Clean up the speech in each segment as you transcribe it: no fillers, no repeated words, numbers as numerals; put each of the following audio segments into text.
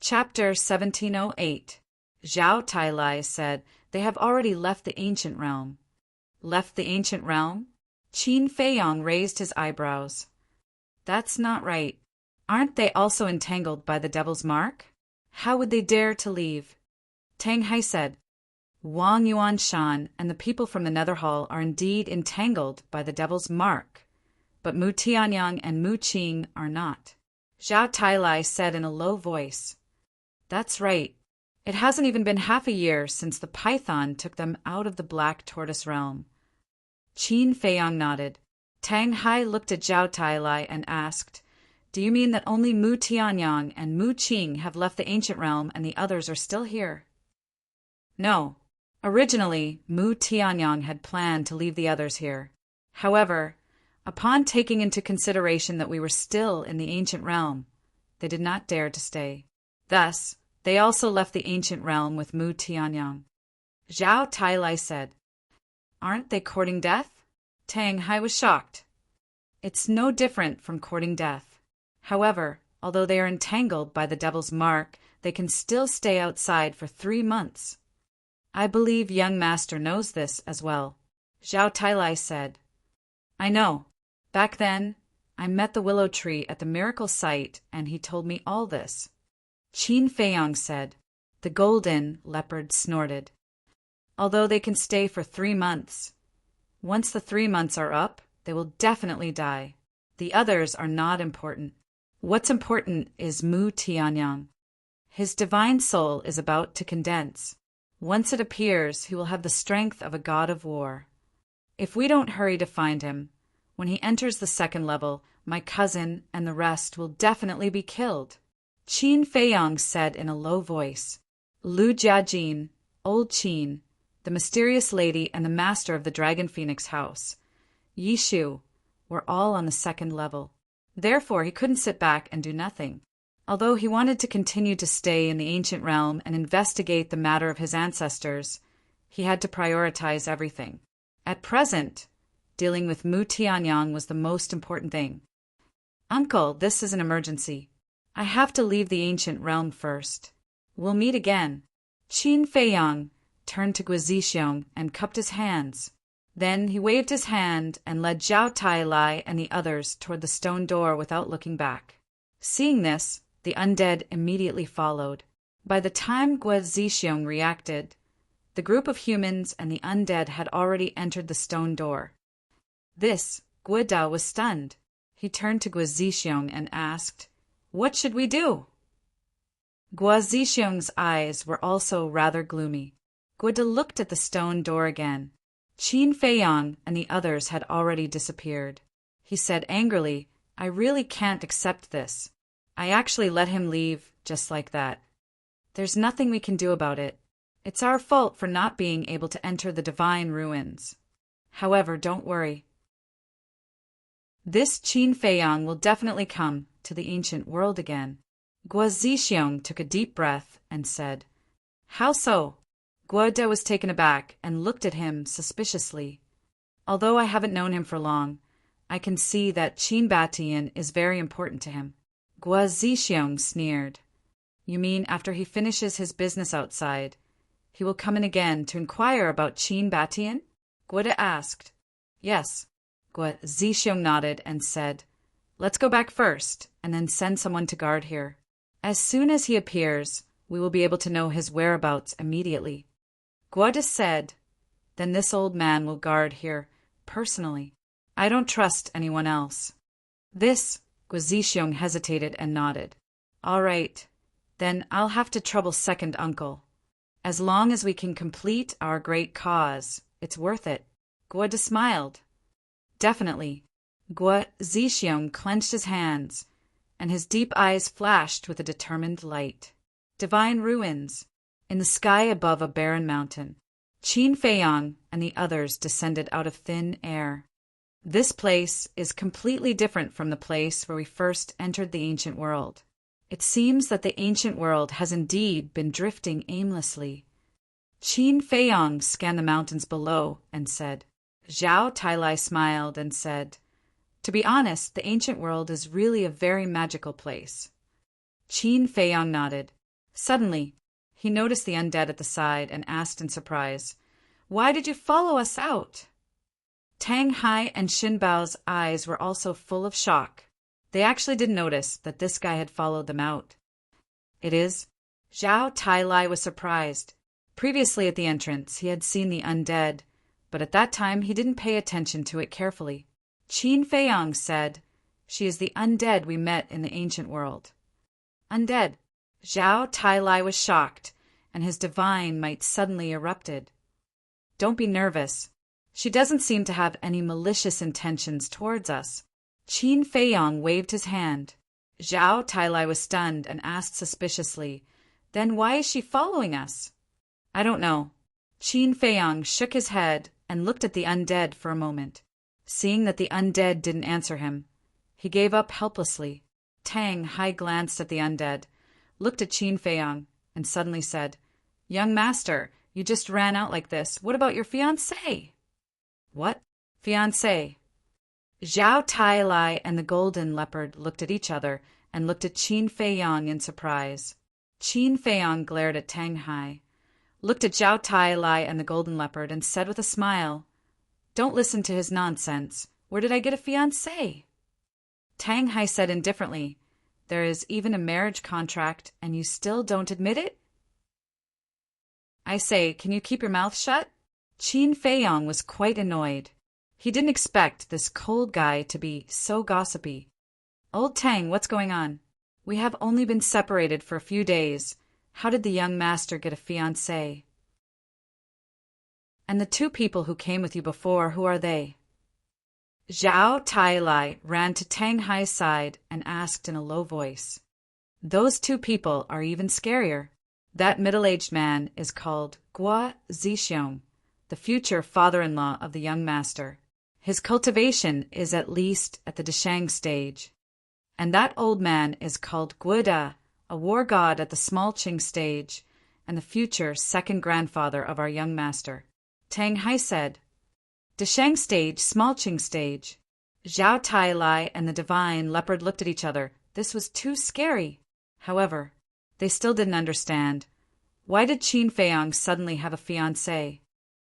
Chapter 1708. Zhao Tailai said, "They have already left the ancient realm." Left the ancient realm? Qin Feiyong raised his eyebrows. That's not right. Aren't they also entangled by the devil's mark? How would they dare to leave? Tang Hai said, "Wang Yuanshan and the people from the Nether Hall are indeed entangled by the devil's mark, but Mu Tianyang and Mu Qing are not." Zhao Tailai said in a low voice, "That's right. It hasn't even been half a year since the python took them out of the Black Tortoise realm." Qin Feiyong nodded. Tang Hai looked at Zhao Tailai and asked, "Do you mean that only Mu Tianyang and Mu Qing have left the ancient realm and the others are still here?" "No. Originally, Mu Tianyang had planned to leave the others here. However, upon taking into consideration that we were still in the ancient realm, they did not dare to stay. Thus, they also left the ancient realm with Mu Tianyang." Zhao Tailai said, "Aren't they courting death?" Tang Hai was shocked. "It's no different from courting death. However, although they are entangled by the devil's mark, they can still stay outside for 3 months. I believe young master knows this as well." Zhao Tailai said, "I know. Back then, I met the willow tree at the miracle site and he told me all this." Qin Feiyong said. The golden leopard snorted. "Although they can stay for 3 months. Once the 3 months are up, they will definitely die. The others are not important. What's important is Mu Tianyang. His divine soul is about to condense. Once it appears, he will have the strength of a god of war. If we don't hurry to find him, when he enters the 2nd level, my cousin and the rest will definitely be killed." Qin Feiyong said in a low voice. Lu Jiajin, Old Qin, the mysterious lady and the master of the Dragon Phoenix house, Yishu, were all on the 2nd level. Therefore, he couldn't sit back and do nothing. Although he wanted to continue to stay in the ancient realm and investigate the matter of his ancestors, he had to prioritize everything. At present, dealing with Mu Tianyang was the most important thing. "Uncle, this is an emergency. I have to leave the ancient realm first. We'll meet again." Qin Feiyong turned to Guizixiong and cupped his hands. Then he waved his hand and led Zhao Tailai and the others toward the stone door without looking back. Seeing this, the undead immediately followed. By the time Guizixiong reacted, the group of humans and the undead had already entered the stone door. This, Guidao was stunned. He turned to Guizixiong and asked, "What should we do?" Guizixiong's eyes were also rather gloomy. Guida looked at the stone door again. Qin Feiyong and the others had already disappeared. He said angrily, "I really can't accept this. I actually let him leave just like that. There's nothing we can do about it. It's our fault for not being able to enter the divine ruins. However, don't worry. This Qin Feiyong will definitely come to the ancient world again." Guizixiong took a deep breath and said, "How so?" Guida was taken aback and looked at him suspiciously. Although I haven't known him for long, I can see that Qin Batian is very important to him. Guizixiong sneered. "You mean after he finishes his business outside, he will come in again to inquire about Qin Batian?" Guida asked. "Yes." Guizixiong nodded and said, "Let's go back first, and then send someone to guard here. As soon as he appears, we will be able to know his whereabouts immediately." Guida said, "Then this old man will guard here personally. I don't trust anyone else." This, Guizixiong hesitated and nodded. "All right, then I'll have to trouble second uncle. As long as we can complete our great cause, it's worth it." Guida smiled. "Definitely." Guizixiong clenched his hands, and his deep eyes flashed with a determined light. Divine ruins, in the sky above a barren mountain. Qin Feiyong and the others descended out of thin air. This place is completely different from the place where we first entered the ancient world. It seems that the ancient world has indeed been drifting aimlessly. Qin Feiyong scanned the mountains below and said. Zhao Tailai smiled and said, "To be honest, the ancient world is really a very magical place." Qin Feiyong nodded. Suddenly, he noticed the undead at the side and asked in surprise, "Why did you follow us out?" Tang Hai and Xin Bao's eyes were also full of shock. They actually didn't notice that this guy had followed them out. It is. Zhao Tailai was surprised. Previously at the entrance, he had seen the undead, but at that time he didn't pay attention to it carefully. Qin Feiyang said, "She is the undead we met in the ancient world." Undead. Zhao Tailai was shocked, and his divine might suddenly erupted. "Don't be nervous. She doesn't seem to have any malicious intentions towards us." Qin Feiyang waved his hand. Zhao Tailai was stunned and asked suspiciously, "Then why is she following us?" "I don't know." Qin Feiyang shook his head and looked at the undead for a moment. Seeing that the undead didn't answer him, he gave up helplessly. Tang Hai glanced at the undead, looked at Qin Feiyang, and suddenly said, "Young master, you just ran out like this. What about your fiancée?" "What? Fiancée?" Zhao Tailai and the golden leopard looked at each other and looked at Qin Feiyang in surprise. Qin Feiyang glared at Tang Hai, looked at Zhao Tailai and the golden leopard, and said with a smile, "Don't listen to his nonsense. Where did I get a fiancée?" Tang Hai said indifferently, "There is even a marriage contract, and you still don't admit it?" "I say, can you keep your mouth shut?" Qin Feiyang was quite annoyed. He didn't expect this cold guy to be so gossipy. "Old Tang, what's going on? We have only been separated for a few days. How did the young master get a fiancée? And the two people who came with you before, who are they?" Zhao Tailai ran to Tang Hai's side and asked in a low voice. "Those two people are even scarier. That middle-aged man is called Guo Zixiong, the future father-in-law of the young master. His cultivation is at least at the Deshang stage. And that old man is called Guoda, a war god at the small Qing stage, and the future second grandfather of our young master." Tang Hai said, "Deshang stage, small Qing stage." Zhao Tailai and the divine leopard looked at each other. This was too scary. However, they still didn't understand. Why did Qin Feiyang suddenly have a fiancée?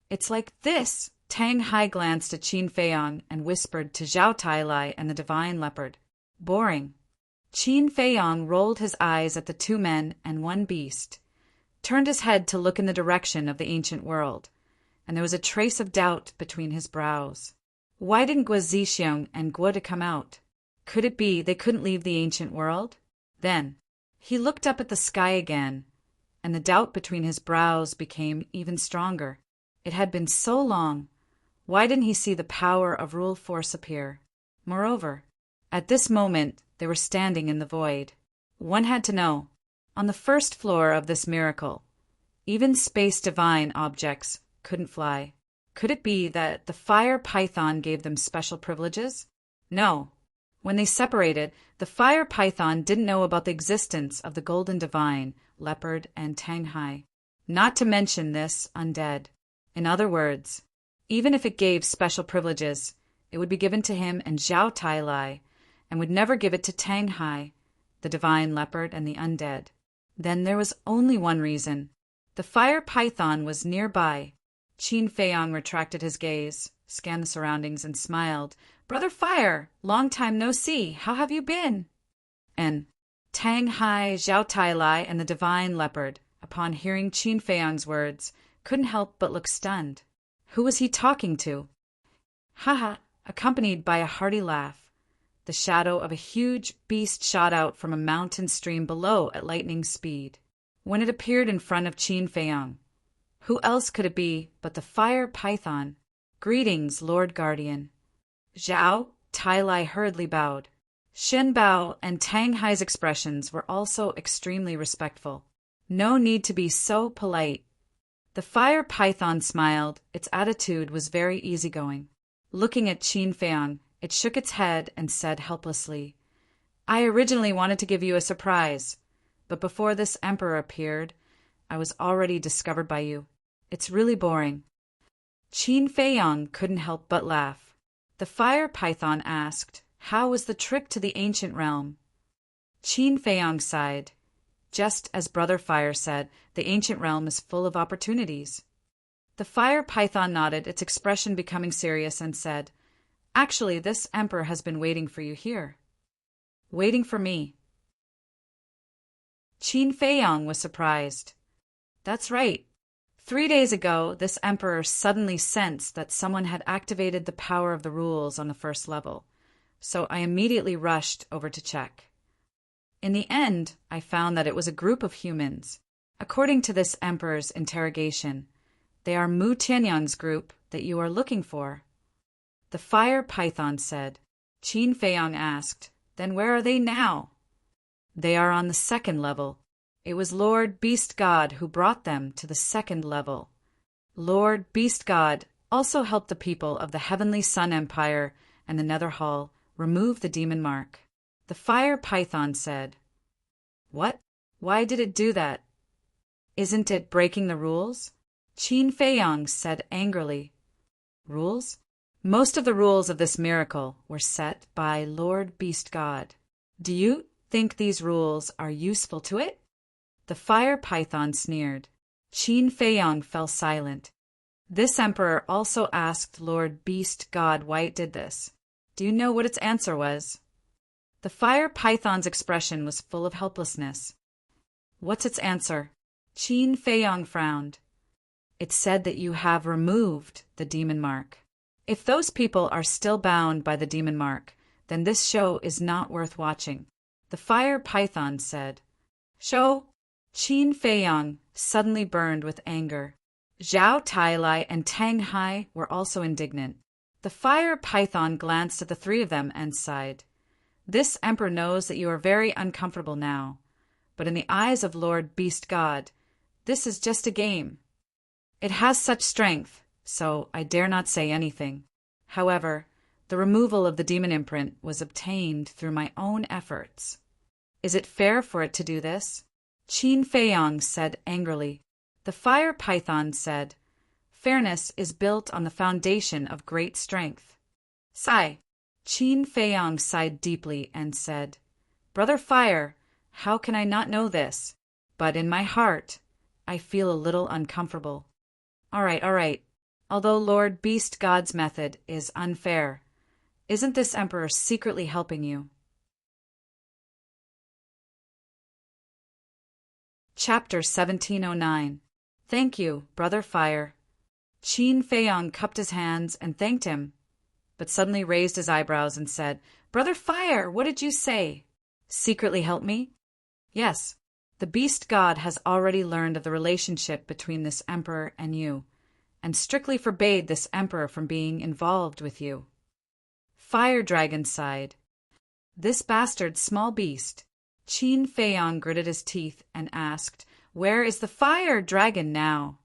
"It's like this." Tang Hai glanced at Qin Feiyang and whispered to Zhao Tailai and the divine leopard, "Boring." Qin Feiyang rolled his eyes at the two men and one beast, turned his head to look in the direction of the ancient world, and there was a trace of doubt between his brows. Why didn't Guo Zixiong and Guo come out? Could it be they couldn't leave the ancient world? Then he looked up at the sky again, and the doubt between his brows became even stronger. It had been so long. Why didn't he see the power of rule force appear? Moreover, at this moment they were standing in the void. One had to know. On the first floor of this miracle, even space divine objects couldn't fly. Could it be that the fire python gave them special privileges? No. When they separated, the fire python didn't know about the existence of the golden divine, leopard, and Tang Hai. Not to mention this undead. In other words, even if it gave special privileges, it would be given to him and Zhao Tailai, and would never give it to Tang Hai, the divine leopard, and the undead. Then there was only one reason. The fire python was nearby. Qin Feiyang retracted his gaze, scanned the surroundings, and smiled. "Brother Fire, long time no see. How have you been?" And Tang Hai, Zhao Tailai, and the divine leopard, upon hearing Qin Feiyang's words, couldn't help but look stunned. Who was he talking to? "Ha!" accompanied by a hearty laugh. The shadow of a huge beast shot out from a mountain stream below at lightning speed. When it appeared in front of Qin Feiyang, who else could it be but the fire python? "Greetings, Lord Guardian." Zhao Tailai hurriedly bowed. Xin Bao and Tang Hai's expressions were also extremely respectful. No need to be so polite. The fire python smiled. Its attitude was very easygoing. Looking at Qin Feiyang, it shook its head and said helplessly, "I originally wanted to give you a surprise, but before this emperor appeared, I was already discovered by you. It's really boring." Qin Feiyang couldn't help but laugh. The fire python asked, "How was the trip to the ancient realm?" Qin Feiyang sighed. Just as Brother Fire said, the ancient realm is full of opportunities. The fire python nodded, its expression becoming serious, and said, "Actually, this emperor has been waiting for you here." "Waiting for me?" Qin Feiyang was surprised. "That's right. 3 days ago, this emperor suddenly sensed that someone had activated the power of the rules on the first level, so I immediately rushed over to check. In the end, I found that it was a group of humans. According to this emperor's interrogation, they are Mu Tianyang's group that you are looking for." The fire python said. Qin Feiyang asked, "Then where are they now?" "They are on the second level. It was Lord Beast God who brought them to the second level. Lord Beast God also helped the people of the Heavenly Sun Empire and the Nether Hall remove the demon mark." The fire python said, "What? Why did it do that? Isn't it breaking the rules?" Qin Feiyang said angrily. "Rules? Most of the rules of this miracle were set by Lord Beast God. Do you think these rules are useful to it?" The fire python sneered. Qin Feiyang fell silent. This emperor also asked Lord Beast God why it did this. Do you know what its answer was? The fire python's expression was full of helplessness. "What's its answer?" Qin Feiyang frowned. "It said that you have removed the demon mark. If those people are still bound by the demon mark, then this show is not worth watching." The fire python said. "Show?" Qin Feiyang suddenly burned with anger. Zhao Tailai and Tang Hai were also indignant. The fire python glanced at the three of them and sighed. "This emperor knows that you are very uncomfortable now, but in the eyes of Lord Beast God, this is just a game. It has such strength, so I dare not say anything. However, the removal of the demon imprint was obtained through my own efforts. Is it fair for it to do this?" Qin Feiyang said angrily. The fire python said, "Fairness is built on the foundation of great strength." Sigh. Qin Feiyang sighed deeply and said, "Brother Fire, how can I not know this? But in my heart, I feel a little uncomfortable." All right. Although Lord Beast God's method is unfair, isn't this emperor secretly helping you? Chapter 1709. Thank you, Brother Fire. Qin Feiyang cupped his hands and thanked him, but suddenly raised his eyebrows and said, "Brother Fire, what did you say? Secretly help me?" "Yes. The Beast God has already learned of the relationship between this emperor and you, and strictly forbade this emperor from being involved with you." Fire Dragon sighed. "This bastard small beast." Qin Feiyang gritted his teeth and asked, "Where is the Fire Dragon now?"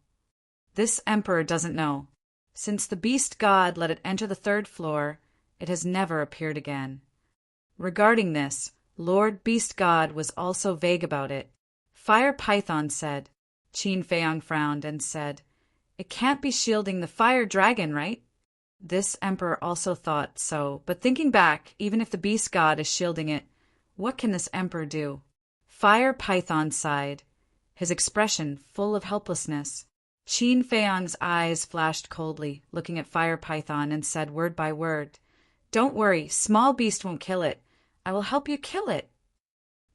"This emperor doesn't know. Since the Beast God let it enter the third floor, it has never appeared again. Regarding this, Lord Beast God was also vague about it." Fire Python said. Qin Feiyang frowned and said, "It can't be shielding the Fire Dragon, right?" This emperor also thought so, but thinking back, even if the Beast God is shielding it, what can this emperor do? Fire Python sighed, his expression full of helplessness. Qin Feiyang's eyes flashed coldly, looking at Fire Python, and said word by word, "Don't worry, small beast won't kill it. I will help you kill it."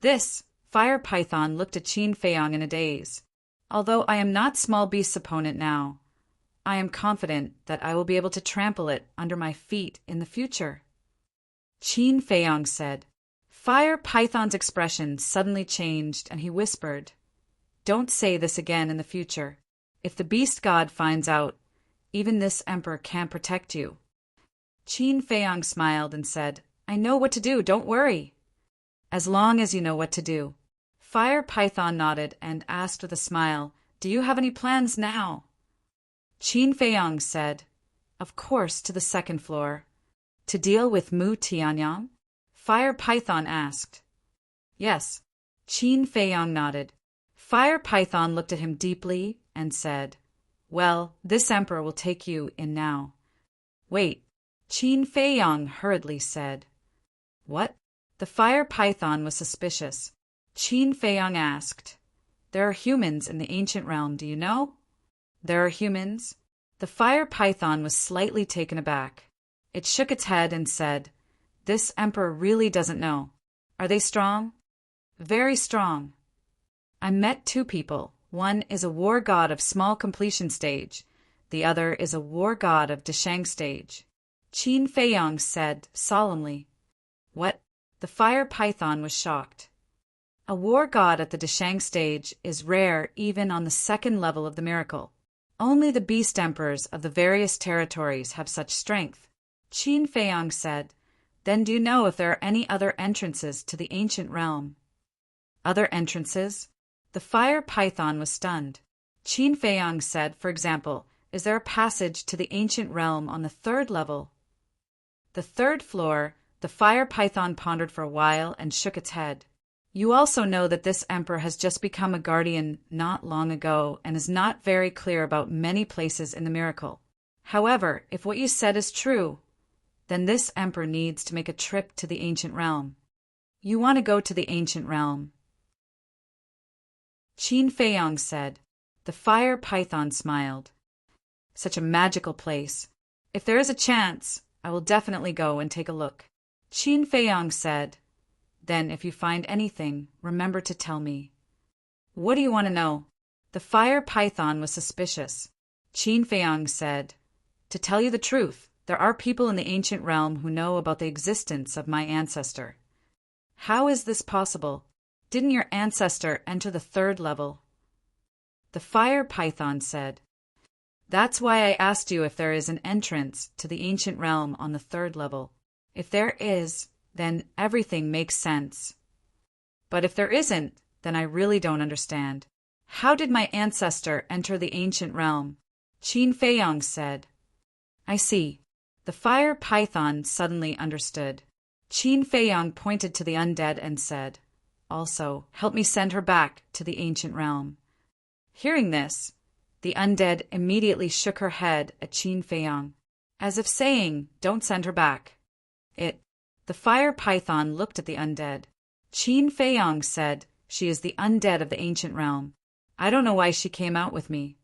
This, Fire Python looked at Qin Feiyang in a daze. "Although I am not small beast's opponent now, I am confident that I will be able to trample it under my feet in the future." Qin Feiyang said. Fire Python's expression suddenly changed, and he whispered, "Don't say this again in the future. If the Beast God finds out, even this emperor can't protect you." Qin Feiyang smiled and said, "I know what to do, don't worry." "As long as you know what to do." Fire Python nodded and asked with a smile, "Do you have any plans now?" Qin Feiyang said, "Of course, to the second floor." "To deal with Mu Tianyang?" Fire Python asked. "Yes." Qin Feiyang nodded. Fire Python looked at him deeply and said, "Well, this emperor will take you in now." "Wait," Qin Feiyang hurriedly said. "What?" The Fire Python was suspicious. Qin Feiyang asked. There are humans in the ancient realm, do you know? There are humans? The fire python was slightly taken aback. It shook its head and said, This emperor really doesn't know. Are they strong? Very strong. I met two people. One is a war god of small completion stage. The other is a war god of Deshang stage. Qin Feiyang said solemnly. What? The fire python was shocked. A war god at the Deshang stage is rare even on the second level of the miracle. Only the beast emperors of the various territories have such strength. Qin Feiyang said, Then do you know if there are any other entrances to the ancient realm? Other entrances? The fire python was stunned. Qin Feiyang said, for example, is there a passage to the ancient realm on the third level? The third floor, the fire python pondered for a while and shook its head. You also know that this emperor has just become a guardian not long ago and is not very clear about many places in the miracle. However, if what you said is true, then this emperor needs to make a trip to the ancient realm. You want to go to the ancient realm? Qin Feiyang said. The fire python smiled. Such a magical place. If there is a chance, I will definitely go and take a look. Qin Feiyang said. Then if you find anything, remember to tell me. What do you want to know? The fire python was suspicious. Qin Feiyang said, To tell you the truth, there are people in the ancient realm who know about the existence of my ancestor. How is this possible? Didn't your ancestor enter the third level? The fire python said, That's why I asked you if there is an entrance to the ancient realm on the third level. If there is, then everything makes sense. But if there isn't, then I really don't understand. How did my ancestor enter the ancient realm? Qin Feiyang said. I see. The fire python suddenly understood. Qin Feiyang pointed to the undead and said, Also, help me send her back to the ancient realm. Hearing this, the undead immediately shook her head at Qin Feiyang, as if saying, Don't send her back. The fire python looked at the undead. Qin Feiyang said, She is the undead of the ancient realm. I don't know why she came out with me.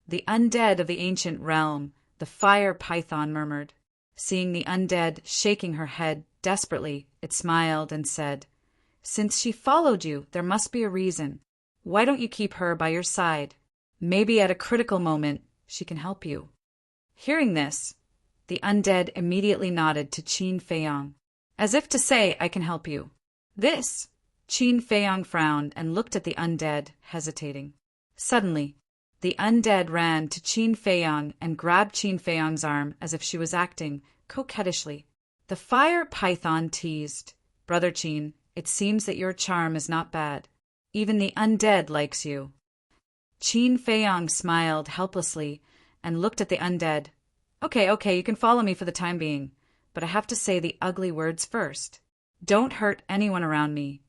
The undead of the ancient realm, the fire python murmured. Seeing the undead shaking her head desperately, it smiled and said, Since she followed you, there must be a reason. Why don't you keep her by your side? Maybe at a critical moment, she can help you. Hearing this, the undead immediately nodded to Qin Feiyang, as if to say, I can help you. This? Qin Feiyang frowned and looked at the undead, hesitating. Suddenly, the undead ran to Qin Feiyang and grabbed Qin Feiyang's arm as if she was acting coquettishly. The fire python teased, Brother Qin, it seems that your charm is not bad. Even the undead likes you. Qin Feiyang smiled helplessly and looked at the undead. Okay, you can follow me for the time being, but I have to say the ugly words first. Don't hurt anyone around me,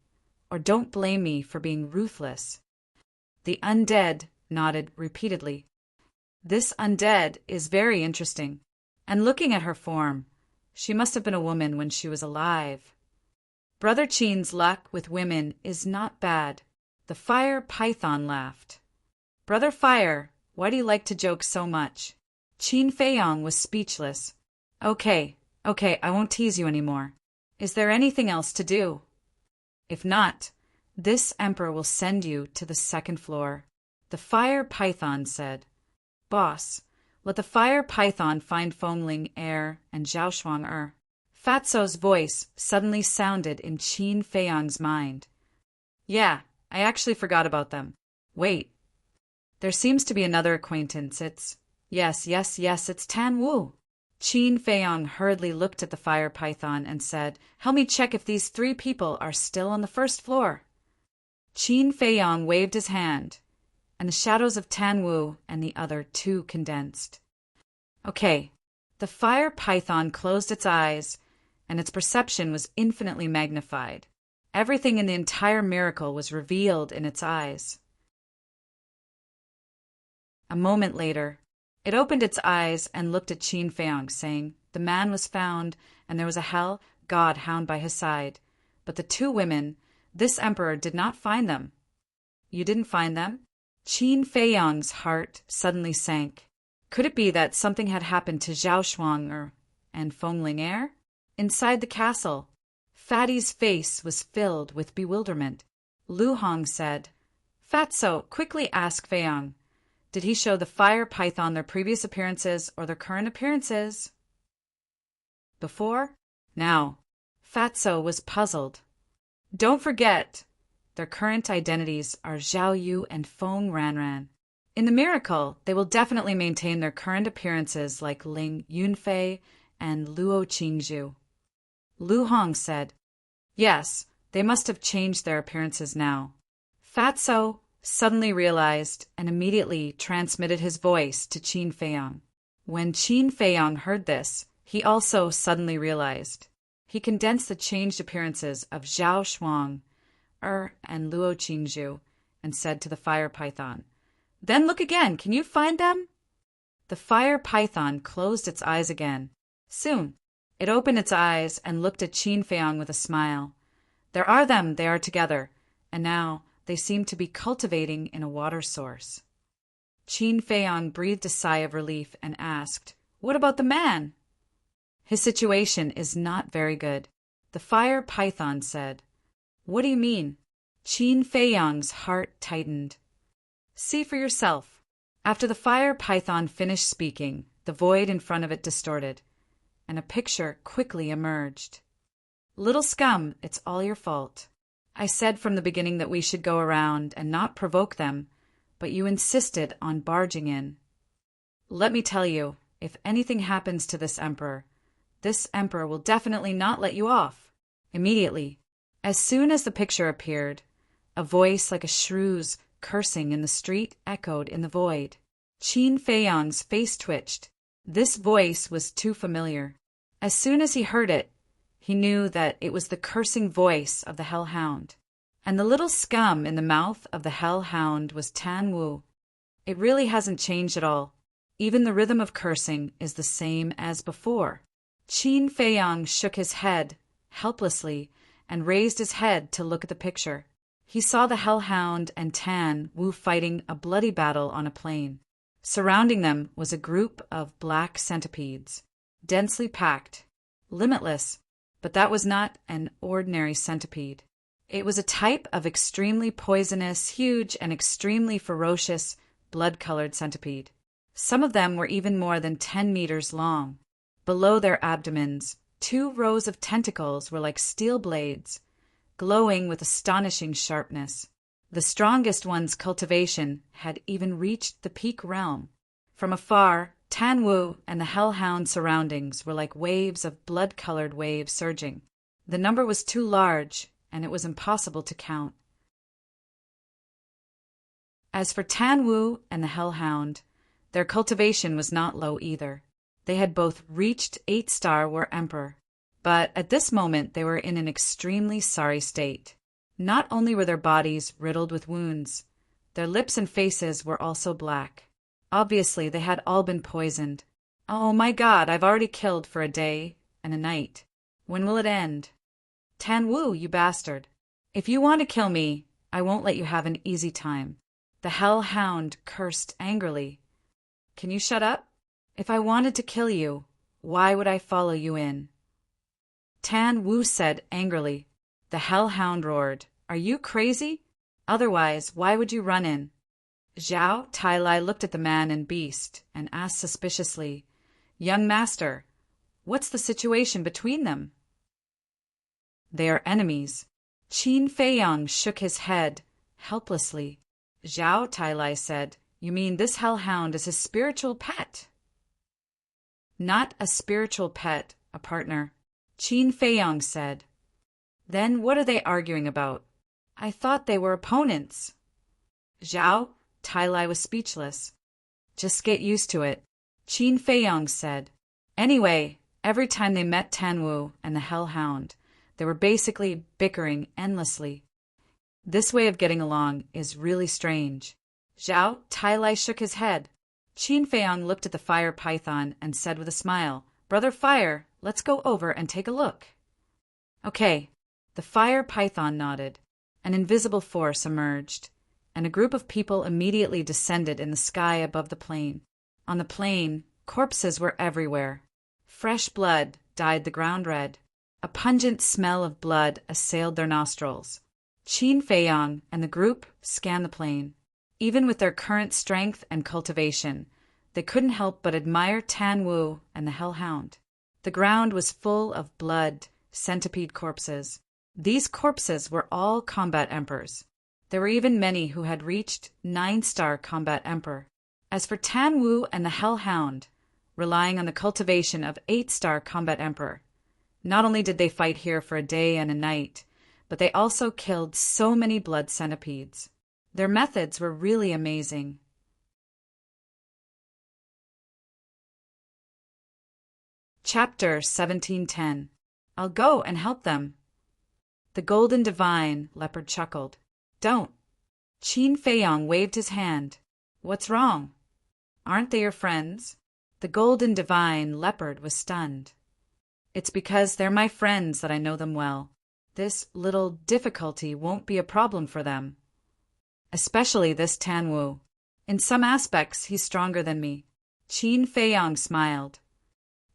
or don't blame me for being ruthless. The undead nodded repeatedly. This undead is very interesting, and looking at her form, she must have been a woman when she was alive. Brother Qin's luck with women is not bad. The fire python laughed. Brother Fire, why do you like to joke so much? Qin Feiyang was speechless. Okay, I won't tease you anymore. Is there anything else to do? If not, this emperor will send you to the second floor. The fire python said. Boss, let the fire python find Fengling Er and Zhao Shuang Er. Fatso's voice suddenly sounded in Qin Feiyang's mind. Yeah, I actually forgot about them. Wait. There seems to be another acquaintance. Yes, it's Tan Wu. Qin Feiyang hurriedly looked at the fire python and said, Help me check if these 3 people are still on the first floor. Qin Feiyang waved his hand, and the shadows of Tan Wu and the other 2 condensed. Okay, the fire python closed its eyes, and its perception was infinitely magnified. Everything in the entire miracle was revealed in its eyes. A moment later, it opened its eyes and looked at Qin Feiyang, saying, The man was found, and there was a hell god hound by his side. But the 2 women, This emperor did not find them. You didn't find them? Qin Feiyang's heart suddenly sank. Could it be that something had happened to Zhao Shuang and Feng Ling'er? Inside the castle, Fatty's face was filled with bewilderment. Lu Hong said, Fatso, quickly ask Feiyang. Did he show the fire python their previous appearances or their current appearances? Before? Now. Fatso was puzzled. Don't forget, their current identities are Zhao Yu and Feng Ranran. In the miracle, they will definitely maintain their current appearances like Ling Yunfei and Luo Qingzhu. Lu Hong said, Yes, they must have changed their appearances now. Fatso suddenly realized and immediately transmitted his voice to Qin Feiyang. When Qin Feiyang heard this, he also suddenly realized. He condensed the changed appearances of Zhao Shuang and Luo Qingzhu and said to the fire python, Then look again, can you find them? The fire python closed its eyes again. Soon, it opened its eyes and looked at Qin Feiyang with a smile. There are them, they are together, and now they seem to be cultivating in a water source. Qin Feiyang breathed a sigh of relief and asked, What about the man? His situation is not very good. The fire python said, What do you mean? Qin Feiyang's heart tightened. See for yourself. After the fire python finished speaking, the void in front of it distorted, and a picture quickly emerged. Little scum, it's all your fault. I said from the beginning that we should go around and not provoke them, but you insisted on barging in. Let me tell you, if anything happens to this emperor will definitely not let you off. Immediately, as soon as the picture appeared, a voice like a shrew's cursing in the street echoed in the void. Qin Feiyang's face twitched. This voice was too familiar. As soon as he heard it, he knew that it was the cursing voice of the hellhound. And the little scum in the mouth of the hellhound was Tan Wu. It really hasn't changed at all. Even the rhythm of cursing is the same as before. Qin Feiyang shook his head helplessly and raised his head to look at the picture. He saw the hellhound and Tan Wu fighting a bloody battle on a plain. Surrounding them was a group of black centipedes, densely packed, limitless, but that was not an ordinary centipede. It was a type of extremely poisonous, huge, and extremely ferocious, blood-colored centipede. Some of them were even more than 10 meters long. Below their abdomens, 2 rows of tentacles were like steel blades, glowing with astonishing sharpness. The strongest one's cultivation had even reached the peak realm. From afar, Tan Wu and the hellhound surroundings were like waves of blood-colored waves surging. The number was too large, and it was impossible to count. As for Tan Wu and the hellhound, their cultivation was not low either. They had both reached 8-star War Emperor, but at this moment they were in an extremely sorry state. Not only were their bodies riddled with wounds, their lips and faces were also black. Obviously, they had all been poisoned. Oh my God, I've already killed for a day and a night. When will it end? Tan Wu, you bastard. If you want to kill me, I won't let you have an easy time. The hellhound cursed angrily. Can you shut up? If I wanted to kill you, why would I follow you in? Tan Wu said angrily. The hellhound roared, Are you crazy? Otherwise, why would you run in? Zhao Tailai looked at the man and beast and asked suspiciously, Young master, what's the situation between them? They are enemies. Qin Feiyang shook his head helplessly. Zhao Tailai said, You mean this hellhound is his spiritual pet? Not a spiritual pet, a partner. Qin Feiyang said. Then what are they arguing about? I thought they were opponents. Zhao Tailai was speechless. Just get used to it, Qin Feiyang said. Anyway, every time they met Tan Wu and the hellhound, they were basically bickering endlessly. This way of getting along is really strange. Zhao Tailai shook his head. Qin Feiyang looked at the fire python and said with a smile, Brother Fire, let's go over and take a look. Okay. The fire python nodded. an invisible force emerged, and a group of people immediately descended in the sky above the plain. On the plain, corpses were everywhere. Fresh blood dyed the ground red. A pungent smell of blood assailed their nostrils. Qin Feiyang and the group scanned the plain. Even with their current strength and cultivation, they couldn't help but admire Tan Wu and the Hellhound. The ground was full of blood, centipede corpses. These corpses were all combat emperors. There were even many who had reached 9-star combat emperor. As for Tan Wu and the Hellhound, relying on the cultivation of 8-star combat emperor, not only did they fight here for a day and a night, but they also killed so many blood centipedes. Their methods were really amazing. Chapter 1710. I'll go and help them. The Golden Divine Leopard chuckled. Don't. Qin Feiyang waved his hand. What's wrong? Aren't they your friends? The Golden Divine Leopard was stunned. It's because they're my friends that I know them well. This little difficulty won't be a problem for them. Especially this Tan Wu. In some aspects, he's stronger than me. Qin Feiyang smiled.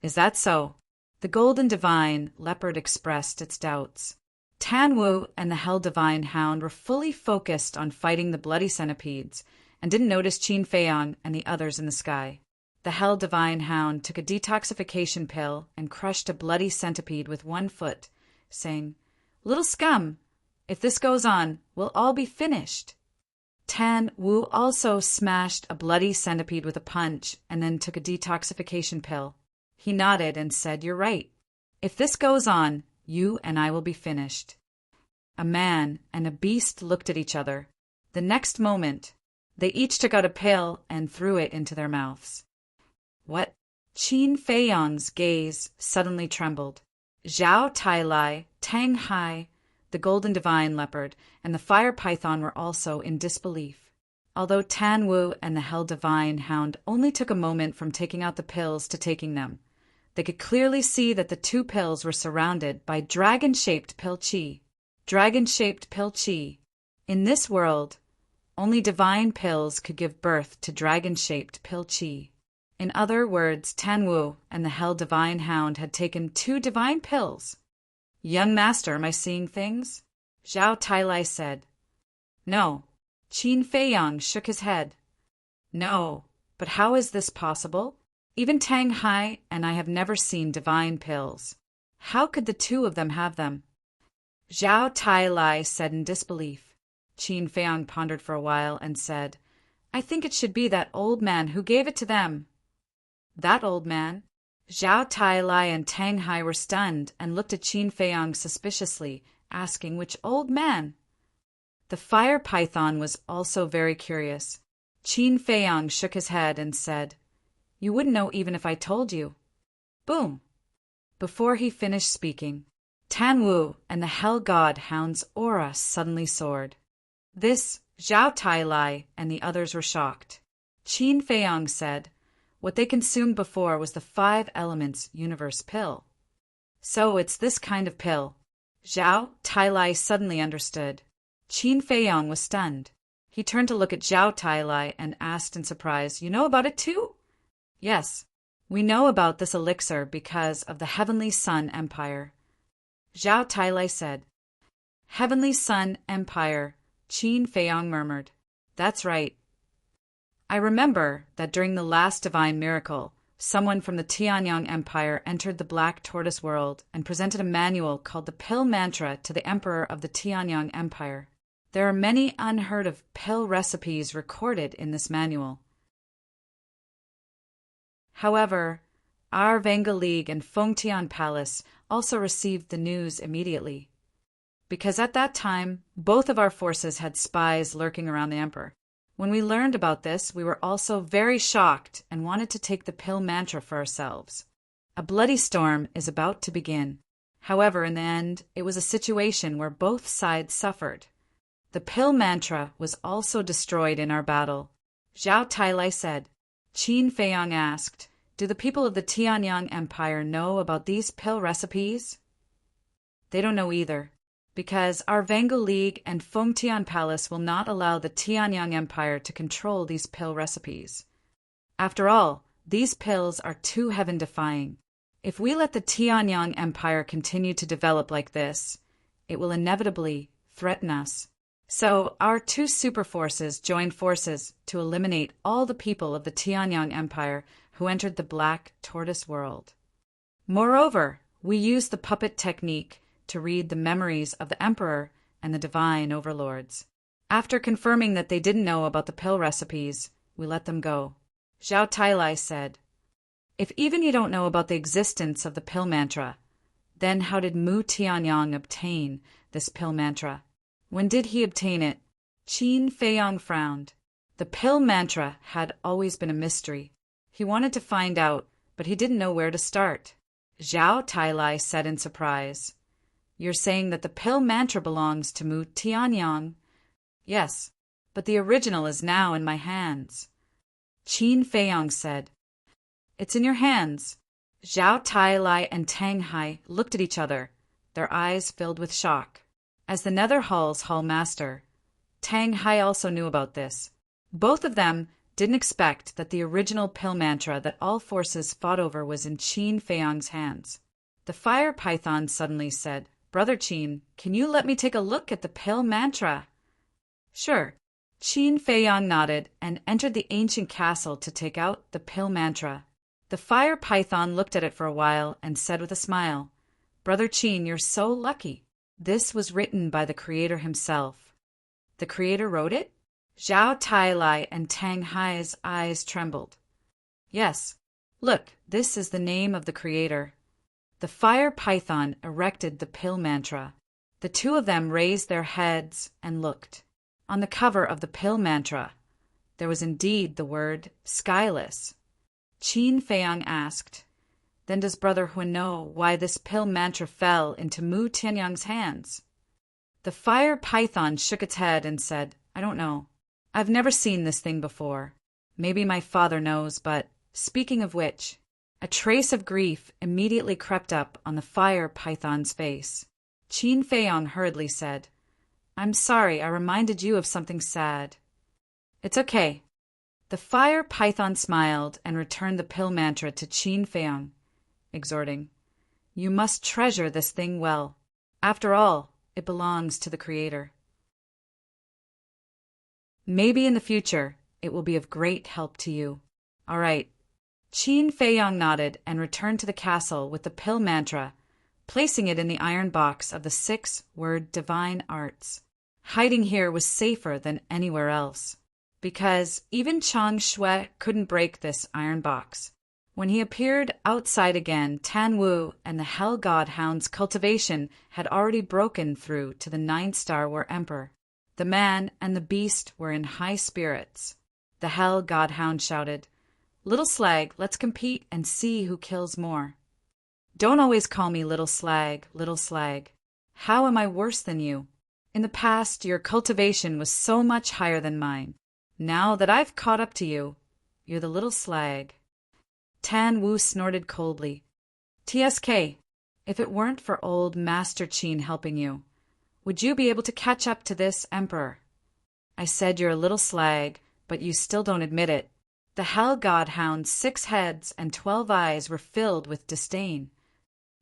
Is that so? The Golden Divine Leopard expressed its doubts. Tan Wu and the Hell Divine Hound were fully focused on fighting the bloody centipedes and didn't notice Qin Feiyang and the others in the sky. The Hell Divine Hound took a detoxification pill and crushed a bloody centipede with one foot, saying, Little scum, if this goes on, we'll all be finished. Tan Wu also smashed a bloody centipede with a punch and then took a detoxification pill. He nodded and said, You're right. If this goes on, you and I will be finished. A man and a beast looked at each other. The next moment, they each took out a pill and threw it into their mouths. What? Qin Feiyang's gaze suddenly trembled. Zhao Tailai, Tang Hai, the Golden Divine Leopard, and the Fire Python were also in disbelief. Although Tan Wu and the Hell Divine Hound only took a moment from taking out the pills to taking them, they could clearly see that the two pills were surrounded by dragon-shaped pill chi. Dragon-shaped pill chi. In this world, only divine pills could give birth to dragon-shaped pill chi. In other words, Tan Wu and the Hell Divine Hound had taken 2 divine pills. Young master, am I seeing things? Zhao Tailai said. No. Qin Feiyang shook his head. No, but how is this possible? Even Tang Hai and I have never seen divine pills. How could the 2 of them have them? Zhao Tailai said in disbelief. Qin Feiyang pondered for a while and said, I think it should be that old man who gave it to them. That old man? Zhao Tailai and Tang Hai were stunned and looked at Qin Feiyang suspiciously, asking which old man. The Fire Python was also very curious. Qin Feiyang shook his head and said, You wouldn't know even if I told you. Boom! Before he finished speaking, Tan Wu and the Hell God Hound's aura suddenly soared. This, Zhao Tailai and the others were shocked. Qin Feiyang said, what they consumed before was the 5 elements universe pill. So it's this kind of pill. Zhao Tailai suddenly understood. Qin Feiyang was stunned. He turned to look at Zhao Tailai and asked in surprise, You know about it too? Yes, we know about this elixir because of the Heavenly Sun Empire. Zhao Tailai said. Heavenly Sun Empire, Qin Feiyang murmured. That's right. I remember that during the last divine miracle, someone from the Tianyang Empire entered the Black Tortoise world and presented a manual called the Pill Mantra to the Emperor of the Tianyang Empire. There are many unheard of pill recipes recorded in this manual. However, our Vanga League and Fengtian Palace also received the news immediately, because at that time, both of our forces had spies lurking around the Emperor. When we learned about this, we were also very shocked and wanted to take the pill mantra for ourselves. A bloody storm is about to begin. However, in the end, it was a situation where both sides suffered. The pill mantra was also destroyed in our battle. Zhao Tailai said. Qin Feiyang asked, Do the people of the Tianyang Empire know about these pill recipes? They don't know either. Because our Vango League and Fengtian Palace will not allow the Tianyang Empire to control these pill recipes. After all, these pills are too heaven-defying. If we let the Tianyang Empire continue to develop like this, it will inevitably threaten us. So, our two super forces joined forces to eliminate all the people of the Tianyang Empire who entered the Black Tortoise world. Moreover, we used the puppet technique to read the memories of the Emperor and the divine overlords. After confirming that they didn't know about the pill recipes, we let them go. Zhao Tailai said, "If even you don't know about the existence of the pill mantra, then how did Mu Tianyang obtain this pill mantra? When did he obtain it?" Qin Feiyang frowned. The pill mantra had always been a mystery. He wanted to find out, but he didn't know where to start. Zhao Tailai said in surprise, "You're saying that the pill mantra belongs to Mu Tianyang?" "Yes, but the original is now in my hands." Qin Feiyang said, "It's in your hands." Zhao Tailai and Tang Hai looked at each other, their eyes filled with shock. As the Nether Hall's Hall Master, Tang Hai also knew about this. Both of them didn't expect that the original pill mantra that all forces fought over was in Qin Feiyang's hands. The fire python suddenly said, "Brother Qin, can you let me take a look at the pill mantra?" "Sure." Qin Feiyang nodded and entered the ancient castle to take out the pill mantra. The fire python looked at it for a while and said with a smile, "Brother Qin, you're so lucky. This was written by the creator himself." "The creator wrote it?" Zhao Tailai and Tang Hai's eyes trembled. "Yes. Look, this is the name of the creator." The fire python erected the pill mantra. The two of them raised their heads and looked. On the cover of the pill mantra, there was indeed the word skyless. Qin Feiyang asked, "Then does Brother Huan know why this pill mantra fell into Mu Tianyang's hands?" The fire python shook its head and said, "I don't know. I've never seen this thing before. Maybe my father knows, but speaking of which," a trace of grief immediately crept up on the fire python's face. Qin Feiyang hurriedly said, "I'm sorry I reminded you of something sad." "It's okay." The fire python smiled and returned the pill mantra to Qin Feiyang, exhorting, "You must treasure this thing well. After all, it belongs to the creator. Maybe in the future, it will be of great help to you. All right." Qin Feiyang nodded and returned to the castle with the pill mantra, placing it in the iron box of the 6-word divine arts. Hiding here was safer than anywhere else, because even Chang Shui couldn't break this iron box. When he appeared outside again, Tan Wu and the Hell God Hound's cultivation had already broken through to the 9-star War Emperor. The man and the beast were in high spirits. The Hell God Hound shouted, "Little Slag, let's compete and see who kills more." "Don't always call me Little Slag, Little Slag. How am I worse than you? In the past, your cultivation was so much higher than mine. Now that I've caught up to you, you're the Little Slag." Tan Wu snorted coldly. "TSK, if it weren't for old Master Qin helping you, would you be able to catch up to this emperor?" "I said you're a little slag, but you still don't admit it." The Hell God Hound's 6 heads and 12 eyes were filled with disdain.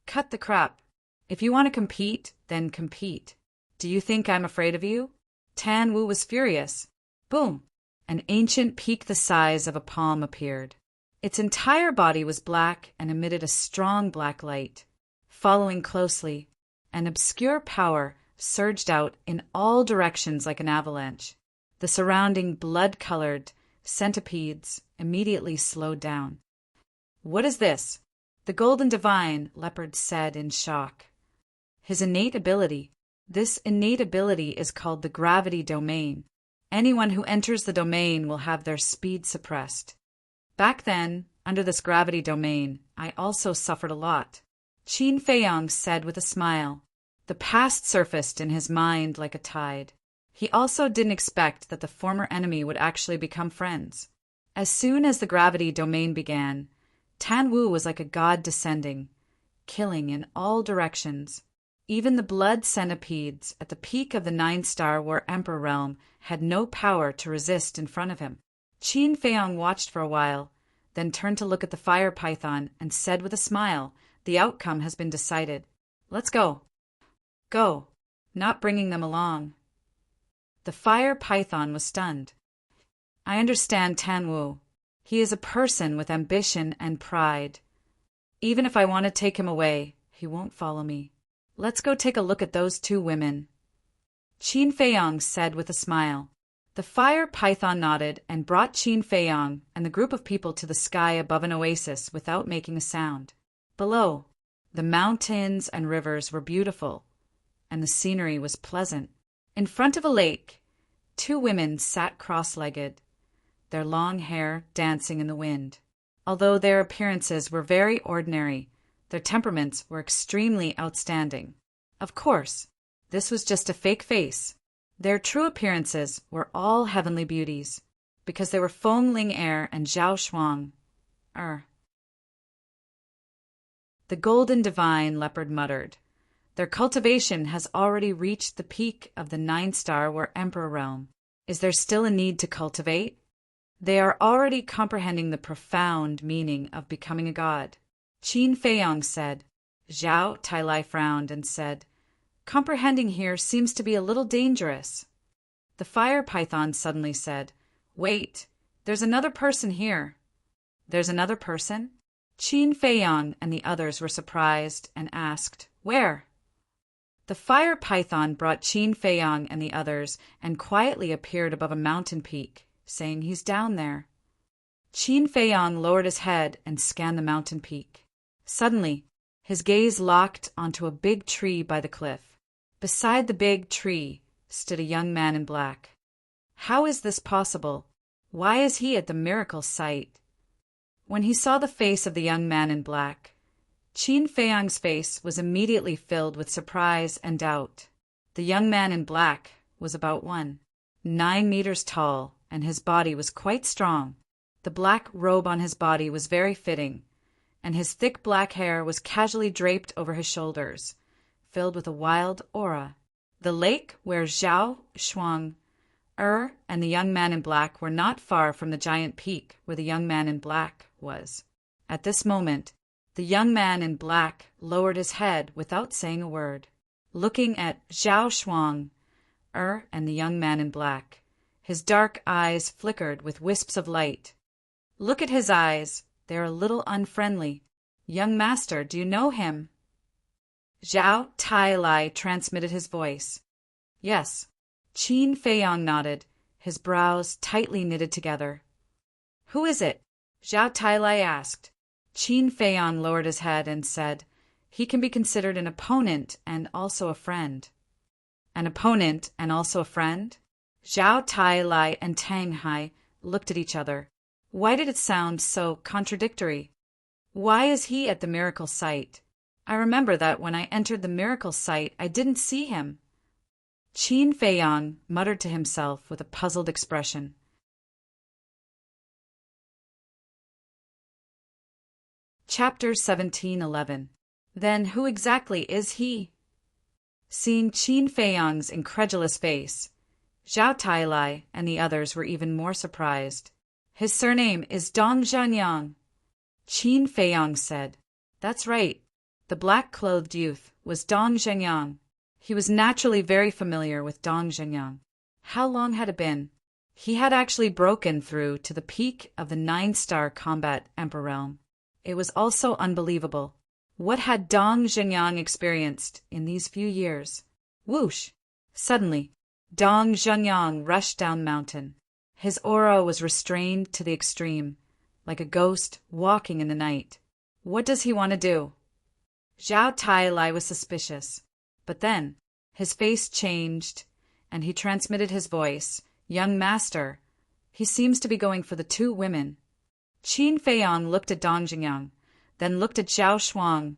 "Cut the crap. If you want to compete, then compete. Do you think I'm afraid of you?" Tan Wu was furious. Boom! An ancient peak the size of a palm appeared. Its entire body was black and emitted a strong black light. Following closely, an obscure power surged out in all directions like an avalanche. The surrounding blood-colored centipedes immediately slowed down. "What is this?" the Golden Divine Leopard said in shock. "His innate ability. This innate ability is called the gravity domain. Anyone who enters the domain will have their speed suppressed. Back then, under this gravity domain, I also suffered a lot." Qin Feiyang said with a smile. The past surfaced in his mind like a tide. He also didn't expect that the former enemy would actually become friends. As soon as the gravity domain began, Tan Wu was like a god descending, killing in all directions. Even the blood centipedes at the peak of the 9-star War Emperor realm had no power to resist in front of him. Qin Feiyong watched for a while, then turned to look at the fire python and said with a smile, "The outcome has been decided. Let's go." "Go. Not bringing them along." The fire python was stunned. "I understand Tan Wu. He is a person with ambition and pride. Even if I want to take him away, he won't follow me. Let's go take a look at those 2 women." Qin Feiyong said with a smile. The fire python nodded and brought Qin Feiyong and the group of people to the sky above an oasis without making a sound. Below, the mountains and rivers were beautiful, and the scenery was pleasant. In front of a lake, 2 women sat cross-legged, their long hair dancing in the wind. Although their appearances were very ordinary, their temperaments were extremely outstanding. Of course, this was just a fake face. Their true appearances were all heavenly beauties, because they were Feng Ling and Zhao Shuang. The golden divine leopard muttered, "Their cultivation has already reached the peak of the 9-star War Emperor realm. Is there still a need to cultivate? They are already comprehending the profound meaning of becoming a god." Qin Feiyong said. Zhao Tailai frowned and said, "Comprehending here seems to be a little dangerous." The fire python suddenly said, "Wait, there's another person here." "There's another person?" Qin Feiyong and the others were surprised and asked, "Where?" The fire python brought Qin Feiyong and the others and quietly appeared above a mountain peak, saying, "He's down there." Qin Feiyong lowered his head and scanned the mountain peak. Suddenly, his gaze locked onto a big tree by the cliff. Beside the big tree stood a young man in black. How is this possible? Why is he at the miracle site? When he saw the face of the young man in black, Qin Feiyong's face was immediately filled with surprise and doubt. The young man in black was about 9 meters tall, and his body was quite strong. The black robe on his body was very fitting, and his thick black hair was casually draped over his shoulders, filled with a wild aura. The lake where Zhao Shuang, and the young man in black were not far from the giant peak where the young man in black was. At this moment, the young man in black lowered his head without saying a word. Looking at Zhao Shuang, and the young man in black, his dark eyes flickered with wisps of light. "Look at his eyes. They're a little unfriendly. Young master, do you know him?" Zhao Tailai transmitted his voice. "Yes." Qin Feiyong nodded, his brows tightly knitted together. "Who is it?" Zhao Tailai asked. Qin Feiyong lowered his head and said, "He can be considered an opponent and also a friend." "An opponent and also a friend?" Zhao Tailai and Tang Hai looked at each other. Why did it sound so contradictory? Why is he at the miracle site? I remember that when I entered the miracle site, I didn't see him. Qin Feiyong muttered to himself with a puzzled expression. Chapter 17:11. Then who exactly is he? Seeing Qin Feiyong's incredulous face, Zhao Tailai and the others were even more surprised. "His surname is Dong Zhanyang," Qin Feiyong said. "That's right. The black-clothed youth was Dong Zhanyang." He was naturally very familiar with Dong Zhanyang. How long had it been? He had actually broken through to the peak of the 9-star combat Emperor realm. It was also unbelievable. What had Dong Zhanyang experienced in these few years? Whoosh! Suddenly, Dong Zhanyang rushed down the mountain. His aura was restrained to the extreme, like a ghost walking in the night. What does he want to do? Zhao Tailai was suspicious, but then his face changed, and he transmitted his voice. "Young master, he seems to be going for the 2 women." Qin Feiyong looked at Dong Zhanyang, then looked at Zhao Shuang,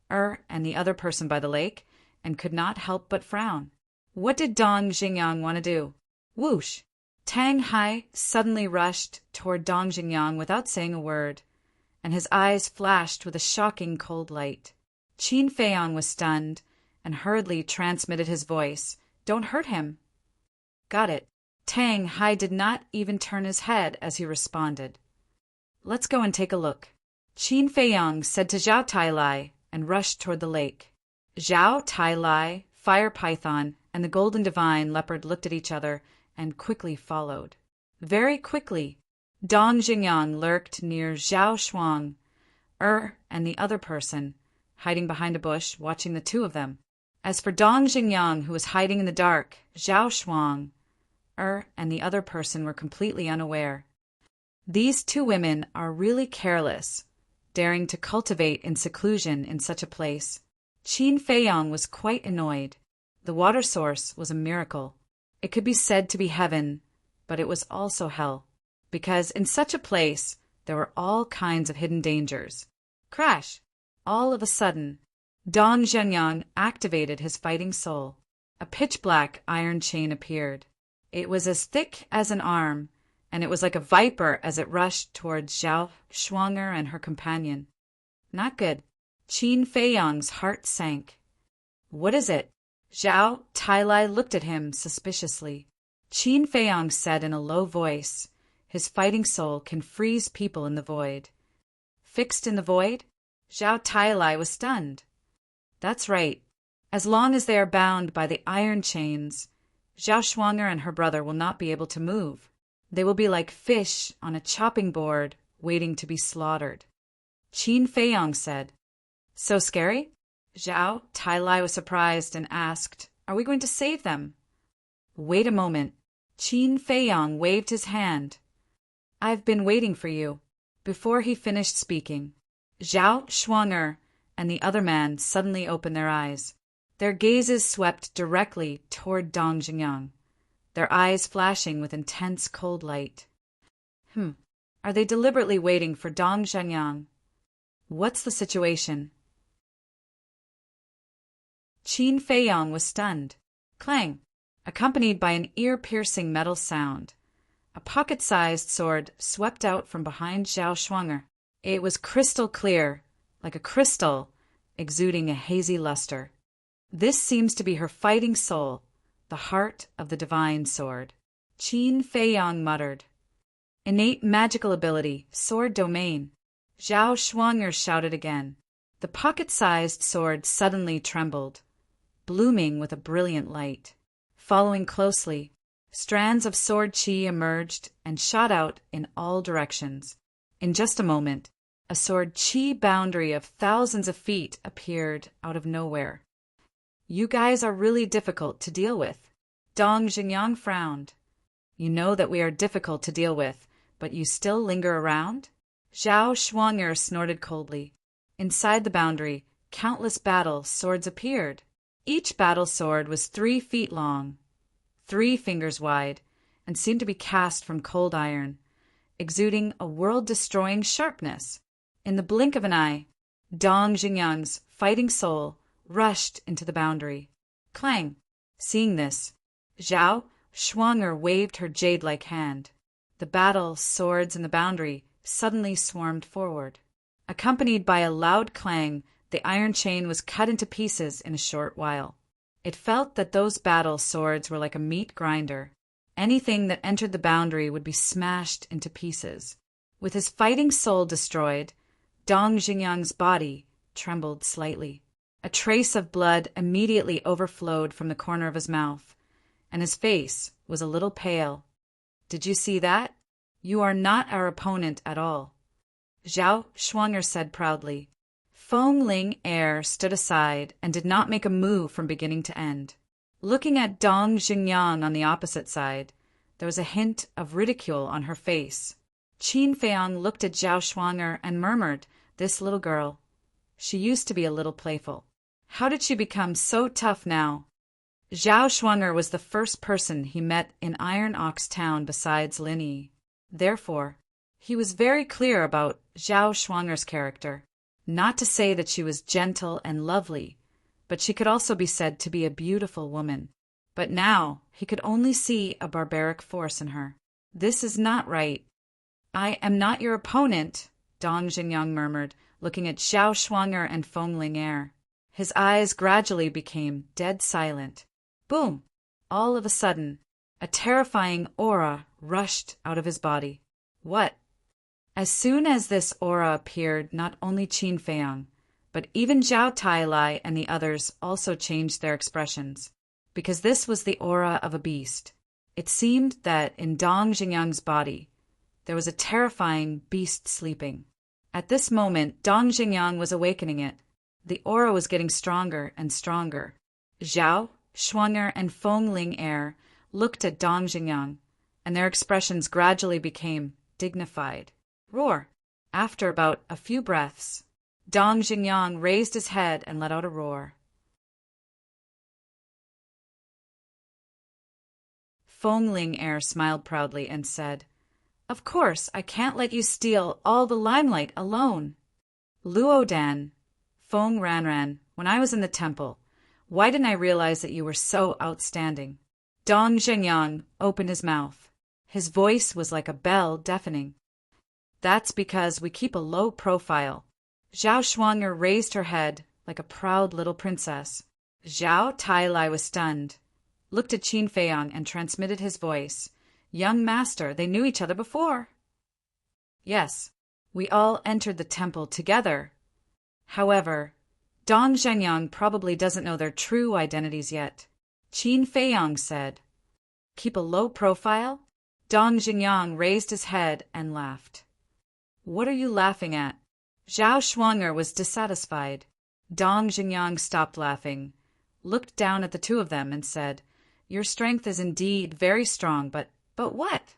and the other person by the lake, and could not help but frown. What did Dong Zhanyang want to do? Whoosh! Tang Hai suddenly rushed toward Dong Zhanyang without saying a word, and his eyes flashed with a shocking cold light. Qin Feiyong was stunned, and hurriedly transmitted his voice. Don't hurt him. Got it. Tang Hai did not even turn his head as he responded. Let's go and take a look. Qin Feiyang said to Zhao Tailai and rushed toward the lake. Zhao Tailai, Fire Python, and the Golden Divine Leopard looked at each other and quickly followed. Very quickly, Dong Jingyang lurked near Zhao Shuang, and the other person, hiding behind a bush, watching the two of them. As for Dong Jingyang, who was hiding in the dark, Zhao Shuang, and the other person were completely unaware. These two women are really careless, daring to cultivate in seclusion in such a place. Qin Feiyang was quite annoyed. The water source was a miracle. It could be said to be heaven, but it was also hell, because in such a place there were all kinds of hidden dangers. Crash! All of a sudden, Dong Zhenyang activated his fighting soul. A pitch-black iron chain appeared. It was as thick as an arm, and it was like a viper as it rushed towards Zhao Shuanger and her companion. Not good. Qin Feiyang's heart sank. What is it? Zhao Tailai looked at him suspiciously. Qin Feiyang said in a low voice, his fighting soul can freeze people in the void. Fixed in the void? Zhao Tailai was stunned. That's right. As long as they are bound by the iron chains, Zhao Shuanger and her brother will not be able to move. They will be like fish on a chopping board waiting to be slaughtered. Qin Feiyang said. So scary? Zhao Tailai was surprised and asked, Are we going to save them? Wait a moment. Qin Feiyang waved his hand. I've been waiting for you. Before he finished speaking, Zhao Shuanger and the other man suddenly opened their eyes. Their gazes swept directly toward Dong Jingyang, their eyes flashing with intense cold light. Are they deliberately waiting for Dong Jingyang? What's the situation? Qin Feiyang was stunned. Clang! Accompanied by an ear-piercing metal sound. A pocket-sized sword swept out from behind Zhao Shuanger. It was crystal clear, like a crystal, exuding a hazy luster. This seems to be her fighting soul, the heart of the divine sword. Qin Feiyang muttered. Innate magical ability, sword domain. Zhao Shuanger shouted again. The pocket-sized sword suddenly trembled, blooming with a brilliant light. Following closely, strands of sword chi emerged and shot out in all directions. In just a moment, a sword chi boundary of thousands of feet appeared out of nowhere. You guys are really difficult to deal with. Dong Jingyang frowned. You know that we are difficult to deal with, but you still linger around? Zhao Shuanger snorted coldly. Inside the boundary, countless battle swords appeared. Each battle sword was 3 feet long, 3 fingers wide, and seemed to be cast from cold iron, exuding a world-destroying sharpness. In the blink of an eye, Dong Jingyang's fighting soul rushed into the boundary. Clang! Seeing this, Zhao Shuanger waved her jade-like hand. The battle swords in the boundary suddenly swarmed forward. Accompanied by a loud clang, the iron chain was cut into pieces in a short while. It felt that those battle swords were like a meat grinder. Anything that entered the boundary would be smashed into pieces. With his fighting soul destroyed, Dong Jingyang's body trembled slightly. A trace of blood immediately overflowed from the corner of his mouth, and his face was a little pale. Did you see that? You are not our opponent at all. Zhao Shuanger said proudly. Feng Ling Air stood aside and did not make a move from beginning to end. Looking at Dong Jingyang on the opposite side, there was a hint of ridicule on her face. Qin Feiyang looked at Zhao Shuanger and murmured, This little girl. She used to be a little playful. How did she become so tough now? Zhao Shuanger was the first person he met in Iron Ox Town besides Lin Yi. Therefore, he was very clear about Zhao Shuanger's character. Not to say that she was gentle and lovely, but she could also be said to be a beautiful woman. But now he could only see a barbaric force in her. This is not right. I am not your opponent, Dong Jingyang murmured, looking at Zhao Shuanger and Feng Ling Air. His eyes gradually became dead silent. Boom! All of a sudden, a terrifying aura rushed out of his body. What? As soon as this aura appeared, not only Qin Feiyang, but even Zhao Tailai and the others also changed their expressions, because this was the aura of a beast. It seemed that in Dong Jingyang's body, there was a terrifying beast sleeping. At this moment, Dong Jingyang was awakening it. The aura was getting stronger and stronger. Zhao, Shuang'er, and Feng Ling Er looked at Dong Jingyang, and their expressions gradually became dignified. Roar! After about a few breaths, Dong Jingyang raised his head and let out a roar. Feng Ling Er smiled proudly and said, "Of course, I can't let you steal all the limelight alone. Luo Dan, Feng Ranran, when I was in the temple, why didn't I realize that you were so outstanding?" Dong Jingyang opened his mouth. His voice was like a bell deafening. "That's because we keep a low profile." Zhao Shuang'er raised her head like a proud little princess. Zhao Tailai was stunned, looked at Qin Feiyang and transmitted his voice. "Young master, they knew each other before." "Yes, we all entered the temple together. However, Dong Zhenyang probably doesn't know their true identities yet." Qin Feiyang said. "Keep a low profile?" Dong Zhenyang raised his head and laughed. "What are you laughing at?" Zhao Shuang'er was dissatisfied. Dong Zhenyang stopped laughing, looked down at the two of them and said, "Your strength is indeed very strong, but what?"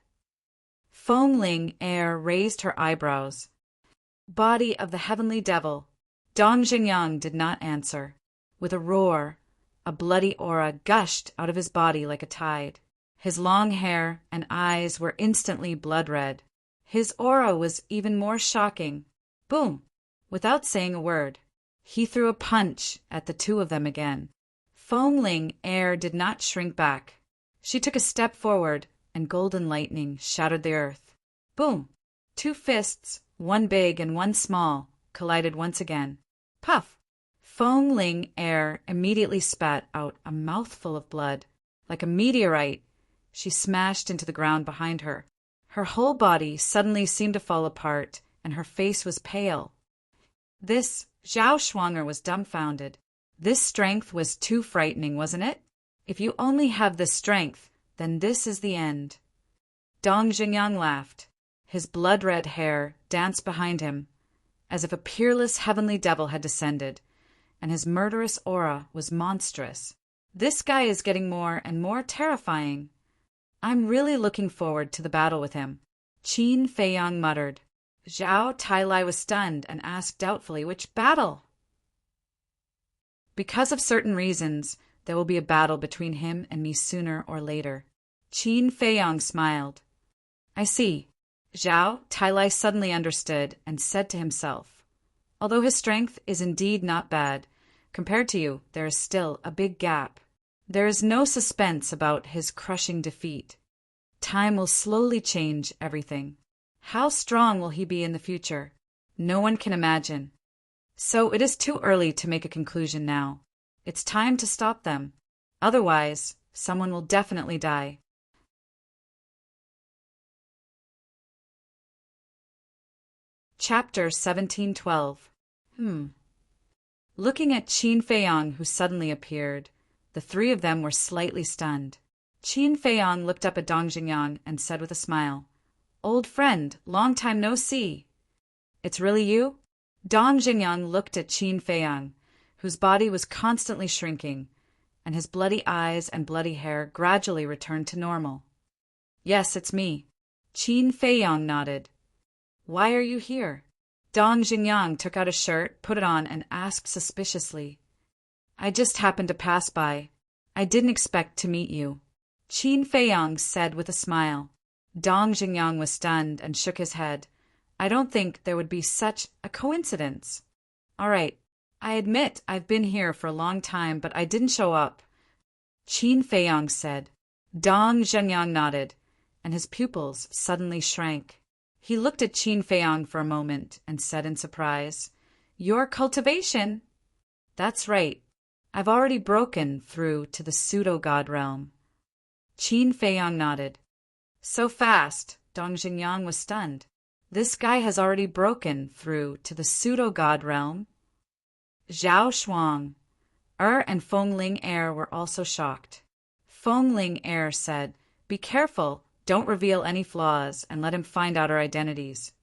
Feng Ling Er raised her eyebrows. "Body of the heavenly devil." Dong Zhenyang did not answer. With a roar, a bloody aura gushed out of his body like a tide. His long hair and eyes were instantly blood red. His aura was even more shocking. Boom! Without saying a word, he threw a punch at the two of them again. Feng Ling Er did not shrink back. She took a step forward, and golden lightning shattered the earth. Boom! Two fists, one big and one small, collided once again. Puff! Feng Ling Er immediately spat out a mouthful of blood. Like a meteorite, she smashed into the ground behind her. Her whole body suddenly seemed to fall apart, and her face was pale. Zhao Shuang'er was dumbfounded. This strength was too frightening, wasn't it? If you only have this strength, then this is the end. Dong Jingyang laughed. His blood-red hair danced behind him, as if a peerless heavenly devil had descended, and his murderous aura was monstrous. This guy is getting more and more terrifying. I'm really looking forward to the battle with him. Qin Feiyang muttered. Zhao Tailai was stunned and asked doubtfully, "Which battle?" "Because of certain reasons, there will be a battle between him and me sooner or later." Qin Feiyang smiled. "I see." Zhao Tailai suddenly understood and said to himself, "Although his strength is indeed not bad, compared to you, there is still a big gap. There is no suspense about his crushing defeat. Time will slowly change everything. How strong will he be in the future? No one can imagine. So it is too early to make a conclusion now. It's time to stop them. Otherwise, someone will definitely die." Chapter 1712. Looking at Qin Feiyang, who suddenly appeared, the three of them were slightly stunned. Qin Feiyang looked up at Dong Jingyang and said with a smile, "Old friend, long time no see." "It's really you?" Dong Jingyang looked at Qin Feiyang, whose body was constantly shrinking, and his bloody eyes and bloody hair gradually returned to normal. "Yes, it's me." Qin Feiyang nodded. "Why are you here?" Dong Jingyang took out a shirt, put it on, and asked suspiciously, "I just happened to pass by. I didn't expect to meet you." Qin Feiyang said with a smile. Dong Jingyang was stunned and shook his head. "I don't think there would be such a coincidence." "All right, I admit I've been here for a long time, but I didn't show up," Qin Feiyang said. Dong Jingyang nodded, and his pupils suddenly shrank. He looked at Qin Feiyang for a moment and said in surprise, "Your cultivation?" That's right. I've already broken through to the pseudo-god realm. Qin Feiyang nodded. So fast, Dong Xingyang was stunned. This guy has already broken through to the pseudo-god realm? Zhao Shuang, and Feng Ling Er were also shocked. Feng Ling Er said, "Be careful, don't reveal any flaws, and let him find out our identities."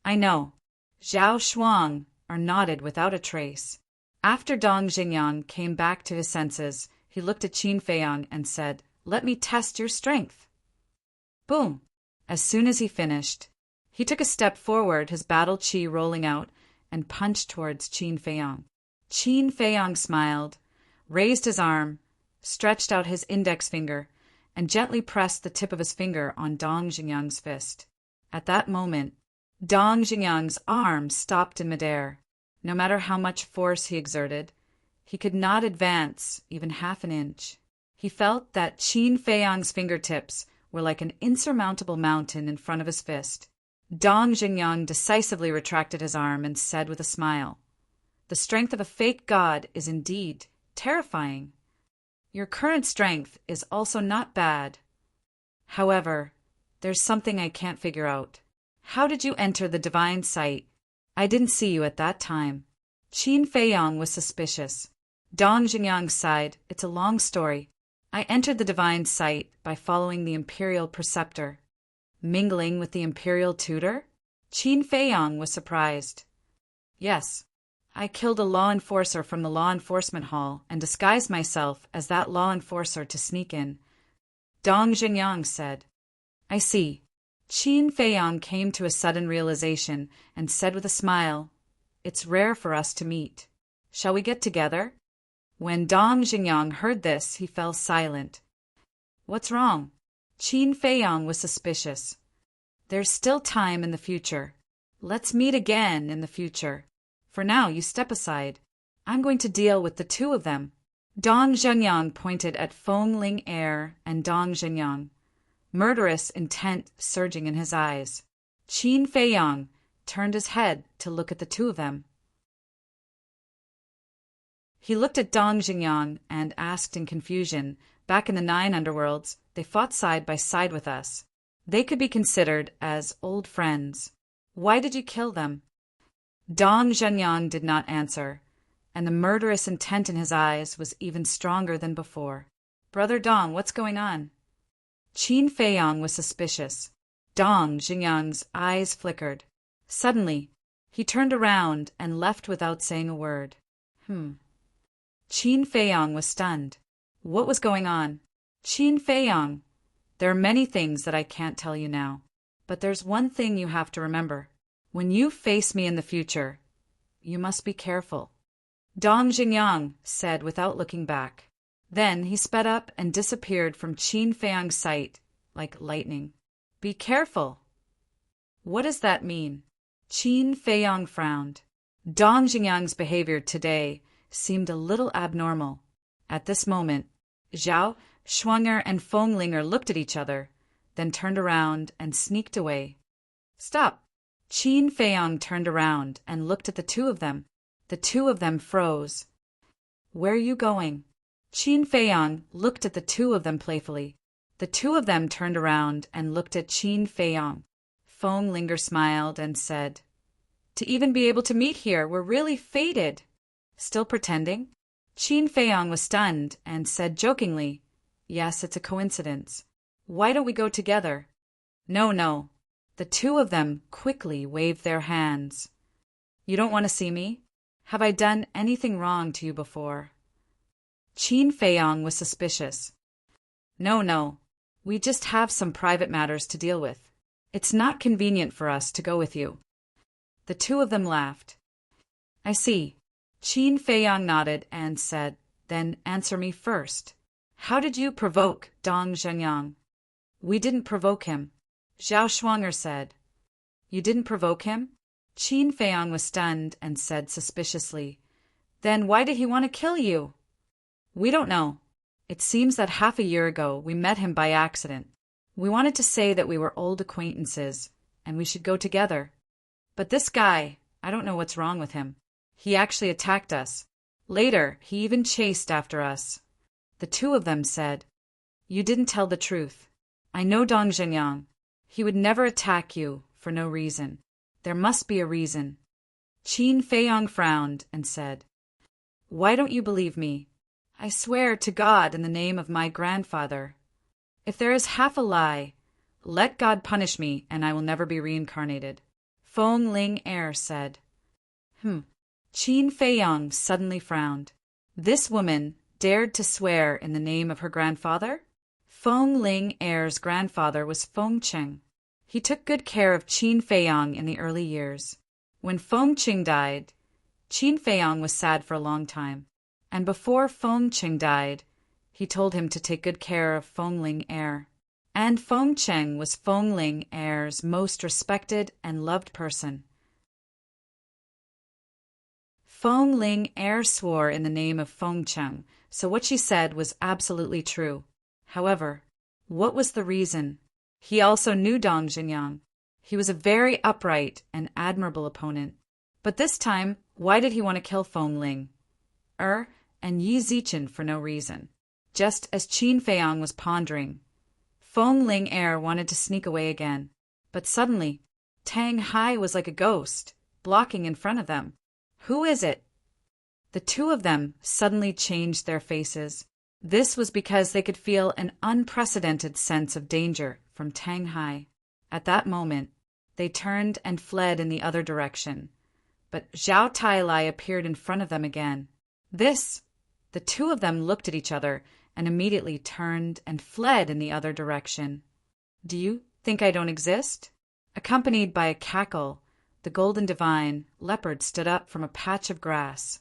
"I know." Zhao Shuang nodded without a trace. After Dong Xingyang came back to his senses, he looked at Qin Feiyang and said, "Let me test your strength." Boom! As soon as he finished, he took a step forward, his battle chi rolling out, and punched towards Qin Feiyang. Qin Feiyang smiled, raised his arm, stretched out his index finger, and gently pressed the tip of his finger on Dong Xingyang's fist. At that moment, Dong Xingyang's arm stopped in midair. No matter how much force he exerted, he could not advance even half an inch. He felt that Qin Feiyang's fingertips were like an insurmountable mountain in front of his fist. Dong Xingyang decisively retracted his arm and said with a smile, "The strength of a fake god is indeed terrifying. Your current strength is also not bad. However, there's something I can't figure out. How did you enter the divine sight? I didn't see you at that time." Qin Feiyang was suspicious. Dong Xingyang sighed, "It's a long story. I entered the divine sight by following the imperial preceptor." Mingling with the imperial tutor? Qin Feiyang was surprised. "Yes. I killed a law enforcer from the law enforcement hall and disguised myself as that law enforcer to sneak in." Dong Xingyang said. "I see." Qin Feiyang came to a sudden realization and said with a smile, "It's rare for us to meet. Shall we get together?" When Dong Xingyang heard this, he fell silent. "What's wrong?" Qin Feiyang was suspicious. "There's still time in the future. Let's meet again in the future. For now, you step aside. I'm going to deal with the two of them." Dong Xingyang pointed at Feng Ling Er and Dong Xingyang, murderous intent surging in his eyes. Qin Feiyang turned his head to look at the two of them. He looked at Dong Xingyang and asked in confusion, "Back in the 9 underworlds, they fought side by side with us. They could be considered as old friends. Why did you kill them?" Dong Xingyang did not answer, and the murderous intent in his eyes was even stronger than before. "Brother Dong, what's going on?" Qin Feiyang was suspicious. Dong Xingyang's eyes flickered. Suddenly, he turned around and left without saying a word. Qin Feiyang was stunned. What was going on? "Qin Feiyang, there are many things that I can't tell you now, but there's one thing you have to remember. When you face me in the future, you must be careful," Dong Xingyang said without looking back. Then he sped up and disappeared from Qin Feiyang's sight like lightning. "Be careful." What does that mean? Qin Feiyang frowned. Dong Xingyang's behavior today seemed a little abnormal. At this moment, Zhao, Shuang and Feng Ling looked at each other, then turned around and sneaked away. "Stop!" Qin Feiyang turned around and looked at the two of them. The two of them froze. "Where are you going?" Qin Feiyang looked at the two of them playfully. The two of them turned around and looked at Qin Feiyang. Feng Ling smiled and said, "To even be able to meet here, we're really fated." "Still pretending?" Qin Feiyang was stunned and said jokingly, "Yes, it's a coincidence. Why don't we go together?" No. The two of them quickly waved their hands. "You don't want to see me? Have I done anything wrong to you before?" Qin Feiyang was suspicious. No. We just have some private matters to deal with. It's not convenient for us to go with you." The two of them laughed. "I see." Qin Feiyang nodded and said, "Then answer me first. How did you provoke Dong Xingyang?" "We didn't provoke him," Zhao Shuang said. "You didn't provoke him?" Qin Feiyang was stunned and said suspiciously, "Then why did he want to kill you?" "We don't know. It seems that half a year ago we met him by accident. We wanted to say that we were old acquaintances and we should go together. But this guy, I don't know what's wrong with him. He actually attacked us. Later, he even chased after us. The two of them said, "You didn't tell the truth. I know Dong Zhenyang. He would never attack you for no reason. There must be a reason." Qin Feiyong frowned and said, "Why don't you believe me? I swear to God in the name of my grandfather. If there is half a lie, let God punish me and I will never be reincarnated." Feng Ling Er said. Qin Feiyong suddenly frowned. This woman dared to swear in the name of her grandfather? Feng Ling Er's grandfather was Feng Cheng. He took good care of Qin Feiyong in the early years. When Feng Cheng died, Qin Feiyong was sad for a long time, and before Feng Cheng died, he told him to take good care of Feng Ling Er. And Feng Cheng was Feng Ling Er's most respected and loved person. Feng Ling Er swore in the name of Feng Cheng, so what she said was absolutely true. However, what was the reason? He also knew Dong Zhenyang. He was a very upright and admirable opponent. But this time, why did he want to kill Feng Ling Er and Yi Zichen for no reason? Just as Qin Feiyong was pondering, Feng Ling Er wanted to sneak away again. But suddenly, Tang Hai was like a ghost, blocking in front of them. "Who is it?" The two of them suddenly changed their faces. This was because they could feel an unprecedented sense of danger from Tang Hai. At that moment, they turned and fled in the other direction. But Zhao Tailai appeared in front of them again. The two of them looked at each other and immediately turned and fled in the other direction. "Do you think I don't exist?" Accompanied by a cackle, the golden divine leopard stood up from a patch of grass.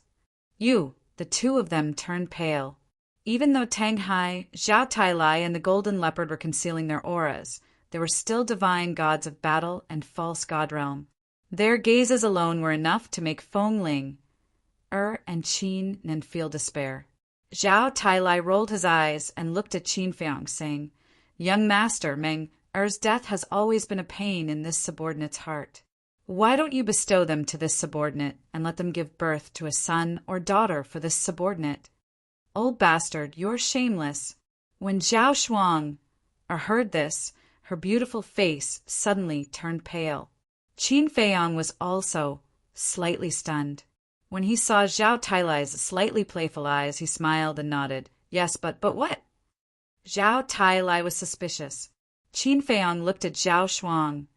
The two of them turned pale. Even though Tang Hai, Zhao Tailai, and the golden leopard were concealing their auras, they were still divine gods of battle and false god realm. Their gazes alone were enough to make Feng Ling Er and Qin Nen feel despair. Zhao Tailai rolled his eyes and looked at Qin Feiyong, saying, "Young master, Meng Er's death has always been a pain in this subordinate's heart. Why don't you bestow them to this subordinate and let them give birth to a son or daughter for this subordinate? Old bastard, you're shameless." When Zhao Shuang heard this, her beautiful face suddenly turned pale. Qin Feiyong was also slightly stunned. When he saw Zhao Tailai's slightly playful eyes, he smiled and nodded. "Yes, but what?" Zhao Tailai was suspicious. Qin Feiyong looked at Zhao Shuang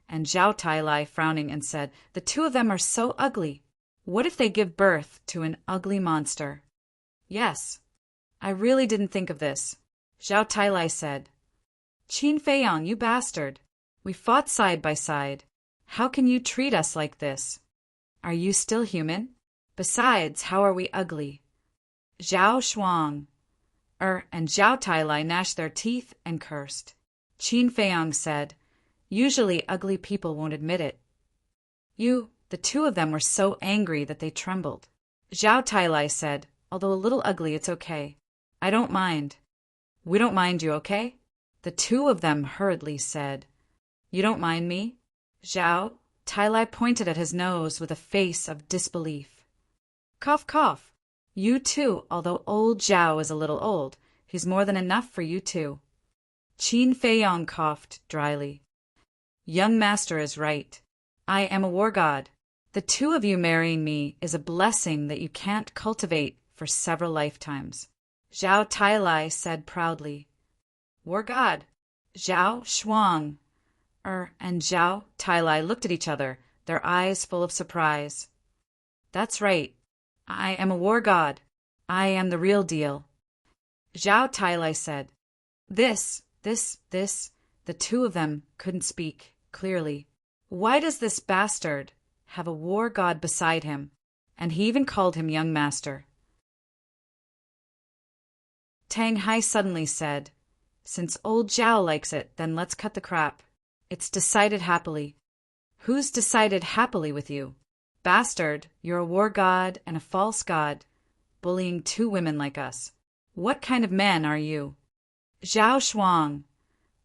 and Zhao Tailai, frowning, and said, "The two of them are so ugly. What if they give birth to an ugly monster?" "Yes, I really didn't think of this," Zhao Tailai said. "Qin Feiyong, you bastard. We fought side by side. How can you treat us like this? Are you still human? Besides, how are we ugly?" Zhao Shuang and Zhao Tailai gnashed their teeth and cursed. Qin Feiyong said, "Usually ugly people won't admit it." The two of them were so angry that they trembled. Zhao Tailai said, "Although a little ugly, it's okay. I don't mind." "We don't mind you, okay?" The two of them hurriedly said, "You don't mind me?" Zhao Tailai pointed at his nose with a face of disbelief. "Cough, cough. You too, although old Zhao is a little old. He's more than enough for you too." Qin Feiyong coughed dryly. "Young master is right. I am a war god. The two of you marrying me is a blessing that you can't cultivate for several lifetimes." Zhao Tailai said proudly. "War god." Zhao Shuang and Zhao Tailai looked at each other, their eyes full of surprise. "That's right. I am a war god. I am the real deal." Zhao Tailai said, This. The two of them couldn't speak clearly. Why does this bastard have a war god beside him? And he even called him young master. Tang Hai suddenly said, "Since old Zhao likes it, then let's cut the crap. It's decided happily." "Who's decided happily with you? Bastard, you're a war god and a false god, bullying two women like us. What kind of man are you?" Zhao Shuang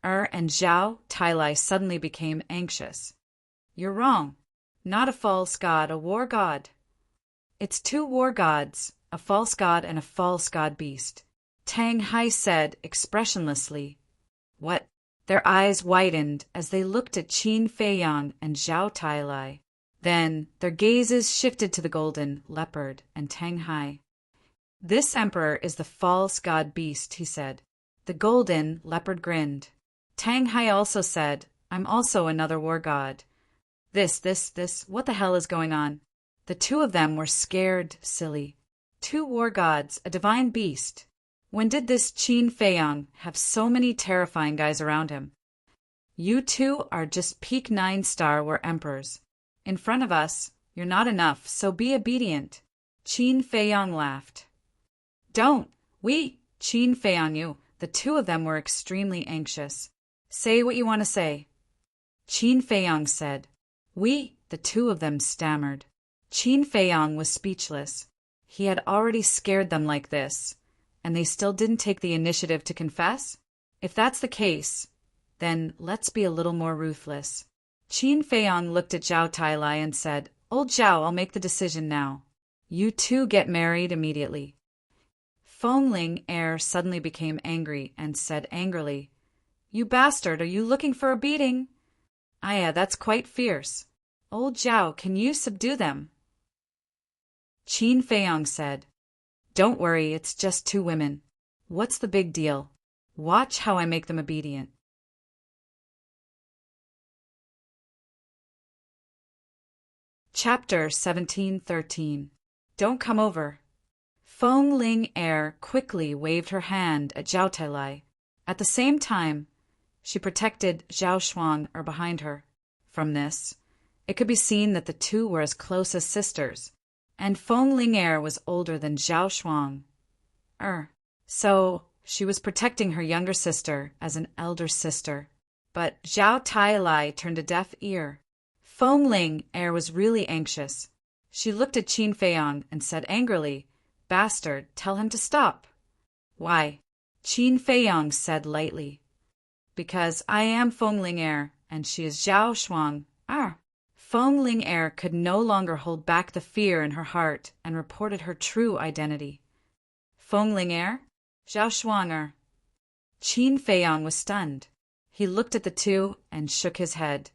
and Zhao Tailai suddenly became anxious. "You're wrong. Not a false god, a war god." It's two war gods, a false god and a false god beast. Tang Hai said expressionlessly. What? Their eyes widened as they looked at Qin Feiyang and Zhao Tailai. Then their gazes shifted to the golden leopard and Tang Hai. This emperor is the false god beast, he said. The golden leopard grinned. Tang Hai also said, I'm also another war god. This, what the hell is going on? The two of them were scared silly. Two war gods, a divine beast. When did this Qin Feiyang have so many terrifying guys around him? You two are just peak 9-star war emperors. In front of us, you're not enough, so be obedient. Qin Feiyang laughed. Don't. Qin Feiyang you. The two of them were extremely anxious. Say what you want to say. Qin Feiyang said. The two of them stammered. Qin Feiyang was speechless. He had already scared them like this, and they still didn't take the initiative to confess? If that's the case, then let's be a little more ruthless. Qin Feiyang looked at Zhao Tailai and said, Old Zhao, I'll make the decision now. You two get married immediately. Fengling Heir suddenly became angry and said angrily, You bastard, are you looking for a beating? Yeah, that's quite fierce. Old Zhao, can you subdue them? Qin Feiyang said, Don't worry, it's just two women. What's the big deal? Watch how I make them obedient. Chapter 1713. Don't come over. Fengling Heir quickly waved her hand at Zhao Tailai. At the same time, she protected Zhao Shuang behind her. From this, it could be seen that the two were as close as sisters, and Fengling Heir was older than Zhao Shuang. So she was protecting her younger sister as an elder sister. But Zhao Tailai turned a deaf ear. Fengling Heir was really anxious. She looked at Qin Feiyang and said angrily, Bastard, tell him to stop. Why? Qin Feiyang said lightly. Because I am Fengling Heir, and she is Zhao Shuang. Fengling Heir could no longer hold back the fear in her heart and reported her true identity. Fengling Heir? Zhao Shuang. Qin Feiyang was stunned. He looked at the two and shook his head.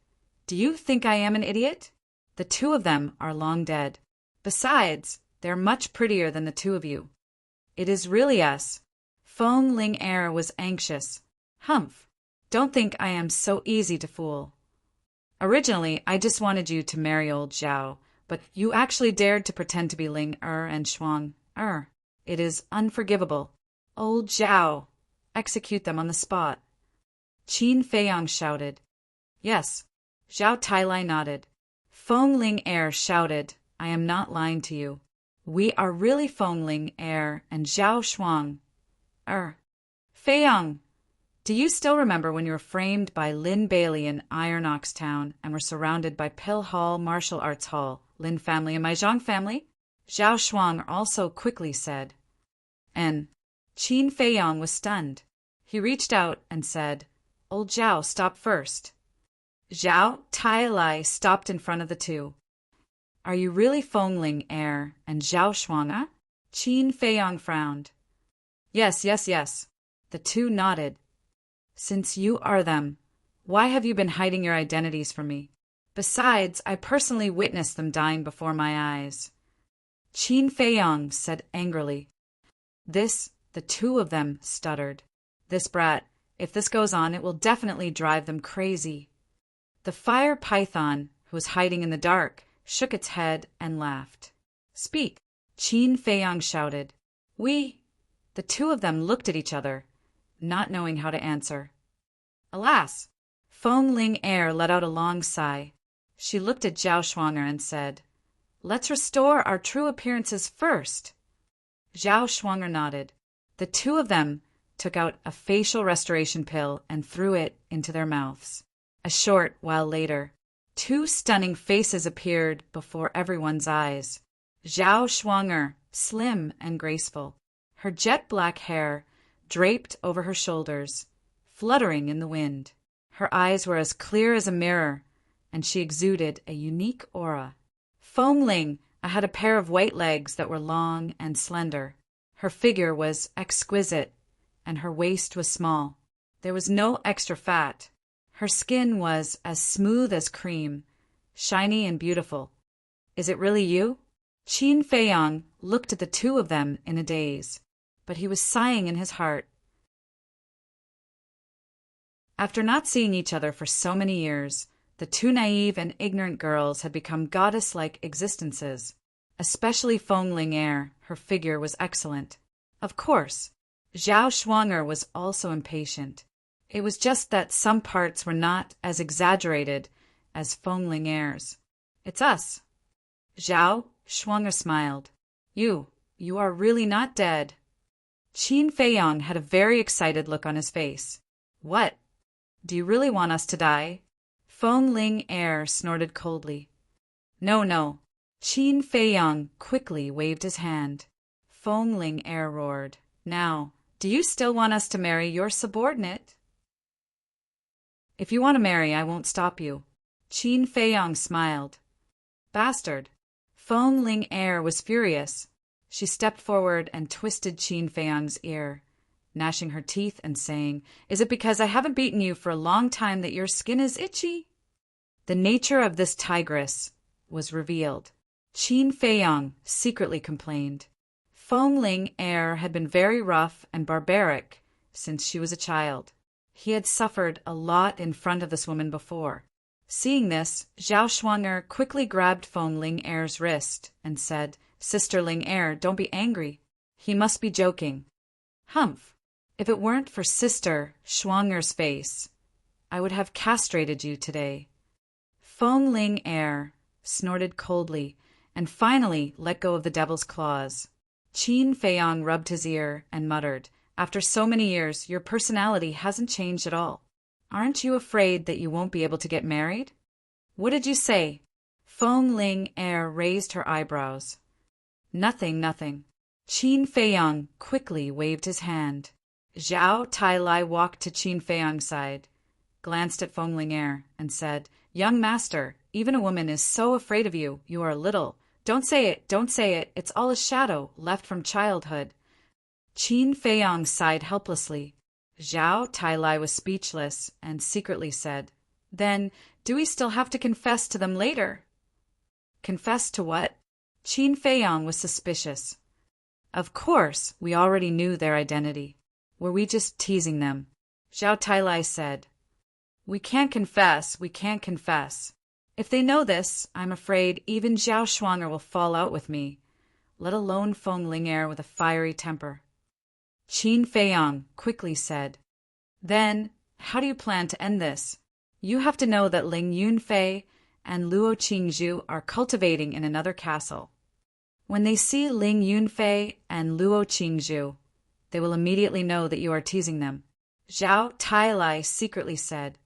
Do you think I am an idiot? The two of them are long dead. Besides, they're much prettier than the two of you. It is really us. Fengling Heir was anxious. Humph. Don't think I am so easy to fool. Originally, I just wanted you to marry old Zhao, but you actually dared to pretend to be Ling and Shuang. It is unforgivable. Old Zhao. Execute them on the spot. Qin Feiyang shouted. Yes. Zhao Tailai nodded. Fengling Heir shouted, I am not lying to you. We are really Fengling Heir and Zhao Shuang. Feiyang, do you still remember when you were framed by Lin Bailey in Iron Ox Town and were surrounded by Pill Hall, Martial Arts Hall, Lin family and my Zhang family? Zhao Shuang also quickly said. And Qin Feiyang was stunned. He reached out and said, Old Zhao, stop first. Zhao Tailai stopped in front of the two. Are you really Fengling Heir and Zhao Shuang? Qin Feiyang frowned. Yes. The two nodded. Since you are them, why have you been hiding your identities from me? Besides, I personally witnessed them dying before my eyes. Qin Feiyang said angrily. The two of them stuttered. This brat, if this goes on, it will definitely drive them crazy. The fire python, who was hiding in the dark, shook its head and laughed. Speak, Qin Feiyang shouted. The two of them looked at each other, not knowing how to answer. Alas! Fengling Heir let out a long sigh. She looked at Zhao Shuang and said, Let's restore our true appearances first. Zhao Shuang nodded. The two of them took out a facial restoration pill and threw it into their mouths. A short while later, two stunning faces appeared before everyone's eyes. Zhao Shuang, slim and graceful, her jet black hair draped over her shoulders, fluttering in the wind. Her eyes were as clear as a mirror, and she exuded a unique aura. Fengling, I had a pair of white legs that were long and slender. Her figure was exquisite, and her waist was small. There was no extra fat. Her skin was as smooth as cream, shiny and beautiful. Is it really you? Qin Feiyang looked at the two of them in a daze, but he was sighing in his heart. After not seeing each other for so many years, the two naive and ignorant girls had become goddess-like existences. Especially Feng Ling-er, her figure was excellent. Of course, Zhao Shuang'er was also impatient. It was just that some parts were not as exaggerated as Feng Ling-er's. It's us. Zhao Shuang'er smiled. You are really not dead. Qin Feiyang had a very excited look on his face. What? Do you really want us to die? Feng Ling-er snorted coldly. No. Qin Feiyang quickly waved his hand. Feng Ling-er roared. Now, do you still want us to marry your subordinate? If you want to marry, I won't stop you. Qin Feiyang smiled. Bastard. Feng Ling-er was furious. She stepped forward and twisted Qin Feiyang's ear, gnashing her teeth and saying, Is it because I haven't beaten you for a long time that your skin is itchy? The nature of this tigress was revealed. Qin Feiyang secretly complained. Feng Ling-er had been very rough and barbaric since she was a child. He had suffered a lot in front of this woman before. Seeing this, Zhao Shuang'er quickly grabbed Feng Ling-er's wrist and said, Sister Ling-er, don't be angry. He must be joking. Humph. If it weren't for Sister Shuang'er's face, I would have castrated you today. Feng Ling-er snorted coldly and finally let go of the devil's claws. Qin Feiyang rubbed his ear and muttered, After so many years, your personality hasn't changed at all. Aren't you afraid that you won't be able to get married? What did you say? Feng Ling-er raised her eyebrows. Nothing. Qin Feiyang quickly waved his hand. Zhao Tailai walked to Qin Feiyang's side, glanced at Feng Ling-er, and said, Young master, even a woman is so afraid of you. You are little. Don't say it. It's all a shadow left from childhood. Qin Feiyang sighed helplessly. Zhao Tailai was speechless and secretly said, Then, do we still have to confess to them later? Confess to what? Qin Feiyang was suspicious. Of course, we already knew their identity. Were we just teasing them? Zhao Tailai said, We can't confess. If they know this, I'm afraid even Zhao Shuang'er will fall out with me, let alone Feng Ling-er with a fiery temper. Qin Feiyang quickly said, Then, how do you plan to end this? You have to know that Ling Yunfei and Luo Qingzhu are cultivating in another castle. When they see Ling Yunfei and Luo Qingzhu, they will immediately know that you are teasing them. Zhao Tailai secretly said.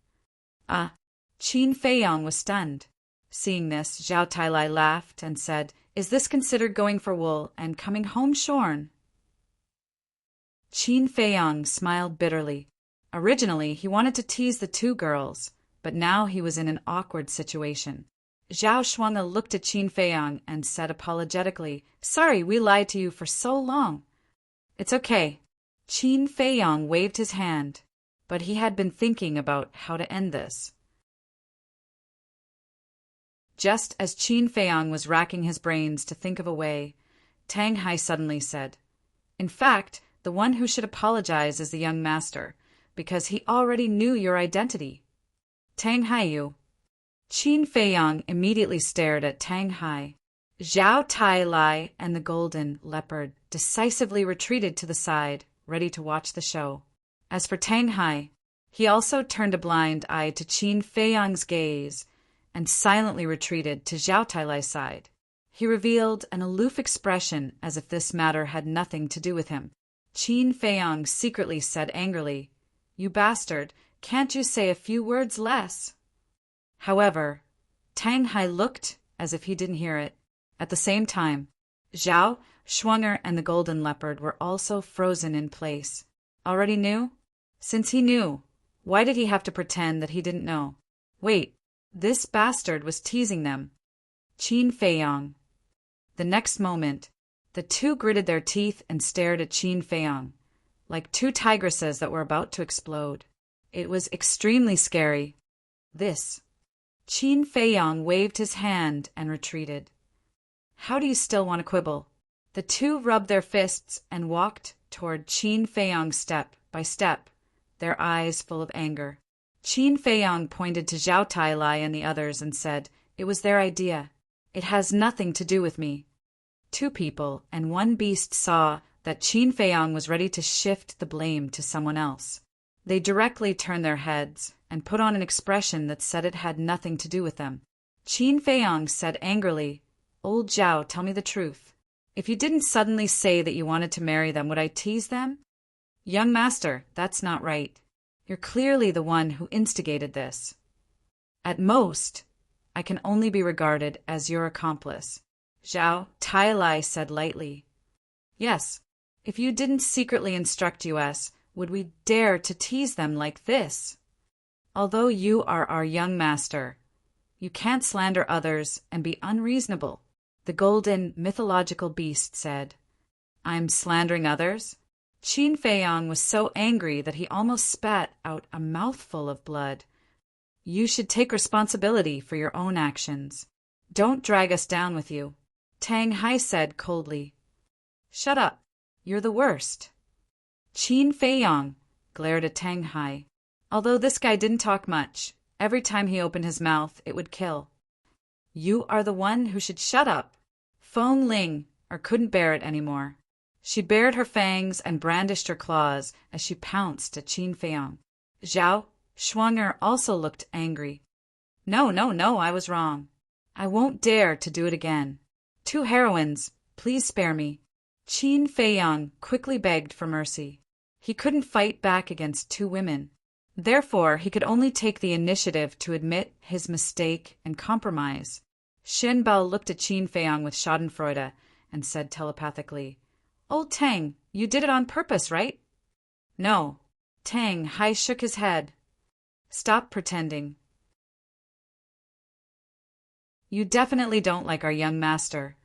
Qin Feiyang was stunned. Seeing this, Zhao Tailai laughed and said, Is this considered going for wool and coming home shorn? Qin Feiyang smiled bitterly. Originally, he wanted to tease the two girls, but now he was in an awkward situation. Zhao Shuang'er looked at Qin Feiyang and said apologetically, Sorry, we lied to you for so long. It's okay. Qin Feiyang waved his hand, but he had been thinking about how to end this. Just as Qin Feiyang was racking his brains to think of a way, Tang Hai suddenly said, In fact, the one who should apologize is the young master, because he already knew your identity. Tang Hai, you. Qin Feiyang immediately stared at Tang Hai. Zhao Tailai and the golden leopard decisively retreated to the side, ready to watch the show. As for Tang Hai, he also turned a blind eye to Qin Feiyang's gaze and silently retreated to Zhao Tailai's side. He revealed an aloof expression as if this matter had nothing to do with him. Qin Feiyang secretly said angrily, You bastard, can't you say a few words less? However, Tang Hai looked as if he didn't hear it. At the same time, Zhao, Shuang'er, and the golden leopard were also frozen in place. Already knew? Since he knew, why did he have to pretend that he didn't know? Wait, this bastard was teasing them. Qin Feiyang. The next moment, the two gritted their teeth and stared at Qin Feiyang, like two tigresses that were about to explode. It was extremely scary. This. Qin Feiyang waved his hand and retreated. How do you still want to quibble? The two rubbed their fists and walked toward Qin Feiyang step by step, their eyes full of anger. Qin Feiyang pointed to Zhao Tailai and the others and said, "It was their idea. It has nothing to do with me." Two people and one beast saw that Qin Feiyang was ready to shift the blame to someone else. They directly turned their heads and put on an expression that said it had nothing to do with them. Qin Feiyang said angrily, "Old Zhao, tell me the truth. If you didn't suddenly say that you wanted to marry them, would I tease them?" "Young master, that's not right. You're clearly the one who instigated this. At most, I can only be regarded as your accomplice," Zhao Tailai said lightly. "Yes, if you didn't secretly instruct us, would we dare to tease them like this? Although you are our young master, you can't slander others and be unreasonable," the golden mythological beast said. "I'm slandering others?" Qin Feiyang was so angry that he almost spat out a mouthful of blood. "You should take responsibility for your own actions. Don't drag us down with you," Tang Hai said coldly. "Shut up. You're the worst." Qin Feiyang glared at Tang Hai. Although this guy didn't talk much, every time he opened his mouth, it would kill. "You are the one who should shut up." Feng Ling couldn't bear it anymore. She bared her fangs and brandished her claws as she pounced at Qin Feiyang. Zhao Shuang'er also looked angry. No, I was wrong. I won't dare to do it again. Two heroines, please spare me." Qin Feiyang quickly begged for mercy. He couldn't fight back against two women. Therefore, he could only take the initiative to admit his mistake and compromise. Shen Bao looked at Qin Feiyang with schadenfreude and said telepathically, "Old Tang, you did it on purpose, right?" "No." Tang Hai shook his head. "Stop pretending. You definitely don't like our young master,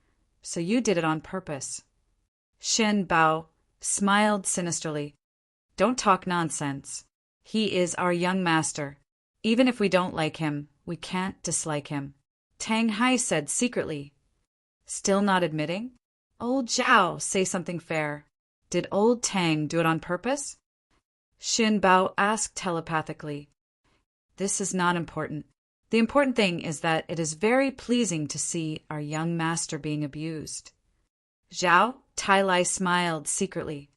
so you did it on purpose." Shen Bao smiled sinisterly. "Don't talk nonsense. He is our young master. Even if we don't like him, we can't dislike him," Tang Hai said secretly. "Still not admitting? Old Zhao, say something fair. Did old Tang do it on purpose?" Shen Bao asked telepathically. "This is not important. The important thing is that it is very pleasing to see our young master being abused." Zhao Tailai smiled secretly.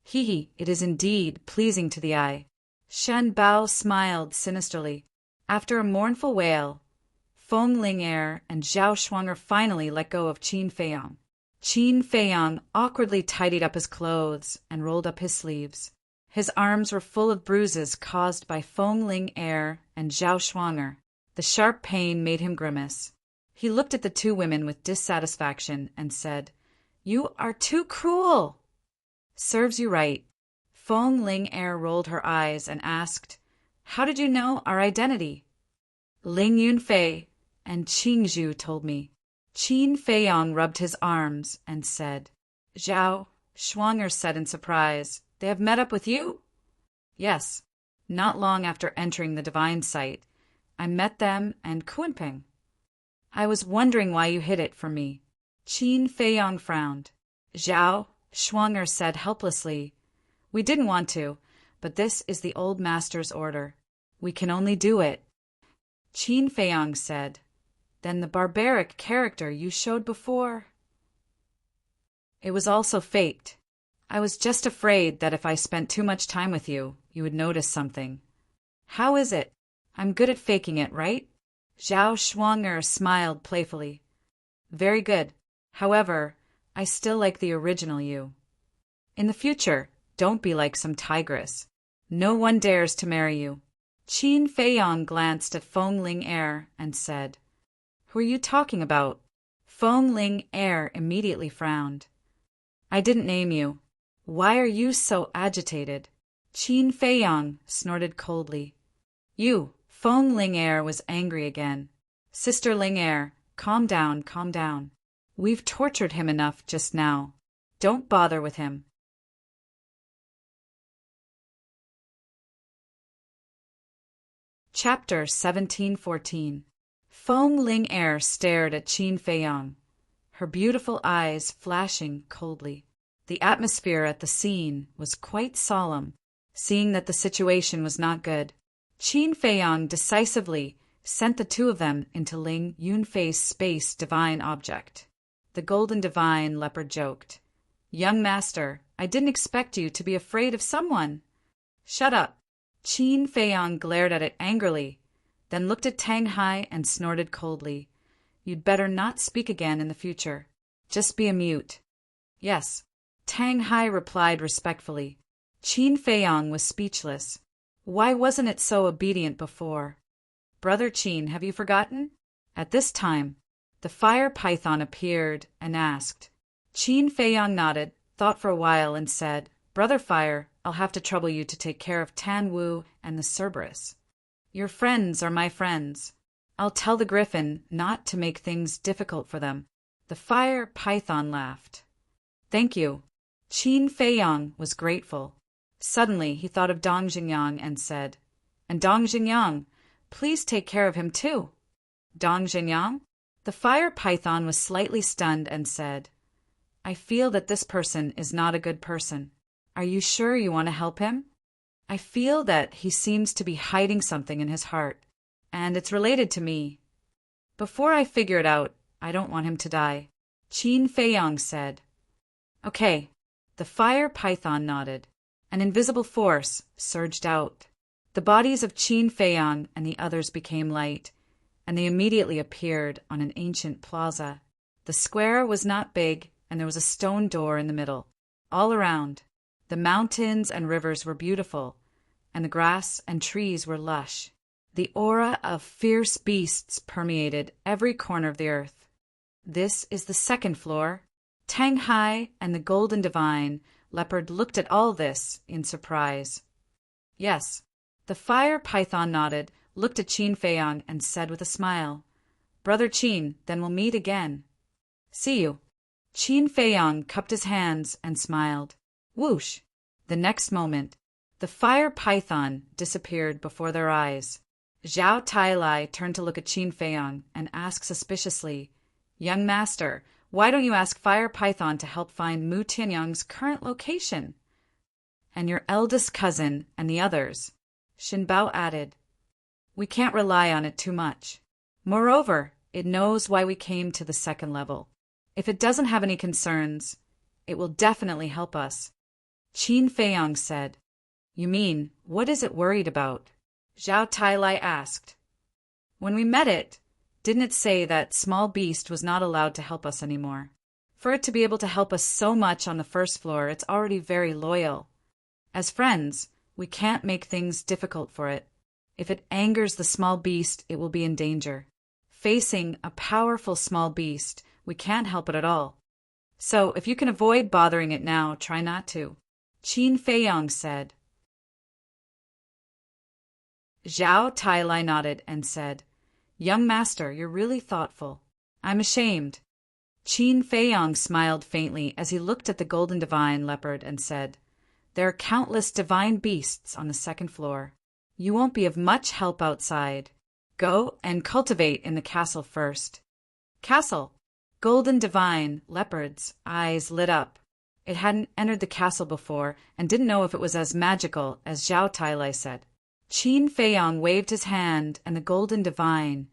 "Hee, it is indeed pleasing to the eye." Shen Bao smiled sinisterly. After a mournful wail, Feng Ling and Zhao Shuang'er finally let go of Qin Feiyang. Qin Feiyang awkwardly tidied up his clothes and rolled up his sleeves. His arms were full of bruises caused by Feng Ling and Zhao Shuang'er. The sharp pain made him grimace. He looked at the two women with dissatisfaction and said, "You are too cruel." "Serves you right." Feng Ling rolled her eyes and asked, "How did you know our identity?" "Ling Yunfei and Qing Zhu told me." Qin Feiyang rubbed his arms and said, "Zhao," Shuang'er said in surprise, "they have met up with you?" "Yes. Not long after entering the divine site, I met them and Kunpeng. I was wondering why you hid it from me." Qin Feiyang frowned. "Zhao," Shuang'er said helplessly, "we didn't want to, but this is the old master's order. We can only do it." Qin Feiyang said, "Then the barbaric character you showed before?" "It was also faked. I was just afraid that if I spent too much time with you, you would notice something." "How is it? I'm good at faking it, right?" Zhao Shuang'er smiled playfully. "Very good. However, I still like the original you. In the future, don't be like some tigress. No one dares to marry you." Qin Feiyang glanced at Feng Ling and said, "Who are you talking about?" Feng Ling immediately frowned. "I didn't name you. Why are you so agitated?" Qin Feiyang snorted coldly. "You." Feng Ling was angry again. "Sister Ling calm down, calm down. We've tortured him enough just now. Don't bother with him. Chapter 1714. Feng Ling Er stared at Qin Feiyang, her beautiful eyes flashing coldly. The atmosphere at the scene was quite solemn, seeing that the situation was not good. Qin Feiyang decisively sent the two of them into Ling Yunfei's space divine object. The golden divine leopard joked, "Young master, I didn't expect you to be afraid of someone." "Shut up." Qin Feiyang glared at it angrily, then looked at Tang Hai and snorted coldly. "You'd better not speak again in the future. Just be a mute." "Yes," Tang Hai replied respectfully. Qin Feiyang was speechless. Why wasn't it so obedient before? "Brother Qin, have you forgotten?" At this time, the fire python appeared and asked. Qin Feiyang nodded, thought for a while, and said, "Brother Fire, I'll have to trouble you to take care of Tan Wu and the Cerberus. Your friends are my friends. I'll tell the griffin not to make things difficult for them." The fire python laughed. "Thank you." Qin Feiyang was grateful. Suddenly he thought of Dong Xingyang and said, "And Dong Xingyang, please take care of him too." "Dong Xingyang?" The fire python was slightly stunned and said, "I feel that this person is not a good person. Are you sure you want to help him? I feel that he seems to be hiding something in his heart, and it's related to me. Before I figure it out, I don't want him to die." Qin Feiyang said. "Okay." The fire python nodded. An invisible force surged out. The bodies of Qin Feiyang and the others became light, and they immediately appeared on an ancient plaza. The square was not big, and there was a stone door in the middle. All around, the mountains and rivers were beautiful, and the grass and trees were lush. The aura of fierce beasts permeated every corner of the earth. "This is the second floor." Tang Hai and the golden divine leopard looked at all this in surprise. "Yes." The fire python nodded, looked at Qin Feiyang, and said with a smile, "Brother Qin, then we'll meet again." "See you." Qin Feiyang cupped his hands and smiled. Whoosh! The next moment, the fire python disappeared before their eyes. Zhao Tailai turned to look at Qin Feiyang and asked suspiciously, "Young master, why don't you ask Fire Python to help find Mu Tianyang's current location?" "And your eldest cousin and the others," Shinbao added. "We can't rely on it too much. Moreover, it knows why we came to the second level. If it doesn't have any concerns, it will definitely help us." Qin Feiyang said. "You mean, what is it worried about?" Zhao Tailai asked. "When we met it, didn't it say that small beast was not allowed to help us anymore? For it to be able to help us so much on the first floor, it's already very loyal. As friends, we can't make things difficult for it. If it angers the small beast, it will be in danger. Facing a powerful small beast, we can't help it at all. So if you can avoid bothering it now, try not to," Qin Feiyang said. Zhao Tailai nodded and said, "Young master, you're really thoughtful. I'm ashamed." Qin Feiyang smiled faintly as he looked at the golden divine leopard and said, "There are countless divine beasts on the second floor. You won't be of much help outside. Go and cultivate in the castle first." "Castle?" Golden divine leopard's eyes lit up. It hadn't entered the castle before and didn't know if it was as magical as Zhao Tailai said. Qin Feiyang waved his hand, and the golden divine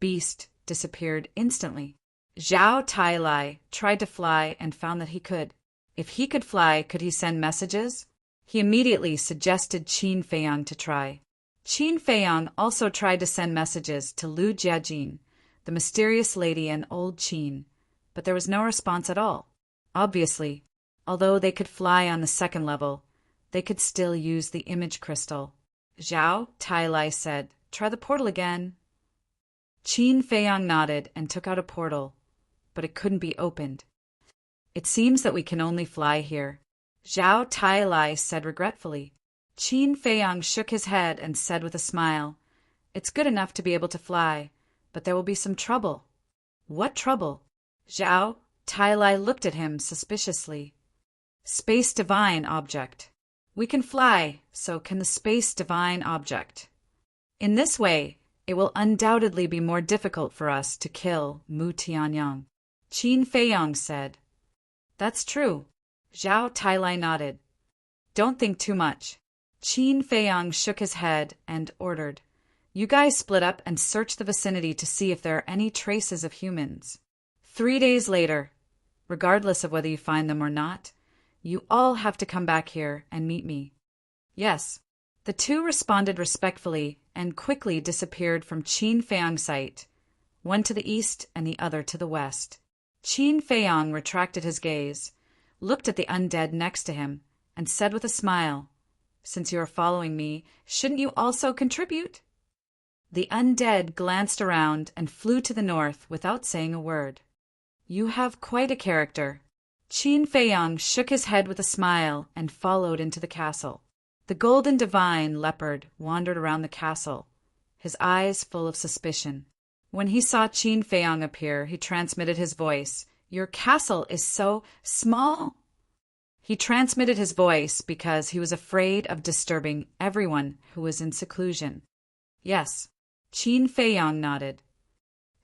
beast disappeared instantly. Zhao Tailai tried to fly and found that he could. If he could fly, could he send messages? He immediately suggested Qin Feiyang to try. Qin Feiyang also tried to send messages to Lu Jiajin, the mysterious lady, and old Qin, but there was no response at all. Obviously, although they could fly on the second level, they could still use the image crystal. Zhao Tailai said, "Try the portal again." Qin Feiyang nodded and took out a portal, but it couldn't be opened. "It seems that we can only fly here," Zhao Tailai said regretfully. Qin Feiyang shook his head and said with a smile, "It's good enough to be able to fly, but there will be some trouble." "What trouble?" Zhao Tai looked at him suspiciously. Space divine object. We can fly, so can the space divine object. In this way, it will undoubtedly be more difficult for us to kill Mu Tianyang. Qin Feiyang said. That's true. Zhao Tai nodded. Don't think too much. Qin Feiyang shook his head and ordered, You guys split up and search the vicinity to see if there are any traces of humans. 3 days later, regardless of whether you find them or not, you all have to come back here and meet me. Yes. The two responded respectfully and quickly disappeared from Qin Feiyang's sight, one to the east and the other to the west. Qin Feiyang retracted his gaze, looked at the undead next to him, and said with a smile, Since you are following me, shouldn't you also contribute? The undead glanced around and flew to the north without saying a word. You have quite a character. Qin Feiyang shook his head with a smile and followed into the castle. The golden divine leopard wandered around the castle, his eyes full of suspicion. When he saw Qin Feiyang appear, he transmitted his voice. Your castle is so small. He transmitted his voice because he was afraid of disturbing everyone who was in seclusion. Yes, Qin Feiyang nodded.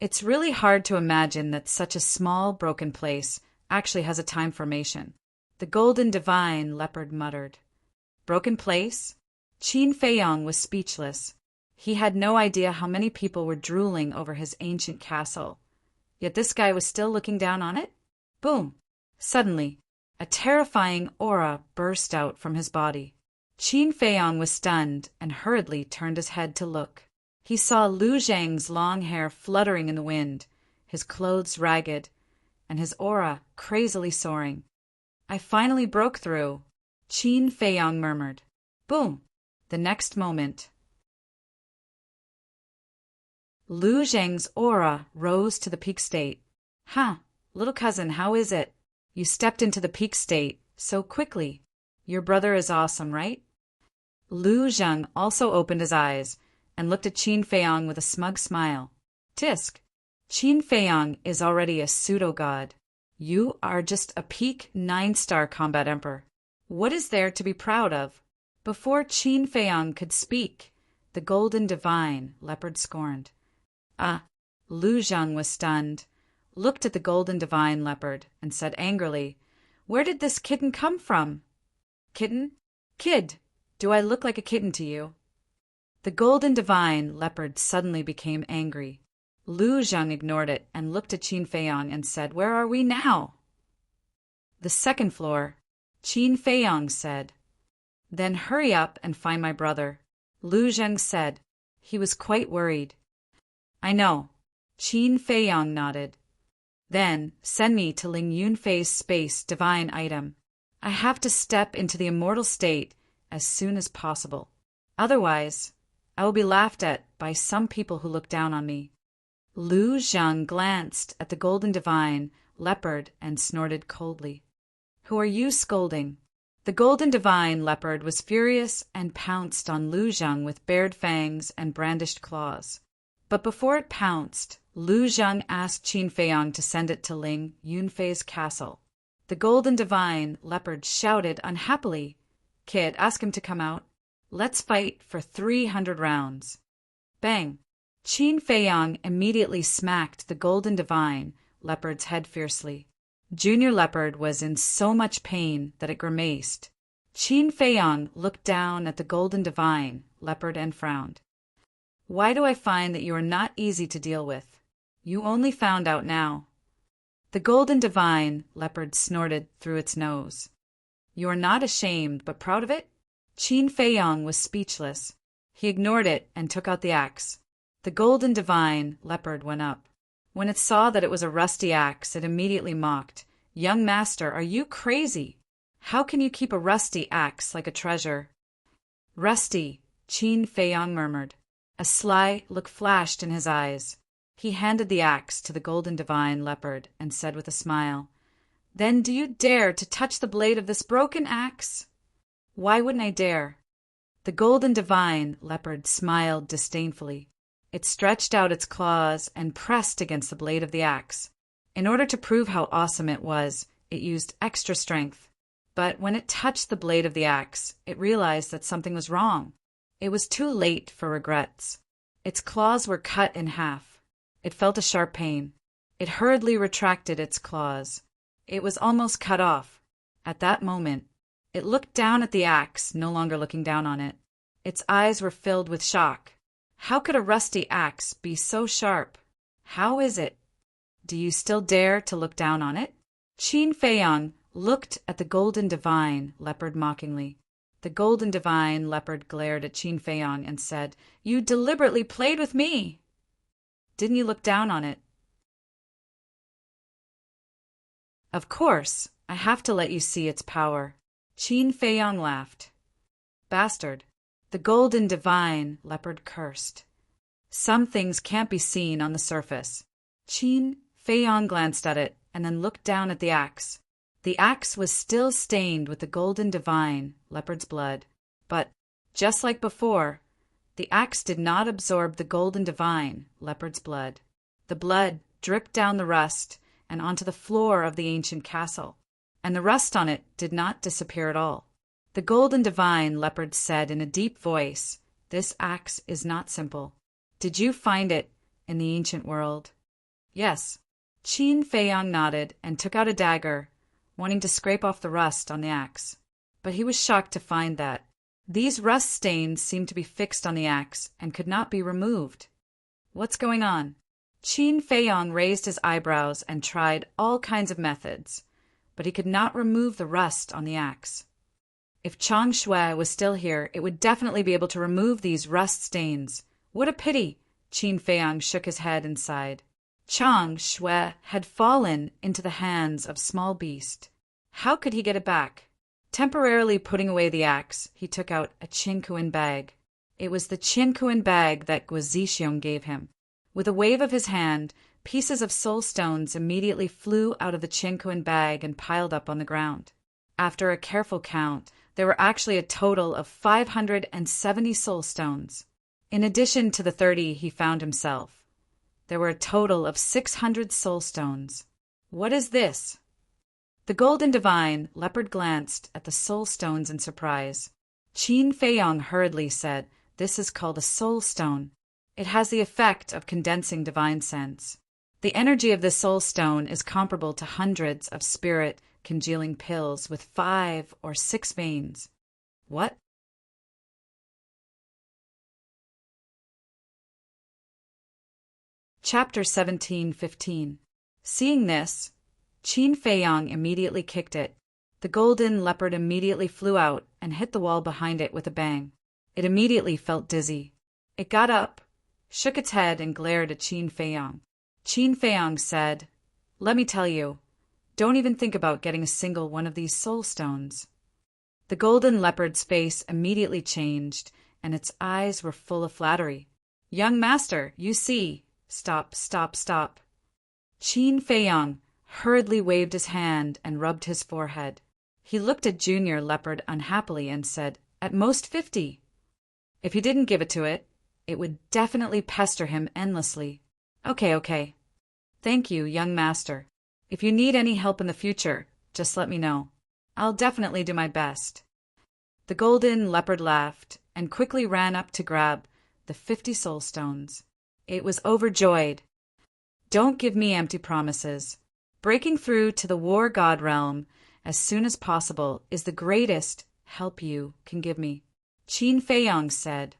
It's really hard to imagine that such a small, broken place actually has a time formation. The golden divine leopard muttered. Broken place? Qin Feiyang was speechless. He had no idea how many people were drooling over his ancient castle. Yet this guy was still looking down on it? Boom! Suddenly, a terrifying aura burst out from his body. Qin Feiyang was stunned and hurriedly turned his head to look. He saw Lu Zhang's long hair fluttering in the wind, his clothes ragged, and his aura crazily soaring. I finally broke through, Qin Feiyang murmured. Boom! The next moment, Lu Zhang's aura rose to the peak state. Little cousin, how is it? You stepped into the peak state so quickly. Your brother is awesome, right? Lu Zhang also opened his eyes and looked at Qin Feiyang with a smug smile. Tisk, Qin Feiyang is already a pseudo-god. You are just a peak 9-star combat emperor. What is there to be proud of? Before Qin Feiyang could speak, the golden divine leopard scorned. Lu Zhang was stunned, looked at the golden divine leopard, and said angrily, Where did this kitten come from? Kitten? Kid, do I look like a kitten to you? The golden divine leopard suddenly became angry. Lu Zhang ignored it and looked at Qin Feiyang and said, Where are we now? The second floor, Qin Feiyang said. Then hurry up and find my brother, Lu Zhang said. He was quite worried. I know, Qin Feiyang nodded. Then send me to Ling Yunfei's space divine item. I have to step into the immortal state as soon as possible. Otherwise, I will be laughed at by some people who look down on me. Lu Zhang glanced at the golden divine leopard and snorted coldly. Who are you scolding? The golden divine leopard was furious and pounced on Lu Zhang with bared fangs and brandished claws. But before it pounced, Lu Zhang asked Qin Feiyang to send it to Ling Yunfei's castle. The golden divine leopard shouted unhappily, Kid, ask him to come out. Let's fight for 300 rounds. Bang! Qin Feiyang immediately smacked the golden divine leopard's head fiercely. Junior Leopard was in so much pain that it grimaced. Qin Feiyang looked down at the golden divine leopard and frowned. Why do I find that you are not easy to deal with? You only found out now. The golden divine leopard snorted through its nose. You are not ashamed, but proud of it? Qin Feiyang was speechless. He ignored it and took out the axe. The golden divine leopard went up. When it saw that it was a rusty axe, it immediately mocked. Young master, are you crazy? How can you keep a rusty axe like a treasure? Rusty, Qin Feiyang murmured. A sly look flashed in his eyes. He handed the axe to the golden divine leopard and said with a smile, Then do you dare to touch the blade of this broken axe? Why wouldn't I dare? The golden divine leopard smiled disdainfully. It stretched out its claws and pressed against the blade of the axe. In order to prove how awesome it was, it used extra strength. But when it touched the blade of the axe, it realized that something was wrong. It was too late for regrets. Its claws were cut in half. It felt a sharp pain. It hurriedly retracted its claws. It was almost cut off. At that moment, it looked down at the axe, no longer looking down on it. Its eyes were filled with shock. How could a rusty axe be so sharp? How is it? Do you still dare to look down on it? Qin Feiyang looked at the golden divine leopard mockingly. The golden divine leopard glared at Qin Feiyang and said, "You deliberately played with me! Didn't you look down on it?" "Of course, I have to let you see its power." Qin Feiyang laughed. "Bastard." The golden divine leopard cursed. "Some things can't be seen on the surface." Qin Feiyang glanced at it and then looked down at the axe. The axe was still stained with the golden divine leopard's blood. But, just like before, the axe did not absorb the golden divine leopard's blood. The blood dripped down the rust and onto the floor of the ancient castle, and the rust on it did not disappear at all. The golden divine leopard said in a deep voice, "This axe is not simple. Did you find it in the ancient world?" "Yes." Qin Feiyang nodded and took out a dagger, wanting to scrape off the rust on the axe. But he was shocked to find that these rust stains seemed to be fixed on the axe and could not be removed. "What's going on?" Qin Feiyang raised his eyebrows and tried all kinds of methods, but he could not remove the rust on the axe. If Chang Shui was still here, it would definitely be able to remove these rust stains. What a pity! Qin Feiyang shook his head and sighed. Chang Shui had fallen into the hands of small beast. How could he get it back? Temporarily putting away the axe, he took out a Qinkuan bag. It was the Qinkuan bag that Guozixiong gave him. With a wave of his hand, pieces of soul stones immediately flew out of the Qinkuan bag and piled up on the ground. After a careful count, there were actually a total of 570 soul stones. In addition to the 30 he found himself, there were a total of 600 soul stones. What is this? The golden divine leopard glanced at the soul stones in surprise. Qin Feiyang hurriedly said, "This is called a soul stone. It has the effect of condensing divine sense. The energy of the soul stone is comparable to hundreds of spirit congealing pills with 5 or 6 veins." What? Chapter 17:15. Seeing this, Qin Feiyang immediately kicked it. The golden leopard immediately flew out and hit the wall behind it with a bang. It immediately felt dizzy. It got up, shook its head, and glared at Qin Feiyang. Qin Feiyang said, "Let me tell you, don't even think about getting a single one of these soul stones." The golden leopard's face immediately changed, and its eyes were full of flattery. "Young master, you see." "Stop, stop, stop." Qin Feiyang hurriedly waved his hand and rubbed his forehead. He looked at Junior Leopard unhappily and said, "At most 50. If he didn't give it to it, it would definitely pester him endlessly." Okay. Thank you, young master. If you need any help in the future, just let me know. I'll definitely do my best." The golden leopard laughed and quickly ran up to grab the 50 soul stones. It was overjoyed. "Don't give me empty promises. Breaking through to the war god realm as soon as possible is the greatest help you can give me," Qin Feiyang said.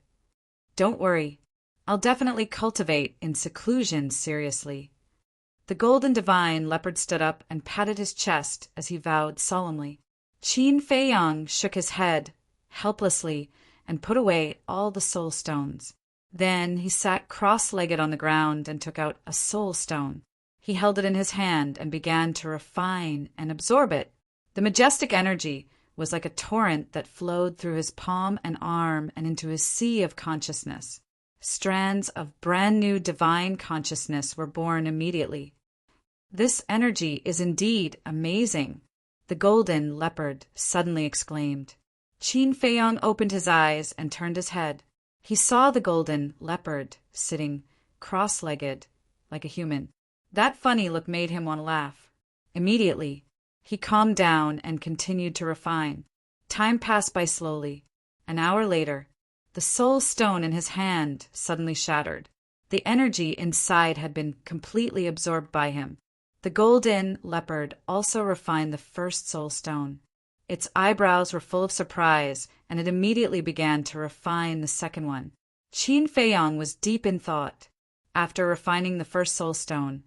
"Don't worry. I'll definitely cultivate in seclusion seriously." The golden divine leopard stood up and patted his chest as he vowed solemnly. Qin Feiyang shook his head helplessly and put away all the soul stones. Then he sat cross-legged on the ground and took out a soul stone. He held it in his hand and began to refine and absorb it. The majestic energy was like a torrent that flowed through his palm and arm and into his sea of consciousness. Strands of brand new divine consciousness were born immediately. "This energy is indeed amazing," the golden leopard suddenly exclaimed. Qin Feiyang opened his eyes and turned his head. He saw the golden leopard sitting cross-legged like a human. That funny look made him want to laugh. Immediately, he calmed down and continued to refine. Time passed by slowly. An hour later, the soul stone in his hand suddenly shattered. The energy inside had been completely absorbed by him. The golden leopard also refined the first soul stone. Its eyebrows were full of surprise, and it immediately began to refine the second one. Qin Feiyang was deep in thought. After refining the first soul stone,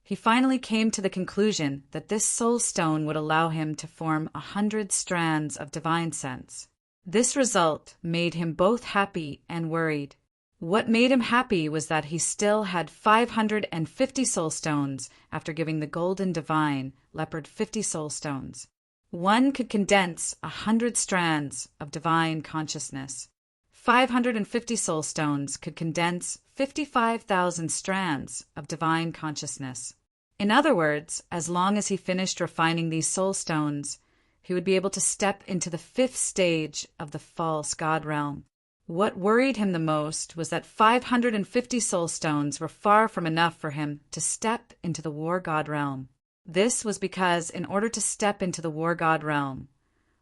he finally came to the conclusion that this soul stone would allow him to form 100 strands of divine sense. This result made him both happy and worried. What made him happy was that he still had 550 soul stones after giving the golden divine leopard 50 soul stones. One could condense 100 strands of divine consciousness. 550 soul stones could condense 55,000 strands of divine consciousness. In other words, as long as he finished refining these soul stones, he would be able to step into the 5th stage of the false god realm. What worried him the most was that 550 soul stones were far from enough for him to step into the war god realm. This was because in order to step into the war god realm,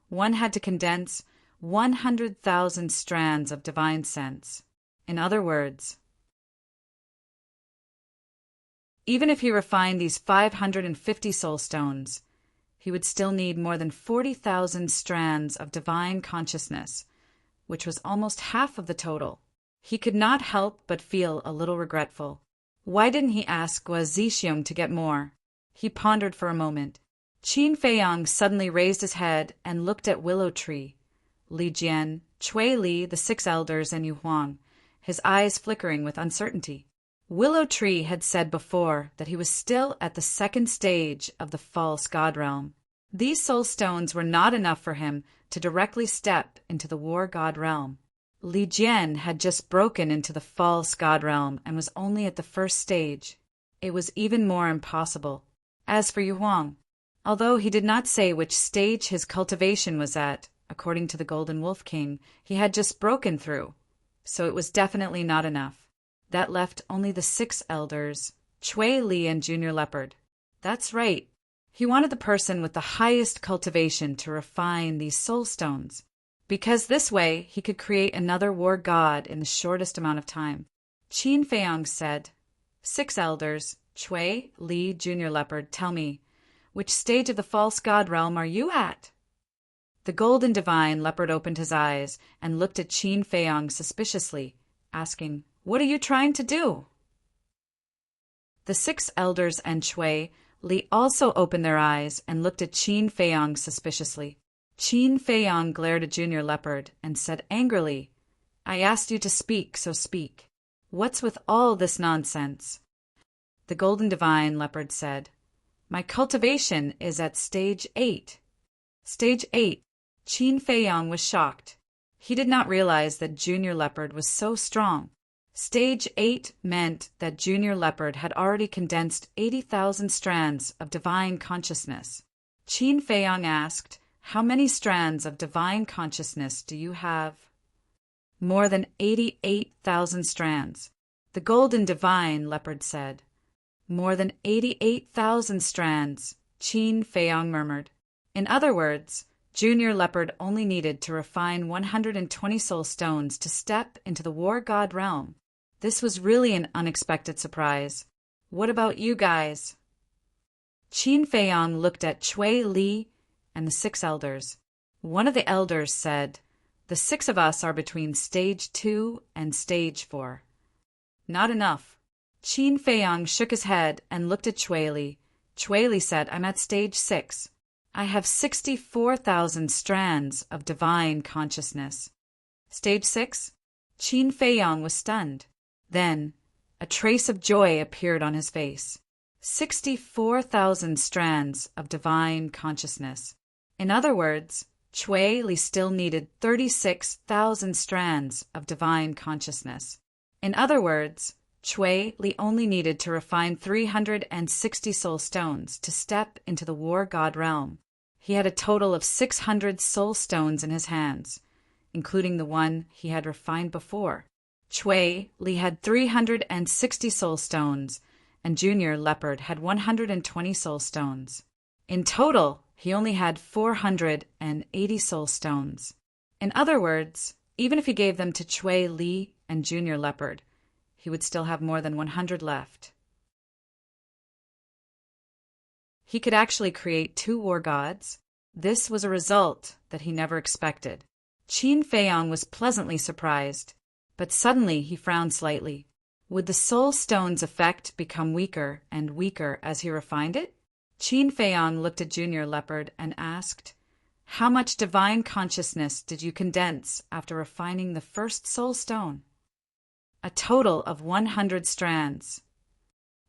one had to condense 100,000 strands of divine sense. In other words, even if he refined these 550 soul stones, he would still need more than 40,000 strands of divine consciousness, which was almost half of the total. He could not help but feel a little regretful. Why didn't he ask Gua Zhixiong to get more? He pondered for a moment. Qin Feiyang suddenly raised his head and looked at Willow Tree, Li Jian, Cui Li, the 6 elders, and Yu Huang, his eyes flickering with uncertainty. Willow Tree had said before that he was still at the 2nd stage of the false god realm. These soul stones were not enough for him to directly step into the war god realm. Li Jian had just broken into the false god realm and was only at the 1st stage. It was even more impossible. As for Yu Huang, although he did not say which stage his cultivation was at, according to the Golden Wolf King, he had just broken through, so it was definitely not enough. That left only the 6 elders, Cui Li and Junior Leopard. That's right. He wanted the person with the highest cultivation to refine these soul stones, because this way he could create another war god in the shortest amount of time. Qin Feiyang said, 6 elders, Cui Li, Junior Leopard, tell me, which stage of the false god realm are you at? The golden divine leopard opened his eyes and looked at Qin Feiyang suspiciously, asking, "What are you trying to do?" The 6 elders and Cui Li also opened their eyes and looked at Qin Feiyang suspiciously. Qin Feiyang glared at Junior Leopard and said angrily, "I asked you to speak, so speak. What's with all this nonsense?" The golden divine leopard said, "My cultivation is at stage 8. Stage 8. Qin Feiyang was shocked. He did not realize that Junior Leopard was so strong. Stage 8 meant that Junior Leopard had already condensed 80,000 strands of divine consciousness. Qin Feiyang asked, "How many strands of divine consciousness do you have?" "More than 88,000 strands. The golden divine leopard said. "More than 88,000 strands," Qin Feiyang murmured. In other words, Junior Leopard only needed to refine 120 soul stones to step into the war god realm. This was really an unexpected surprise. What about you guys? Qin Feiyang looked at Cui Li and the 6 elders. One of the elders said, "The 6 of us are between stage 2 and stage 4. "Not enough." Qin Feiyang shook his head and looked at Cui Li. Cui Li said, "I'm at stage 6. I have 64,000 strands of divine consciousness." Stage 6? Qin Feiyang was stunned. Then, a trace of joy appeared on his face. 64,000 strands of divine consciousness. In other words, Cui Li still needed 36,000 strands of divine consciousness. In other words, Cui Li only needed to refine 360 soul stones to step into the war god realm. He had a total of 600 soul stones in his hands, including the one he had refined before. Cui Li had 360 soul stones, and Junior Leopard had 120 soul stones. In total, he only had 480 soul stones. In other words, even if he gave them to Chui, Li, and Junior Leopard, he would still have more than 100 left. He could actually create 2 war gods. This was a result that he never expected. Qin Feiyang was pleasantly surprised, but suddenly he frowned slightly. Would the soul stone's effect become weaker and weaker as he refined it? Qin Feiyang looked at Junior Leopard and asked, "How much divine consciousness did you condense after refining the first soul stone?" "A total of 100 strands.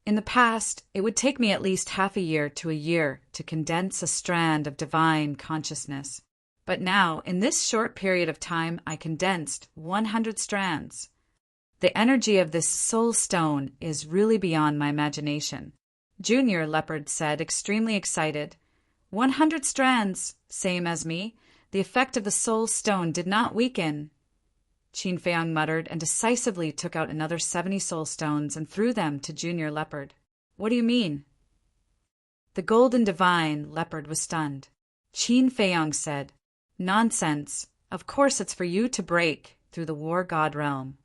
In the past, it would take me at least half a year to a year to condense a strand of divine consciousness. But now, in this short period of time, I condensed 100 strands. The energy of this soul stone is really beyond my imagination," Junior Leopard said, extremely excited. 100 strands, same as me. The effect of the soul stone did not weaken. Qin Feiyang muttered and decisively took out another 70 soul stones and threw them to Junior Leopard. "What do you mean?" The golden divine Leopard was stunned. Qin Feiyang said, "Nonsense. Of course it's for you to break through the war god realm."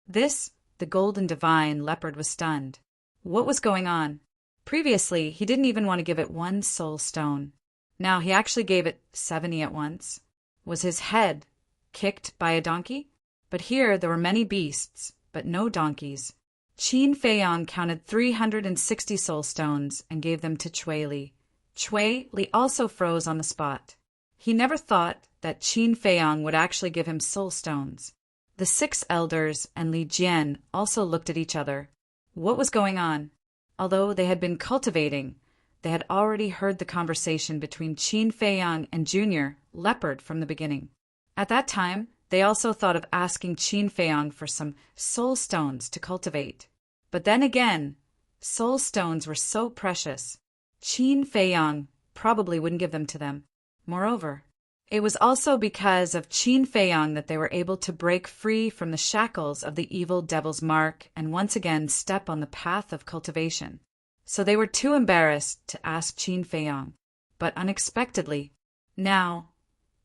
The golden divine Leopard was stunned. What was going on? Previously, he didn't even want to give it 1 soul stone. Now he actually gave it 70 at once. Was his head kicked by a donkey? But here there were many beasts, but no donkeys. Qin Feiyang counted 360 soul stones and gave them to Chui Li. Chui Li also froze on the spot. He never thought that Qin Feiyang would actually give him soul stones. The 6 elders and Li Jian also looked at each other. What was going on? Although they had been cultivating, they had already heard the conversation between Qin Feiyang and Junior Leopard from the beginning. At that time, they also thought of asking Qin Feiyang for some soul stones to cultivate. But then again, soul stones were so precious. Qin Feiyang probably wouldn't give them to them. Moreover, it was also because of Qin Feiyang that they were able to break free from the shackles of the evil devil's mark and once again step on the path of cultivation. So they were too embarrassed to ask Qin Feiyang. But unexpectedly, now,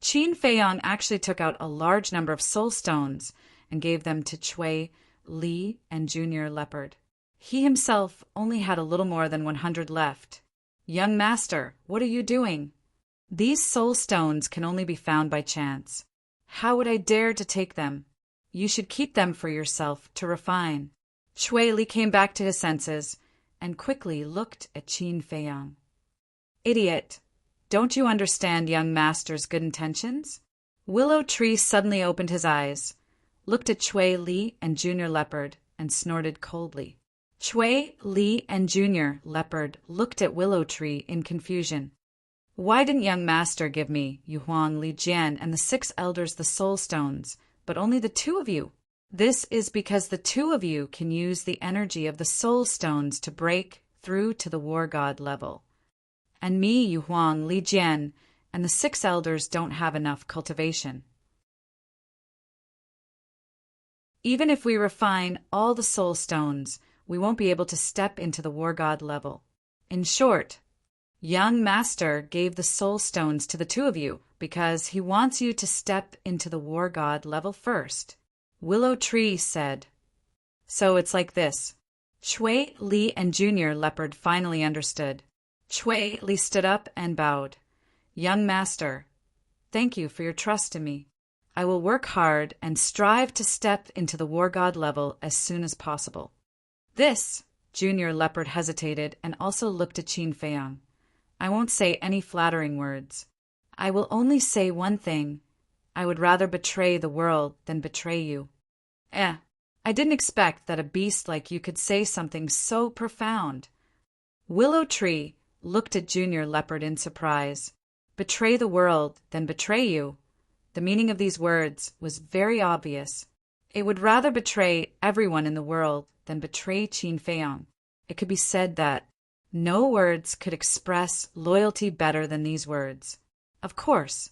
Qin Feiyang actually took out a large number of soul stones and gave them to Chui, Li, and Junior Leopard. He himself only had a little more than 100 left. "Young master, what are you doing?" "These soul stones can only be found by chance. How would I dare to take them? You should keep them for yourself to refine." Chui Li came back to his senses and quickly looked at Qin Feiyang. "Idiot! Don't you understand young master's good intentions?" Willow Tree suddenly opened his eyes, looked at Chui Li and Junior Leopard, and snorted coldly. Chui, Li, and Junior Leopard looked at Willow Tree in confusion. "Why didn't young master give me, Yuhuang, Li Jian, and the 6 elders the soul stones, but only the 2 of you?" "This is because the 2 of you can use the energy of the soul stones to break through to the war god level. And me, Yuhuang, Li Jian, and the 6 elders don't have enough cultivation. Even if we refine all the soul stones, we won't be able to step into the war god level. In short, young master gave the soul stones to the 2 of you because he wants you to step into the war god level first." Willow Tree said. "So it's like this." Chui, Li, and Junior Leopard finally understood. Chui Li stood up and bowed. "Young master, thank you for your trust in me. I will work hard and strive to step into the war god level as soon as possible." Junior Leopard hesitated and also looked at Qin Feiyang. "I won't say any flattering words. I will only say one thing. I would rather betray the world than betray you." I didn't expect that a beast like you could say something so profound." Willow Tree looked at Junior Leopard in surprise. Betray the world, then betray you. The meaning of these words was very obvious. It would rather betray everyone in the world than betray Qin Feiyang. It could be said that no words could express loyalty better than these words. Of course.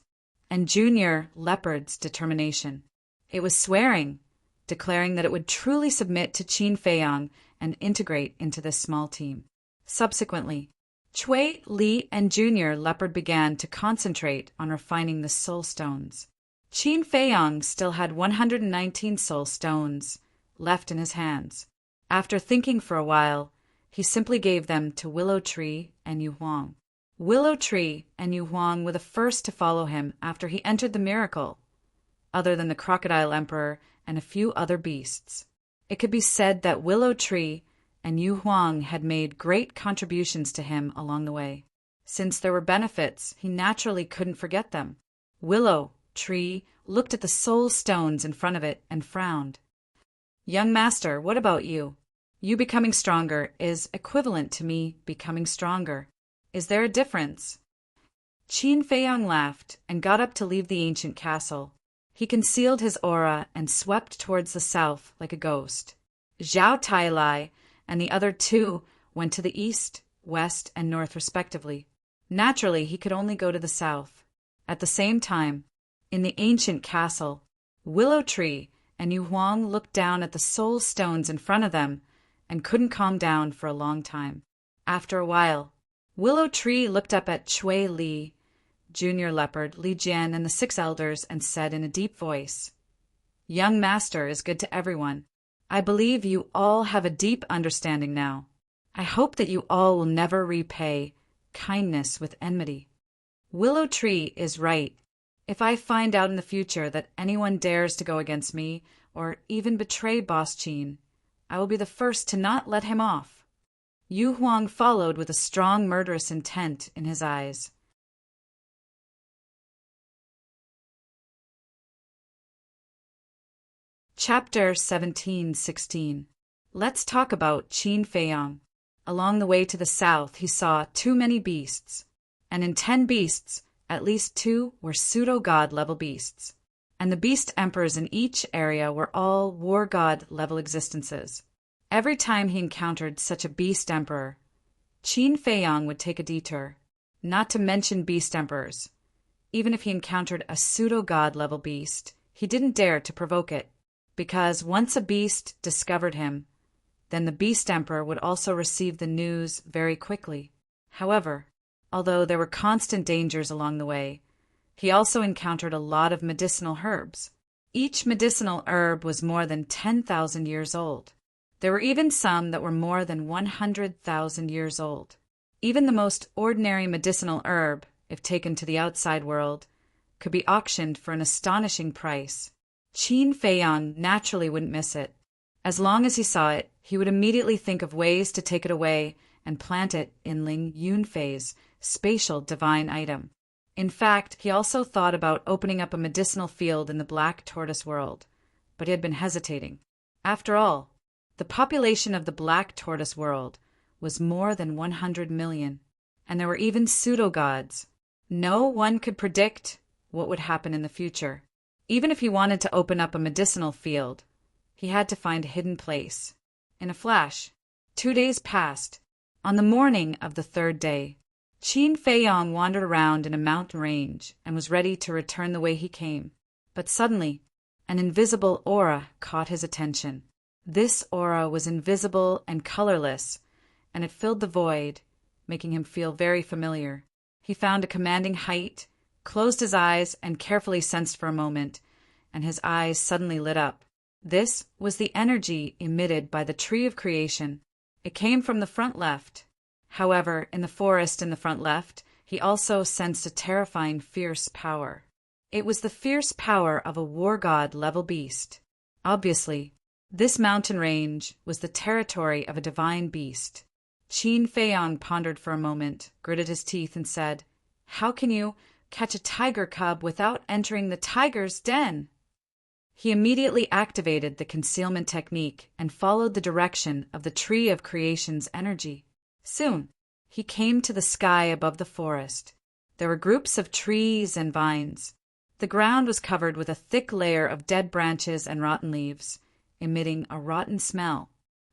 And Junior Leopard's determination. It was swearing. declaring that it would truly submit to Qin Feiyang and integrate into this small team. Subsequently, Chui, Li, and Junior Leopard began to concentrate on refining the soul stones. Qin Feiyang still had 119 soul stones left in his hands. After thinking for a while, he simply gave them to Willow Tree and Yu Huang. Willow Tree and Yu Huang were the first to follow him after he entered the miracle, other than the Crocodile Emperor and a few other beasts. It could be said that Willow Tree and Yu Huang had made great contributions to him along the way. Since there were benefits, he naturally couldn't forget them. Willow Tree looked at the soul stones in front of it and frowned. "Young master, what about you? You becoming stronger is equivalent to me becoming stronger. Is there a difference?" Qin Feiyang laughed and got up to leave the ancient castle. He concealed his aura and swept towards the south like a ghost. Zhao Tailai and the other two went to the east, west, and north respectively. Naturally, he could only go to the south. At the same time, in the ancient castle, Willow Tree and Yu Huang looked down at the soul stones in front of them and couldn't calm down for a long time. After a while, Willow Tree looked up at Chui Li, Junior Leopard, Li Jian, and the 6 elders and said in a deep voice, "Young master is good to everyone. I believe you all have a deep understanding now. I hope that you all will never repay kindness with enmity. Willow Tree is right. If I find out in the future that anyone dares to go against me or even betray Boss Qin, I will be the first to not let him off." Yu Huang followed with a strong murderous intent in his eyes. Chapter 17:16. Let's talk about Qin Feiyang. Along the way to the south, he saw too many beasts, and in 10 beasts, at least 2 were pseudo-god level beasts, and the beast emperors in each area were all war god level existences. Every time he encountered such a beast emperor, Qin Feiyang would take a detour, not to mention beast emperors. Even if he encountered a pseudo-god level beast, he didn't dare to provoke it, because once a beast discovered him, then the beast emperor would also receive the news very quickly. However, although there were constant dangers along the way, he also encountered a lot of medicinal herbs. Each medicinal herb was more than 10,000 years old. There were even some that were more than 100,000 years old. Even the most ordinary medicinal herb, if taken to the outside world, could be auctioned for an astonishing price. Qin Feiyang naturally wouldn't miss it. As long as he saw it, he would immediately think of ways to take it away and plant it in Ling Yunfei's spatial divine item. In fact, he also thought about opening up a medicinal field in the Black Tortoise world, but he had been hesitating. After all, the population of the Black Tortoise world was more than 100 million, and there were even pseudo-gods. No one could predict what would happen in the future. Even if he wanted to open up a medicinal field, he had to find a hidden place. In a flash, 2 days passed. On the morning of the 3rd day, Qin Feiyang wandered around in a mountain range and was ready to return the way he came. But suddenly, an invisible aura caught his attention. This aura was invisible and colorless, and it filled the void, making him feel very familiar. He found a commanding height, closed his eyes, and carefully sensed for a moment, and his eyes suddenly lit up. This was the energy emitted by the tree of creation. It came from the front left. However, in the forest in the front left, he also sensed a terrifying, fierce power. It was the fierce power of a war god level beast. Obviously, this mountain range was the territory of a divine beast. Qin Feiyang pondered for a moment, gritted his teeth, and said, "How can you catch a tiger cub without entering the tiger's den?" He immediately activated the concealment technique and followed the direction of the tree of creation's energy. Soon, he came to the sky above the forest. There were groups of trees and vines. The ground was covered with a thick layer of dead branches and rotten leaves, emitting a rotten smell.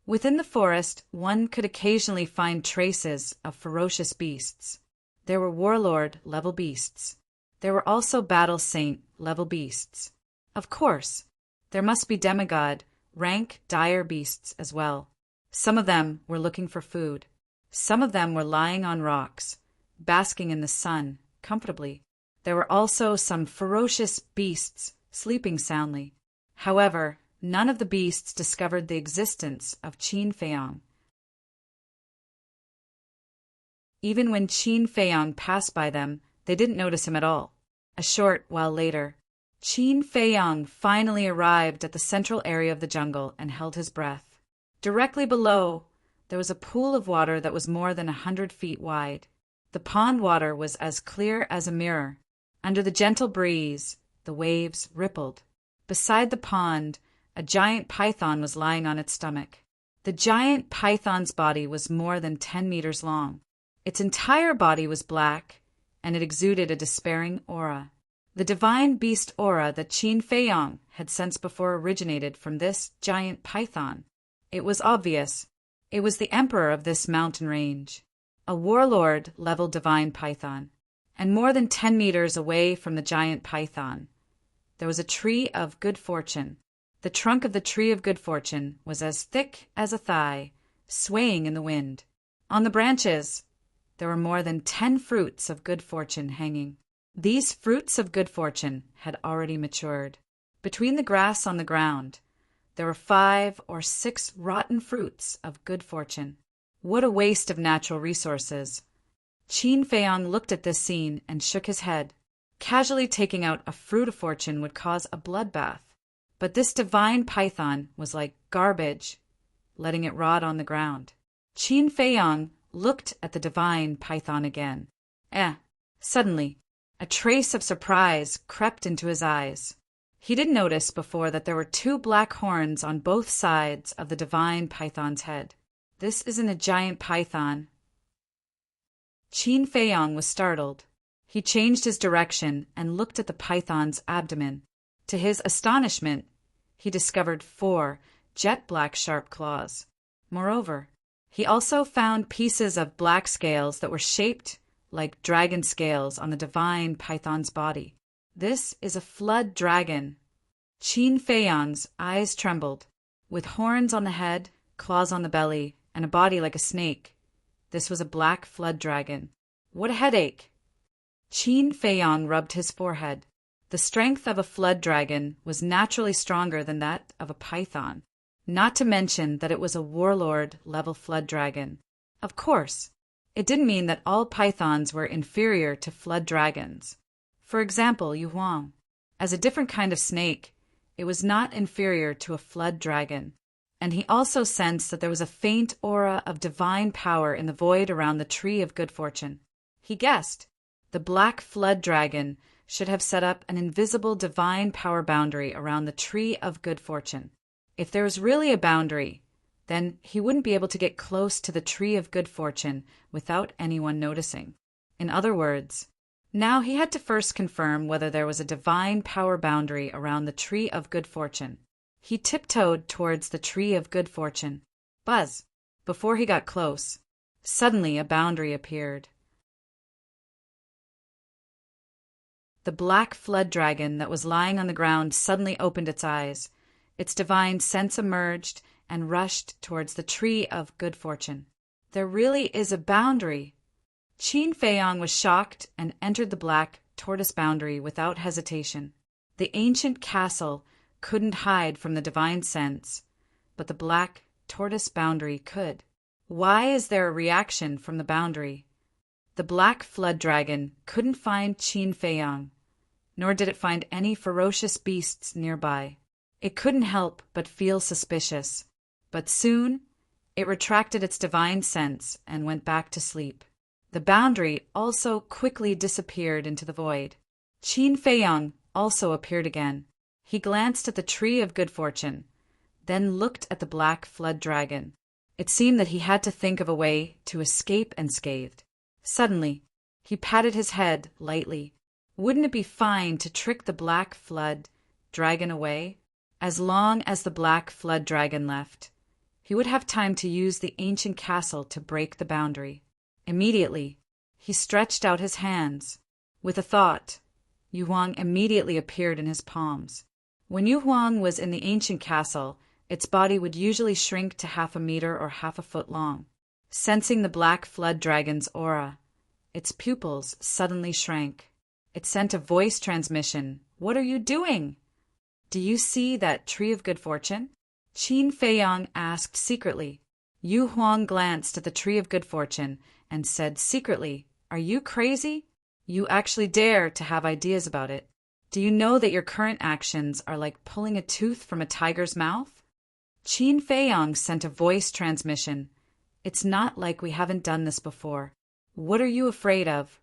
Within the forest, one could occasionally find traces of ferocious beasts. There were warlord-level beasts. There were also battle saint-level beasts. Of course, There must be demigod, rank, dire beasts as well. Some of them were looking for food. Some of them were lying on rocks, basking in the sun, comfortably. There were also some ferocious beasts sleeping soundly. However, none of the beasts discovered the existence of Qin Feiyang. Even when Qin Feiyang passed by them, they didn't notice him at all. A short while later, Qin Feiyang finally arrived at the central area of the jungle and held his breath. Directly below, there was a pool of water that was more than 100 feet wide. The pond water was as clear as a mirror. Under the gentle breeze, the waves rippled. Beside the pond, a giant python was lying on its stomach. The giant python's body was more than 10 meters long. Its entire body was black, and it exuded a despairing aura. The divine beast aura that Qin Feiyang had sensed before originated from this giant python. It was obvious. It was the emperor of this mountain range, a warlord-level divine python. And more than 10 meters away from the giant python, there was a tree of good fortune. The trunk of the tree of good fortune was as thick as a thigh, swaying in the wind. On the branches, there were more than 10 fruits of good fortune hanging. These fruits of good fortune had already matured. Between the grass on the ground, there were 5 or 6 rotten fruits of good fortune. What a waste of natural resources! Qin Feiyang looked at this scene and shook his head. Casually taking out a fruit of fortune would cause a bloodbath. But this divine python was like garbage, letting it rot on the ground. Qin Feiyang looked at the divine python again. Suddenly, a trace of surprise crept into his eyes. He didn't notice before that there were 2 black horns on both sides of the divine python's head. This isn't a giant python. Qin Feiyang was startled. He changed his direction and looked at the python's abdomen. To his astonishment, he discovered 4 jet-black sharp claws. Moreover, he also found pieces of black scales that were shaped like dragon scales on the divine python's body. This is a flood dragon. Qin Feiyang's eyes trembled. With horns on the head, claws on the belly, and a body like a snake, this was a black flood dragon. What a headache! Qin Feiyang rubbed his forehead. The strength of a flood dragon was naturally stronger than that of a python, not to mention that it was a warlord-level flood dragon. Of course, it didn't mean that all pythons were inferior to flood dragons. For example, Yuhuang. As a different kind of snake, it was not inferior to a flood dragon. And he also sensed that there was a faint aura of divine power in the void around the tree of good fortune. He guessed the black flood dragon should have set up an invisible divine power boundary around the tree of good fortune. If there was really a boundary, then he wouldn't be able to get close to the tree of good fortune without anyone noticing. In other words, now he had to first confirm whether there was a divine power boundary around the tree of good fortune. He tiptoed towards the tree of good fortune. Buzz! Before he got close, suddenly a boundary appeared. The black flood dragon that was lying on the ground suddenly opened its eyes. Its divine sense emerged and rushed towards the tree of good fortune. There really is a boundary. Qin Feiyang was shocked and entered the black tortoise boundary without hesitation. The ancient castle couldn't hide from the divine sense, but the black tortoise boundary could. Why is there a reaction from the boundary? The black flood dragon couldn't find Qin Feiyang, nor did it find any ferocious beasts nearby. It couldn't help but feel suspicious, but soon it retracted its divine sense and went back to sleep. The boundary also quickly disappeared into the void. Qin Feiyang also appeared again. He glanced at the tree of good fortune, then looked at the black flood dragon. It seemed that he had to think of a way to escape unscathed. Suddenly, he patted his head lightly. Wouldn't it be fine to trick the black flood dragon away? As long as the black flood dragon left, he would have time to use the ancient castle to break the boundary. Immediately, he stretched out his hands. With a thought, Yuhuang immediately appeared in his palms. When Yu Huang was in the ancient castle, its body would usually shrink to half a meter or half a foot long. Sensing the black flood dragon's aura, its pupils suddenly shrank. It sent a voice transmission. "What are you doing?" "Do you see that tree of good fortune?" Qin Feiyang asked secretly. Yu Huang glanced at the tree of good fortune and said secretly, "Are you crazy? You actually dare to have ideas about it? Do you know that your current actions are like pulling a tooth from a tiger's mouth?" Qin Feiyang sent a voice transmission. "It's not like we haven't done this before. What are you afraid of?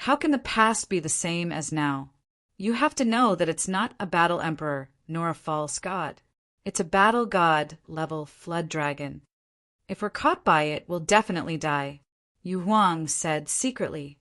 How can the past be the same as now? You have to know that it's not a battle emperor nor a false god. It's a battle god level flood dragon. If we're caught by it, we'll definitely die," Yu Huang said secretly.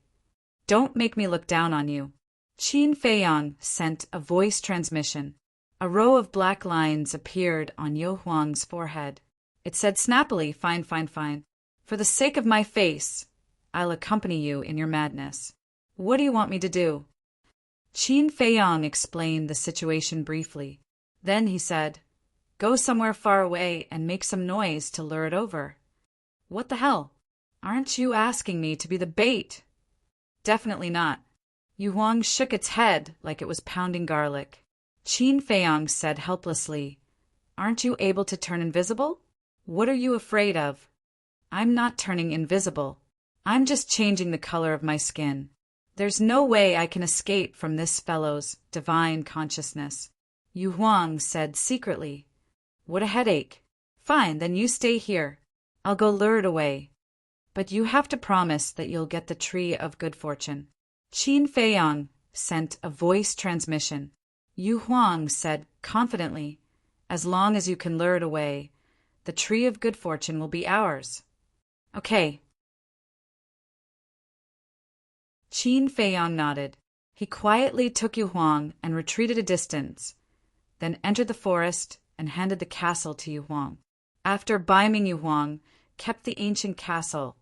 "Don't make me look down on you." Qin Feiyang sent a voice transmission. A row of black lines appeared on Yu Huang's forehead. It said snappily, "Fine, fine, fine. For the sake of my face, I'll accompany you in your madness. What do you want me to do?" Qin Feiyang explained the situation briefly. Then he said, "Go somewhere far away and make some noise to lure it over." "What the hell? Aren't you asking me to be the bait?" "Definitely not." Yu Huang shook its head like it was pounding garlic. Qin Feiyang said helplessly, "Aren't you able to turn invisible? What are you afraid of?" "I'm not turning invisible. I'm just changing the color of my skin. There's no way I can escape from this fellow's divine consciousness," Yu Huang said secretly. "What a headache. Fine, then you stay here. I'll go lure it away. But you have to promise that you'll get the tree of good fortune." Qin Feiyang sent a voice transmission. Yu Huang said confidently, "As long as you can lure it away, the tree of good fortune will be ours." "Okay." Qin Feiyang nodded. He quietly took Yu Huang and retreated a distance, then entered the forest and handed the castle to Yu Huang. After biming Yu Huang kept the ancient castle,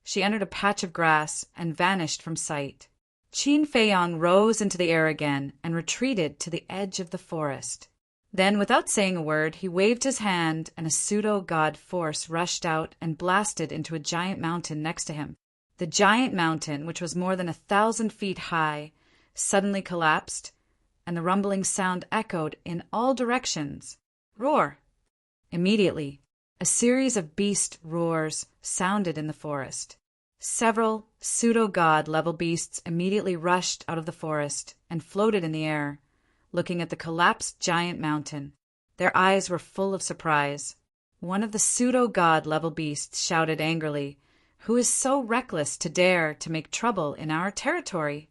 she entered a patch of grass and vanished from sight. Qin Feiyang rose into the air again and retreated to the edge of the forest. Then, without saying a word, he waved his hand and a pseudo-god force rushed out and blasted into a giant mountain next to him. The giant mountain, which was more than 1,000 feet high, suddenly collapsed, and the rumbling sound echoed in all directions. Roar! Immediately, a series of beast roars sounded in the forest. Several pseudo-god level beasts immediately rushed out of the forest and floated in the air, looking at the collapsed giant mountain. Their eyes were full of surprise. One of the pseudo-god level beasts shouted angrily, "Who is so reckless to dare to make trouble in our territory?"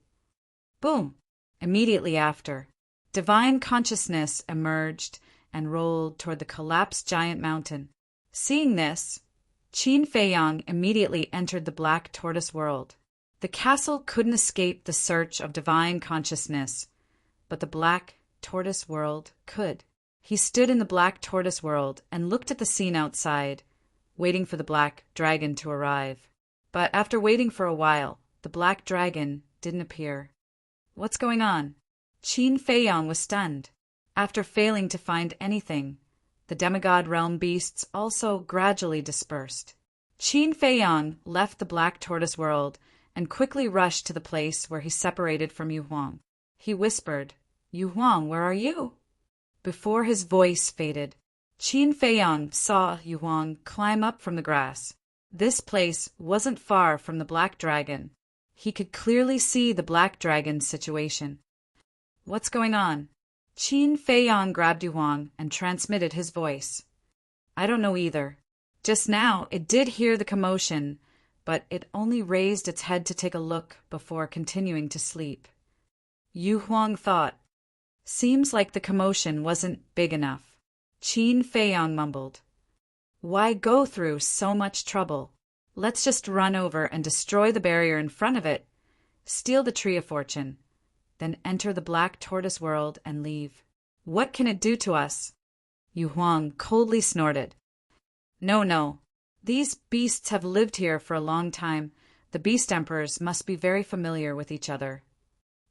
Boom! Immediately after, divine consciousness emerged and rolled toward the collapsed giant mountain. Seeing this, Qin Feiyang immediately entered the Black Tortoise world. The castle couldn't escape the search of divine consciousness, but the Black Tortoise world could. He stood in the Black Tortoise world and looked at the scene outside, waiting for the Black Dragon to arrive. But after waiting for a while, the Black Dragon didn't appear. What's going on? Qin Feiyang was stunned. After failing to find anything, the demigod realm beasts also gradually dispersed. Qin Feiyang left the Black Tortoise world and quickly rushed to the place where he separated from Yu Huang. He whispered, "Yu Huang, where are you?" Before his voice faded, Qin Feiyang saw Yu Huang climb up from the grass. This place wasn't far from the Black Dragon. He could clearly see the Black Dragon's situation. "What's going on?" Qin Feiyang grabbed Yu Huang and transmitted his voice. "I don't know either. Just now it did hear the commotion, but it only raised its head to take a look before continuing to sleep." Yu Huang thought, "Seems like the commotion wasn't big enough." Qin Feiyang mumbled, "Why go through so much trouble? Let's just run over and destroy the barrier in front of it, steal the Tree of Fortune, then enter the Black Tortoise world and leave. What can it do to us?" Yu Huang coldly snorted. No. These beasts have lived here for a long time. The beast emperors must be very familiar with each other.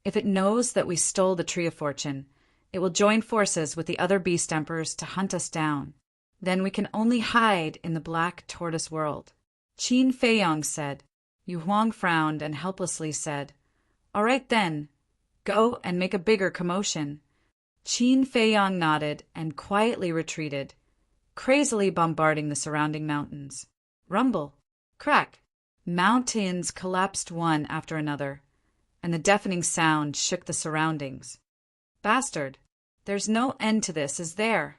If it knows that we stole the Tree of Fortune, It will join forces with the other beast emperors to hunt us down. Then we can only hide in the black tortoise world." Qin Feiyong said. Yu Huang frowned and helplessly said, "All right then, go and make a bigger commotion." Qin Feiyong nodded and quietly retreated, crazily bombarding the surrounding mountains. Rumble, crack, mountains collapsed one after another, and the deafening sound shook the surroundings. "Bastard, there's no end to this, is there?"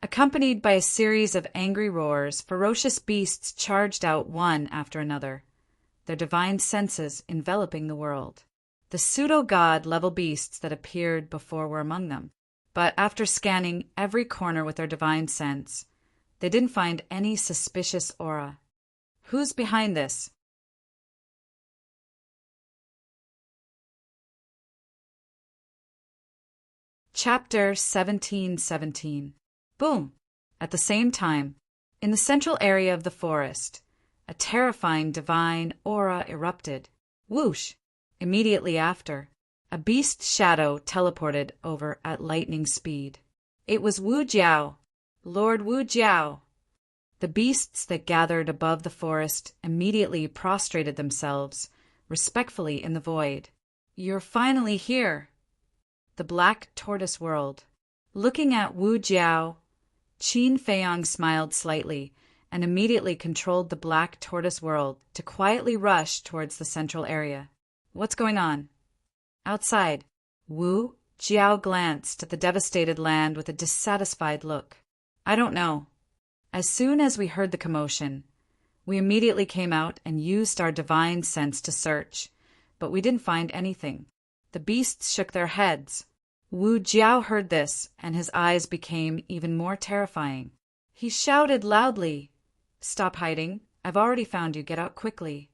Accompanied by a series of angry roars, ferocious beasts charged out one after another, their divine senses enveloping the world. The pseudo-god level beasts that appeared before were among them, but after scanning every corner with their divine sense, they didn't find any suspicious aura. Who's behind this? Chapter 1717. Boom! At the same time, in the central area of the forest, a terrifying divine aura erupted. Whoosh! Immediately after, a beast's shadow teleported over at lightning speed. It was Wu Jiao, Lord Wu Jiao. The beasts that gathered above the forest immediately prostrated themselves, respectfully in the void. "You're finally here." The black tortoise world. Looking at Wu Jiao, Qin Feiyong smiled slightly and immediately controlled the black tortoise world to quietly rush towards the central area. "What's going on?" Outside, Wu Jiao glanced at the devastated land with a dissatisfied look. "I don't know. As soon as we heard the commotion, we immediately came out and used our divine sense to search, but we didn't find anything." The beasts shook their heads. Wu Jiao heard this, and his eyes became even more terrifying. He shouted loudly, "Stop hiding. I've already found you. Get out quickly."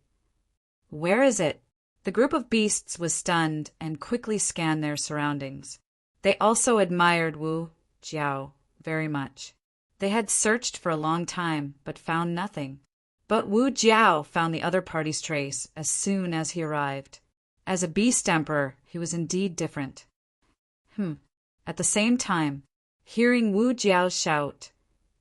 "Where is it?" The group of beasts was stunned and quickly scanned their surroundings. They also admired Wu Jiao very much. They had searched for a long time, but found nothing. But Wu Jiao found the other party's trace as soon as he arrived. As a beast emperor, he was indeed different. At the same time, hearing Wu Jiao's shout,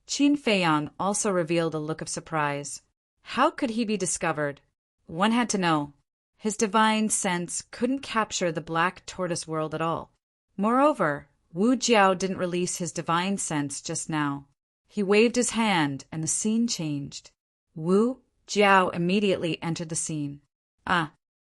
Qin Feiyong also revealed a look of surprise. How could he be discovered? One had to know. His divine sense couldn't capture the black tortoise world at all. Moreover, Wu Jiao didn't release his divine sense just now. He waved his hand, and the scene changed. Wu Jiao immediately entered the scene.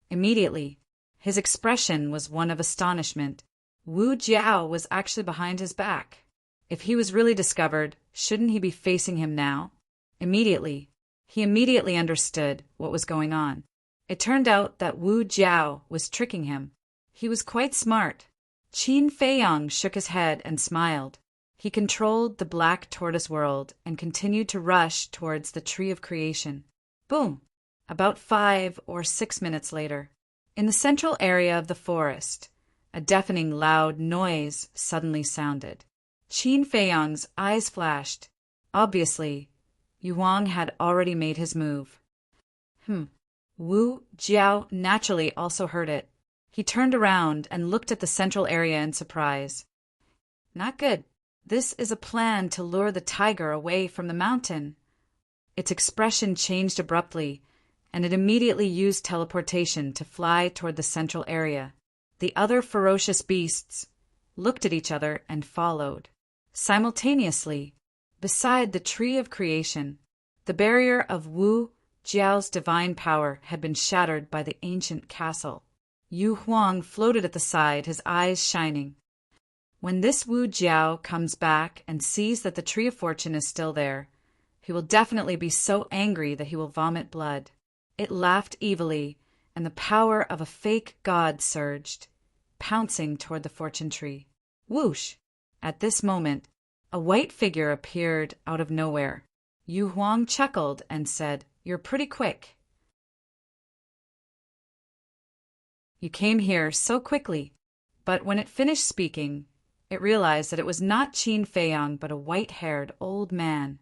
Immediately. His expression was one of astonishment. Wu Jiao was actually behind his back. If he was really discovered, shouldn't he be facing him now? He immediately understood what was going on. It turned out that Wu Jiao was tricking him. He was quite smart. Qin Feiyong shook his head and smiled. He controlled the black tortoise world and continued to rush towards the tree of creation. Boom! About 5 or 6 minutes later, in the central area of the forest, a deafening loud noise suddenly sounded. Qin Feiyong's eyes flashed. Obviously, Yu Huang had already made his move. Wu Jiao naturally also heard it. He turned around and looked at the central area in surprise. Not good. This is a plan to lure the tiger away from the mountain. Its expression changed abruptly, and it immediately used teleportation to fly toward the central area. The other ferocious beasts looked at each other and followed. Simultaneously, beside the tree of creation, the barrier of Wu Jiao's divine power had been shattered by the ancient castle. Yu Huang floated at the side, his eyes shining. When this Wu Jiao comes back and sees that the tree of fortune is still there, he will definitely be so angry that he will vomit blood. It laughed evilly, and the power of a fake god surged, pouncing toward the fortune tree. Whoosh! At this moment, a white figure appeared out of nowhere. Yu Huang chuckled and said, "You're pretty quick. You came here so quickly." But when it finished speaking, it realized that it was not Qin Feiyong but a white-haired old man.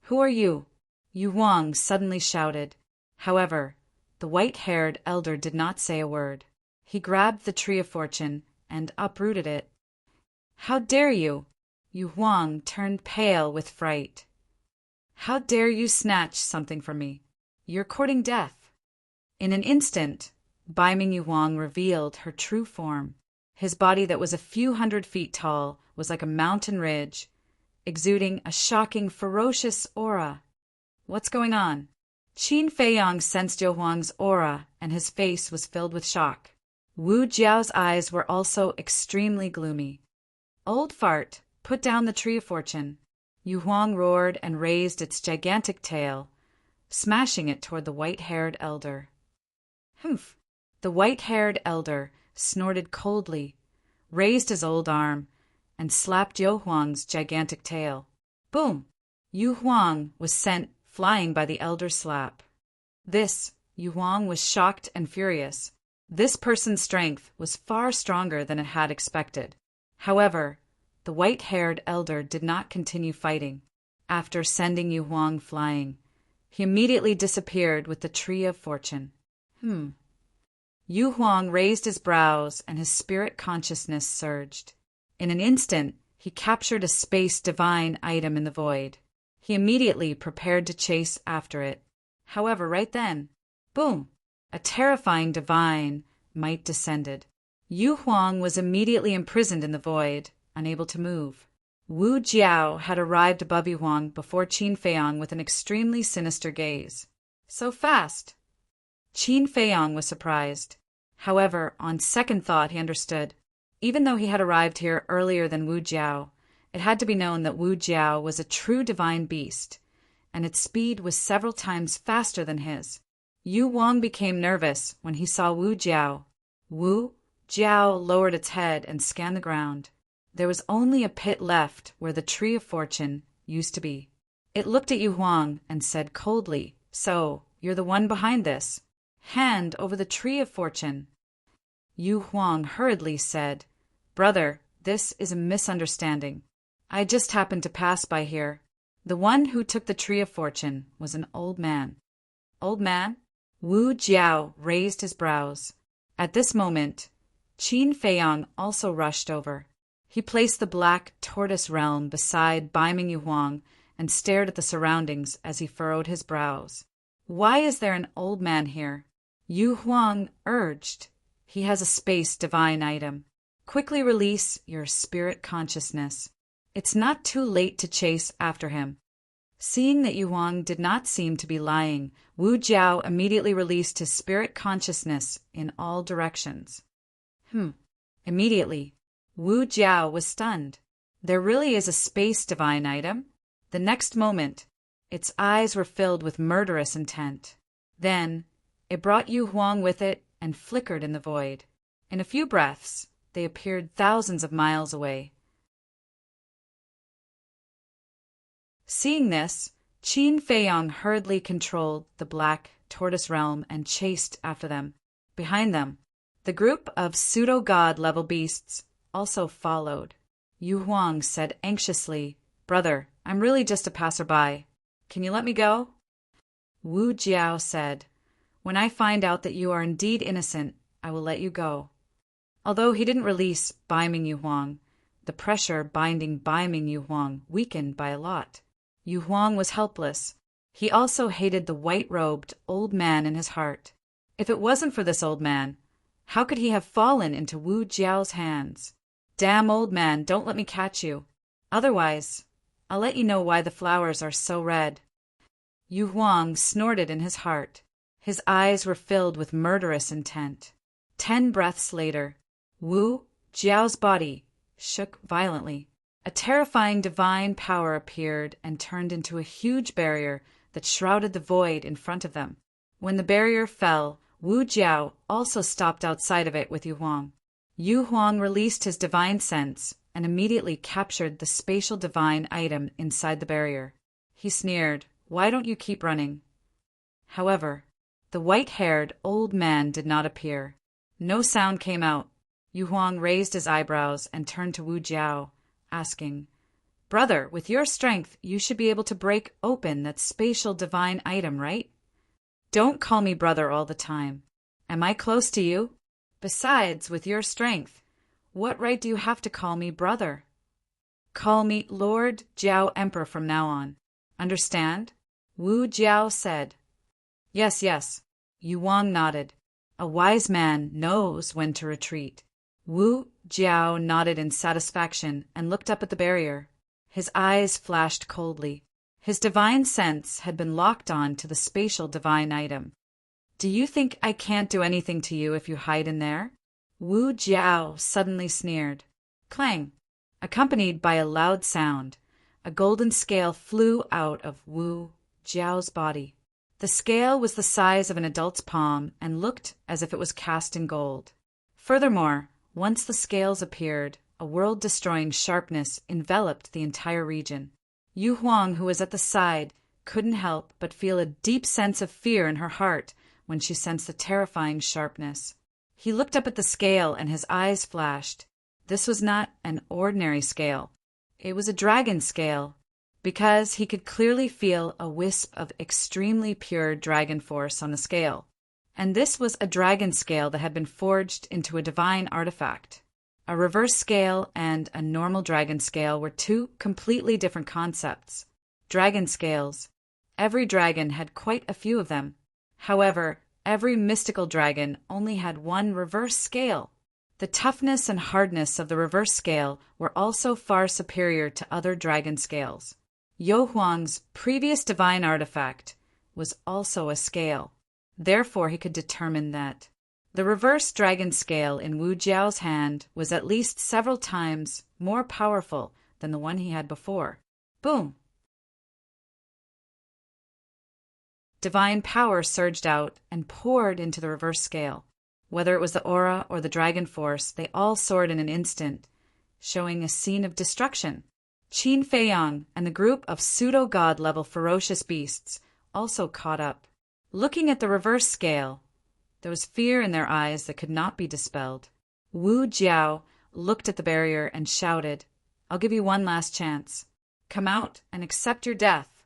"Who are you?" Yu Huang suddenly shouted. However, the white-haired elder did not say a word. He grabbed the tree of fortune and uprooted it. "How dare you?" Yu Huang turned pale with fright. "How dare you snatch something from me? You're courting death." In an instant, Bai Ming Yu Huang revealed her true form. His body that was a few 100 feet tall was like a mountain ridge, exuding a shocking, ferocious aura. "What's going on?" Qin Feiyong sensed Yu Huang's aura, and his face was filled with shock. Wu Jiao's eyes were also extremely gloomy. "Old fart, put down the tree of fortune." Yu Huang roared and raised its gigantic tail, smashing it toward the white-haired elder. "Humph!" The white-haired elder snorted coldly, raised his old arm, and slapped Yu Huang's gigantic tail. Boom! Yu Huang was sent flying by the elder's slap. Yu Huang was shocked and furious. This person's strength was far stronger than it had expected. However, the white-haired elder did not continue fighting. After sending Yu Huang flying, he immediately disappeared with the tree of fortune. Yu Huang raised his brows and his spirit consciousness surged. In an instant, he captured a space divine item in the void. He immediately prepared to chase after it. However, right then, boom! A terrifying divine might descended. Yu Huang was immediately imprisoned in the void, unable to move. Wu Jiao had arrived above Yu Huang before Qin Feiyong with an extremely sinister gaze. "So fast!" Qin Feiyong was surprised. However, on second thought, he understood. Even though he had arrived here earlier than Wu Jiao, it had to be known that Wu Jiao was a true divine beast, and its speed was several times faster than his. Yu Huang became nervous when he saw Wu Jiao. Wu Jiao lowered its head and scanned the ground. There was only a pit left where the tree of fortune used to be. It looked at Yu Huang and said coldly, "So, you're the one behind this. Hand over the tree of fortune." Yu Huang hurriedly said, "Brother, this is a misunderstanding. I just happened to pass by here." The one who took the tree of fortune was an old man. "Old man?" Wu Jiao raised his brows. At this moment, Qin Feiyong also rushed over. He placed the black tortoise realm beside Bai Ming Yu Huang and stared at the surroundings as he furrowed his brows. "Why is there an old man here?" Yu Huang urged. "He has a space divine item. Quickly release your spirit consciousness. It's not too late to chase after him." Seeing that Yu Huang did not seem to be lying, Wu Jiao immediately released his spirit consciousness in all directions. Immediately, Wu Jiao was stunned. There really is a space divine item? The next moment, its eyes were filled with murderous intent. Then, it brought Yu Huang with it and flickered in the void. In a few breaths, they appeared thousands of miles away. Seeing this, Qin Feiyong hurriedly controlled the black tortoise realm and chased after them. Behind them, the group of pseudo-god level beasts also followed. Yu Huang said anxiously, "Brother, I'm really just a passerby. Can you let me go?" Wu Jiao said, "When I find out that you are indeed innocent, I will let you go." Although he didn't release Bai Ming Yu Huang, the pressure binding Bai Ming Yu Huang weakened by a lot. Yu Huang was helpless. He also hated the white-robed old man in his heart. If it wasn't for this old man, how could he have fallen into Wu Jiao's hands? "Damn old man, don't let me catch you. Otherwise, I'll let you know why the flowers are so red." Yu Huang snorted in his heart. His eyes were filled with murderous intent. 10 breaths later, Wu Jiao's body shook violently. A terrifying divine power appeared and turned into a huge barrier that shrouded the void in front of them. When the barrier fell, Wu Jiao also stopped outside of it with Yu Huang. Yu Huang released his divine sense and immediately captured the spatial divine item inside the barrier. He sneered, "Why don't you keep running?" However, the white-haired old man did not appear. No sound came out. Yu Huang raised his eyebrows and turned to Wu Jiao, asking, "Brother, with your strength, you should be able to break open that spatial divine item, right?" "Don't call me brother all the time. Am I close to you?" Besides, with your strength, what right do you have to call me brother? Call me Lord Jiao Emperor from now on. Understand? Wu Jiao said. Yes, yes. Yu Huang nodded. A wise man knows when to retreat. Wu Jiao nodded in satisfaction and looked up at the barrier. His eyes flashed coldly. His divine sense had been locked on to the spatial divine item. Do you think I can't do anything to you if you hide in there? Wu Jiao suddenly sneered. Clang! Accompanied by a loud sound, a golden scale flew out of Wu Jiao's body. The scale was the size of an adult's palm and looked as if it was cast in gold. Furthermore, once the scales appeared, a world-destroying sharpness enveloped the entire region. Yu Huang, who was at the side, couldn't help but feel a deep sense of fear in her heart when she sensed the terrifying sharpness. He looked up at the scale and his eyes flashed. This was not an ordinary scale. It was a dragon scale, because he could clearly feel a wisp of extremely pure dragon force on the scale. And this was a dragon scale that had been forged into a divine artifact. A reverse scale and a normal dragon scale were two completely different concepts. Dragon scales. Every dragon had quite a few of them. However, every mystical dragon only had one reverse scale. The toughness and hardness of the reverse scale were also far superior to other dragon scales. Yu Huang's previous divine artifact was also a scale. Therefore, he could determine that the reverse dragon scale in Wu Jiao's hand was at least several times more powerful than the one he had before. Boom! Divine power surged out and poured into the reverse scale. Whether it was the aura or the dragon force, they all soared in an instant, showing a scene of destruction. Qin Feiyang and the group of pseudo-god-level ferocious beasts also caught up. Looking at the reverse scale, there was fear in their eyes that could not be dispelled. Wu Jiao looked at the barrier and shouted, I'll give you one last chance. Come out and accept your death.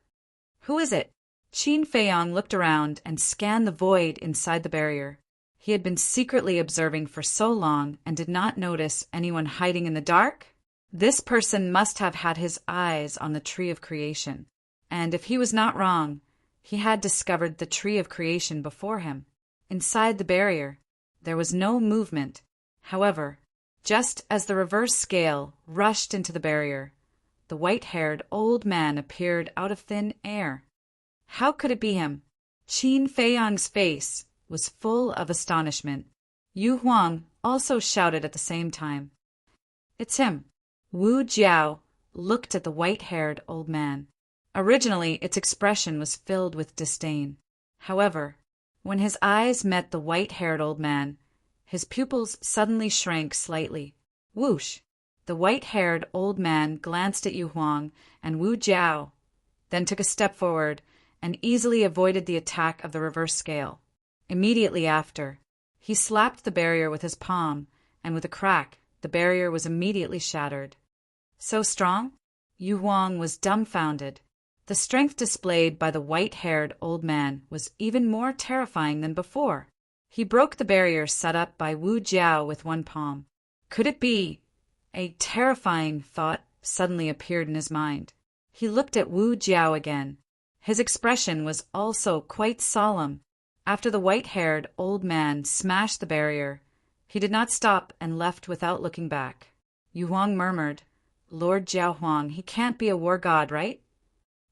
Who is it? Qin Feiyang looked around and scanned the void inside the barrier. He had been secretly observing for so long and did not notice anyone hiding in the dark. This person must have had his eyes on the tree of creation. And if he was not wrong, he had discovered the tree of creation before him. Inside the barrier, there was no movement. However, just as the reverse scale rushed into the barrier, the white-haired old man appeared out of thin air. How could it be him? Qin Feiyang's face was full of astonishment. Yu Huang also shouted at the same time. It's him. Wu Jiao looked at the white-haired old man. Originally, its expression was filled with disdain. However, when his eyes met the white-haired old man, his pupils suddenly shrank slightly. Whoosh! The white-haired old man glanced at Yu Huang and Wu Jiao, then took a step forward and easily avoided the attack of the reverse scale. Immediately after, he slapped the barrier with his palm, and with a crack, the barrier was immediately shattered. So strong? Yu Huang was dumbfounded. The strength displayed by the white-haired old man was even more terrifying than before. He broke the barrier set up by Wu Jiao with one palm. Could it be? A terrifying thought suddenly appeared in his mind. He looked at Wu Jiao again. His expression was also quite solemn. After the white-haired old man smashed the barrier, he did not stop and left without looking back. Yu Huang murmured, Lord Jiao Huang, he can't be a war god, right?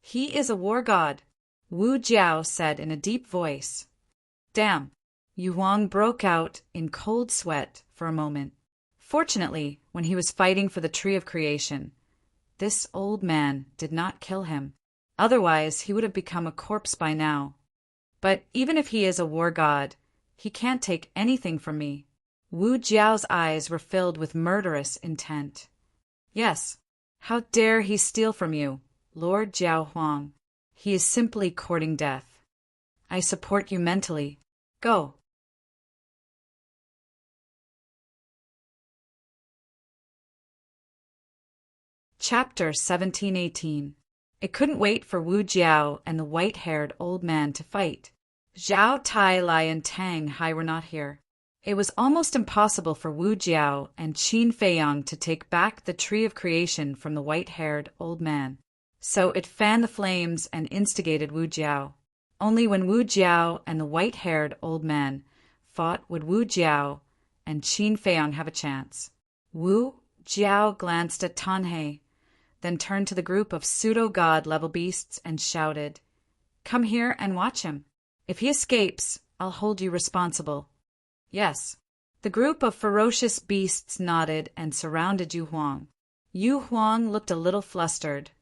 He is a war god, Wu Jiao said in a deep voice. Damn! Yu Huang broke out in cold sweat for a moment. Fortunately, when he was fighting for the tree of creation, this old man did not kill him. Otherwise, he would have become a corpse by now. But even if he is a war god, he can't take anything from me. Wu Jiao's eyes were filled with murderous intent. Yes, how dare he steal from you, Lord Jiao Huang? He is simply courting death. I support you mentally. Go. Chapter 1718. It couldn't wait for Wu Jiao and the white-haired old man to fight. Zhao Tai, Lai, and Tang Hai were not here. It was almost impossible for Wu Jiao and Qin Feiyang to take back the tree of creation from the white-haired old man. So it fanned the flames and instigated Wu Jiao. Only when Wu Jiao and the white-haired old man fought would Wu Jiao and Qin Feiyang have a chance. Wu Jiao glanced at Tanhei, then turned to the group of pseudo-god-level beasts and shouted, "Come here and watch him. If he escapes, I'll hold you responsible." "Yes." The group of ferocious beasts nodded and surrounded Yu Huang. Yu Huang looked a little flustered,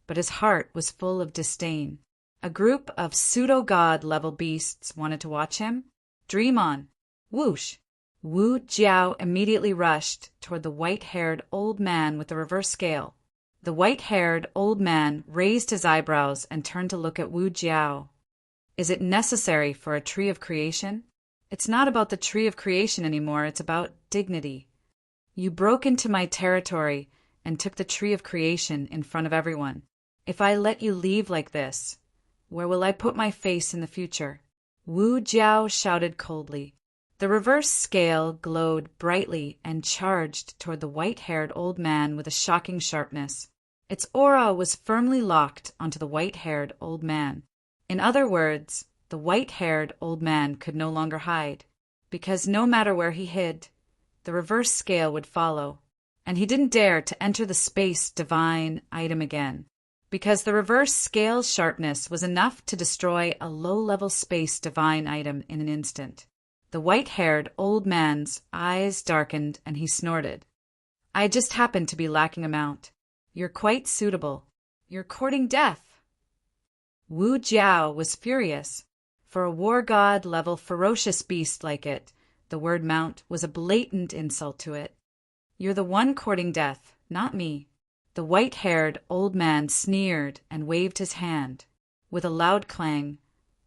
but his heart was full of disdain. A group of pseudo-god-level beasts wanted to watch him? Dream on. Whoosh! Wu Jiao immediately rushed toward the white-haired old man with the reverse scale. The white-haired old man raised his eyebrows and turned to look at Wu Jiao. "Is it necessary for a tree of creation? It's not about the tree of creation anymore, it's about dignity. You broke into my territory and took the tree of creation in front of everyone. If I let you leave like this, where will I put my face in the future?" Wu Jiao shouted coldly. The reverse scale glowed brightly and charged toward the white-haired old man with a shocking sharpness. Its aura was firmly locked onto the white-haired old man. In other words, the white-haired old man could no longer hide, because no matter where he hid, the reverse scale would follow, and he didn't dare to enter the space divine item again, because the reverse scale sharpness was enough to destroy a low-level space divine item in an instant. The white-haired old man's eyes darkened and he snorted. "I just happen to be lacking a mount. You're quite suitable. You're courting death." Wu Jiao was furious. For a war god level ferocious beast like it, the word mount was a blatant insult to it. "You're the one courting death, not me." The white-haired old man sneered and waved his hand. With a loud clang,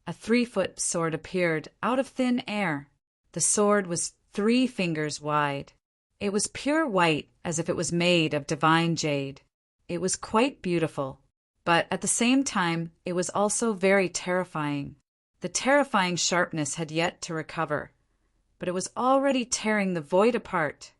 a 3-foot sword appeared out of thin air. The sword was 3 fingers wide. It was pure white, as if it was made of divine jade. It was quite beautiful, but at the same time it was also very terrifying. The terrifying sharpness had yet to recover, but it was already tearing the void apart.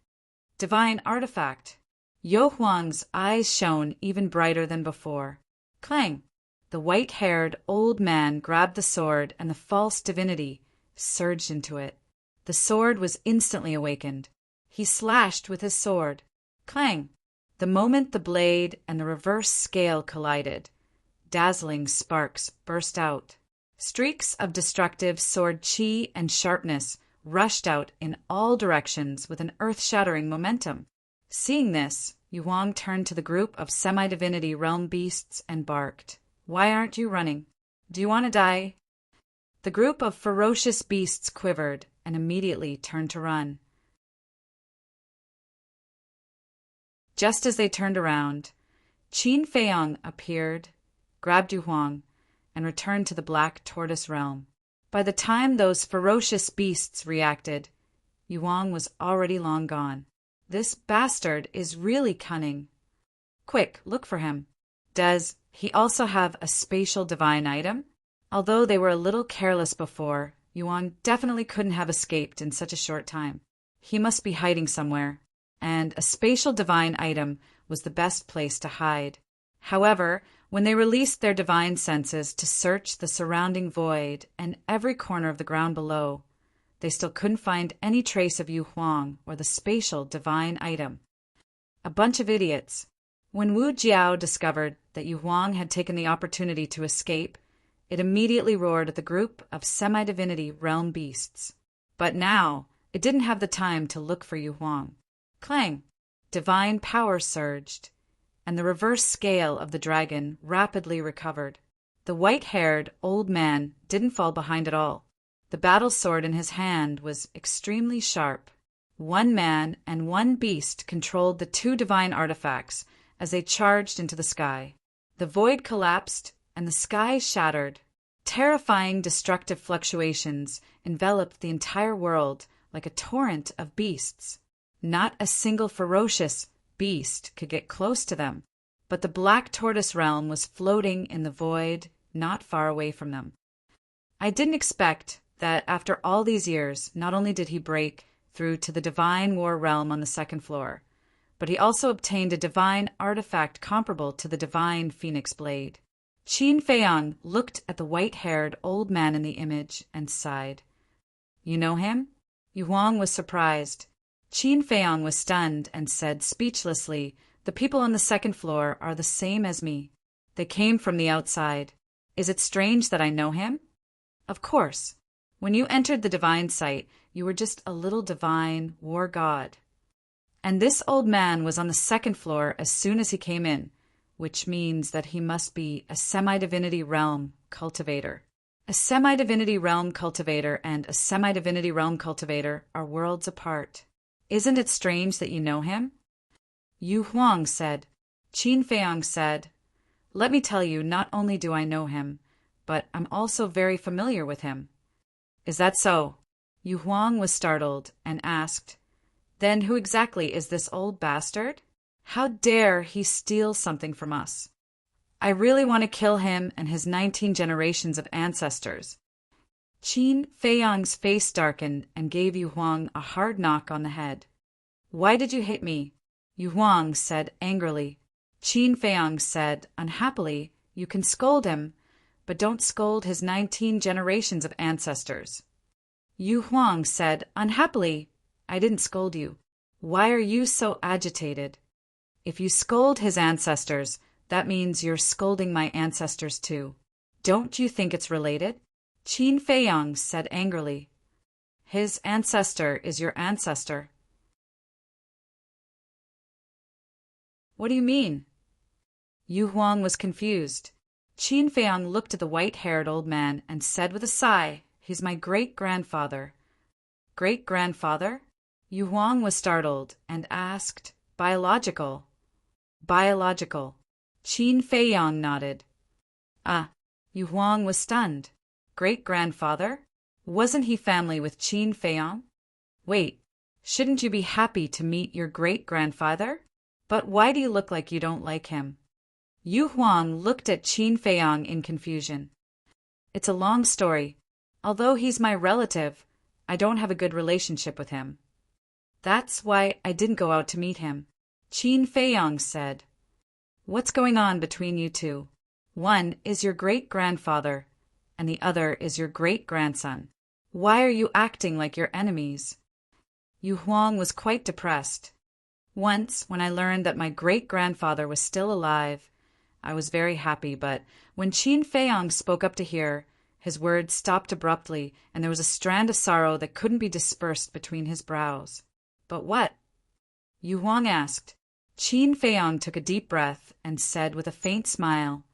Divine artifact. Yu Huang's eyes shone even brighter than before. Clang! The white-haired old man grabbed the sword and the false divinity surged into it. The sword was instantly awakened. He slashed with his sword. Clang! The moment the blade and the reverse scale collided, dazzling sparks burst out. Streaks of destructive sword chi and sharpness rushed out in all directions with an earth-shattering momentum. Seeing this, Yu Huang turned to the group of semi-divinity realm beasts and barked, "Why aren't you running? Do you want to die?" The group of ferocious beasts quivered and immediately turned to run. Just as they turned around, Qin Feiyang appeared, grabbed Yu Huang, and returned to the Black Tortoise realm. By the time those ferocious beasts reacted, Yu Huang was already long gone. "This bastard is really cunning. Quick, look for him. Does he also have a spatial divine item?" Although they were a little careless before, Yu Huang definitely couldn't have escaped in such a short time. He must be hiding somewhere, and a spatial divine item was the best place to hide. However, when they released their divine senses to search the surrounding void and every corner of the ground below, they still couldn't find any trace of Yu Huang or the spatial divine item. A bunch of idiots. When Wu Jiao discovered that Yu Huang had taken the opportunity to escape, it immediately roared at the group of semi-divinity realm beasts. But now, it didn't have the time to look for Yu Huang. Clang! Divine power surged, and the reverse scale of the dragon rapidly recovered. The white-haired old man didn't fall behind at all. The battle sword in his hand was extremely sharp. One man and one beast controlled the 2 divine artifacts as they charged into the sky. The void collapsed and the sky shattered. Terrifying destructive fluctuations enveloped the entire world like a torrent of beasts. Not a single ferocious beast could get close to them, but the Black Tortoise realm was floating in the void not far away from them. "I didn't expect that after all these years, not only did he break through to the divine war realm on the second floor, but he also obtained a divine artifact comparable to the divine phoenix blade. Qin Feiyang looked at the white-haired old man in the image and sighed. You know him? Yu Huang was surprised. Qin Feiyang was stunned and said speechlessly, the people on the second floor are the same as me. They came from the outside. Is it strange that I know him? Of course. When you entered the divine site, you were just a little divine war god. And this old man was on the second floor as soon as he came in, which means that he must be a semi-divinity realm cultivator. A semi-divinity realm cultivator and a semi-divinity realm cultivator are worlds apart. Isn't it strange that you know him? Yu Huang said. Qin Feiyang said, let me tell you, not only do I know him, but I'm also very familiar with him. Is that so? Yu Huang was startled and asked, then who exactly is this old bastard? How dare he steal something from us? I really want to kill him and his 19 generations of ancestors. Qin Feiyang's face darkened and gave Yu Huang a hard knock on the head. Why did you hit me? Yu Huang said angrily. Qin Feiyang said unhappily, you can scold him, but don't scold his 19 generations of ancestors. Yu Huang said unhappily, I didn't scold you. Why are you so agitated? If you scold his ancestors, that means you're scolding my ancestors too. Don't you think it's related? Qin Feiyang said angrily. His ancestor is your ancestor. What do you mean? Yu Huang was confused. Qin Feiyang looked at the white-haired old man and said with a sigh, he's my great-grandfather. Great-grandfather? Yu Huang was startled and asked, biological. Biological. Qin Feiyang nodded. Ah, Yu Huang was stunned. Great-grandfather? Wasn't he family with Qin Feiyang? Wait, shouldn't you be happy to meet your great-grandfather? But why do you look like you don't like him? Yu Huang looked at Qin Feiyang in confusion. It's a long story. Although he's my relative, I don't have a good relationship with him. That's why I didn't go out to meet him. Qin Feiyang said. What's going on between you two? One is your great-grandfather, and the other is your great-grandson. Why are you acting like your enemies? Yu Huang was quite depressed. Once, when I learned that my great-grandfather was still alive, I was very happy, but when Qin Feiyang spoke up to hear, his words stopped abruptly, and there was a strand of sorrow that couldn't be dispersed between his brows. But what? Yu Huang asked. Qin Feiyang took a deep breath and said with a faint smile,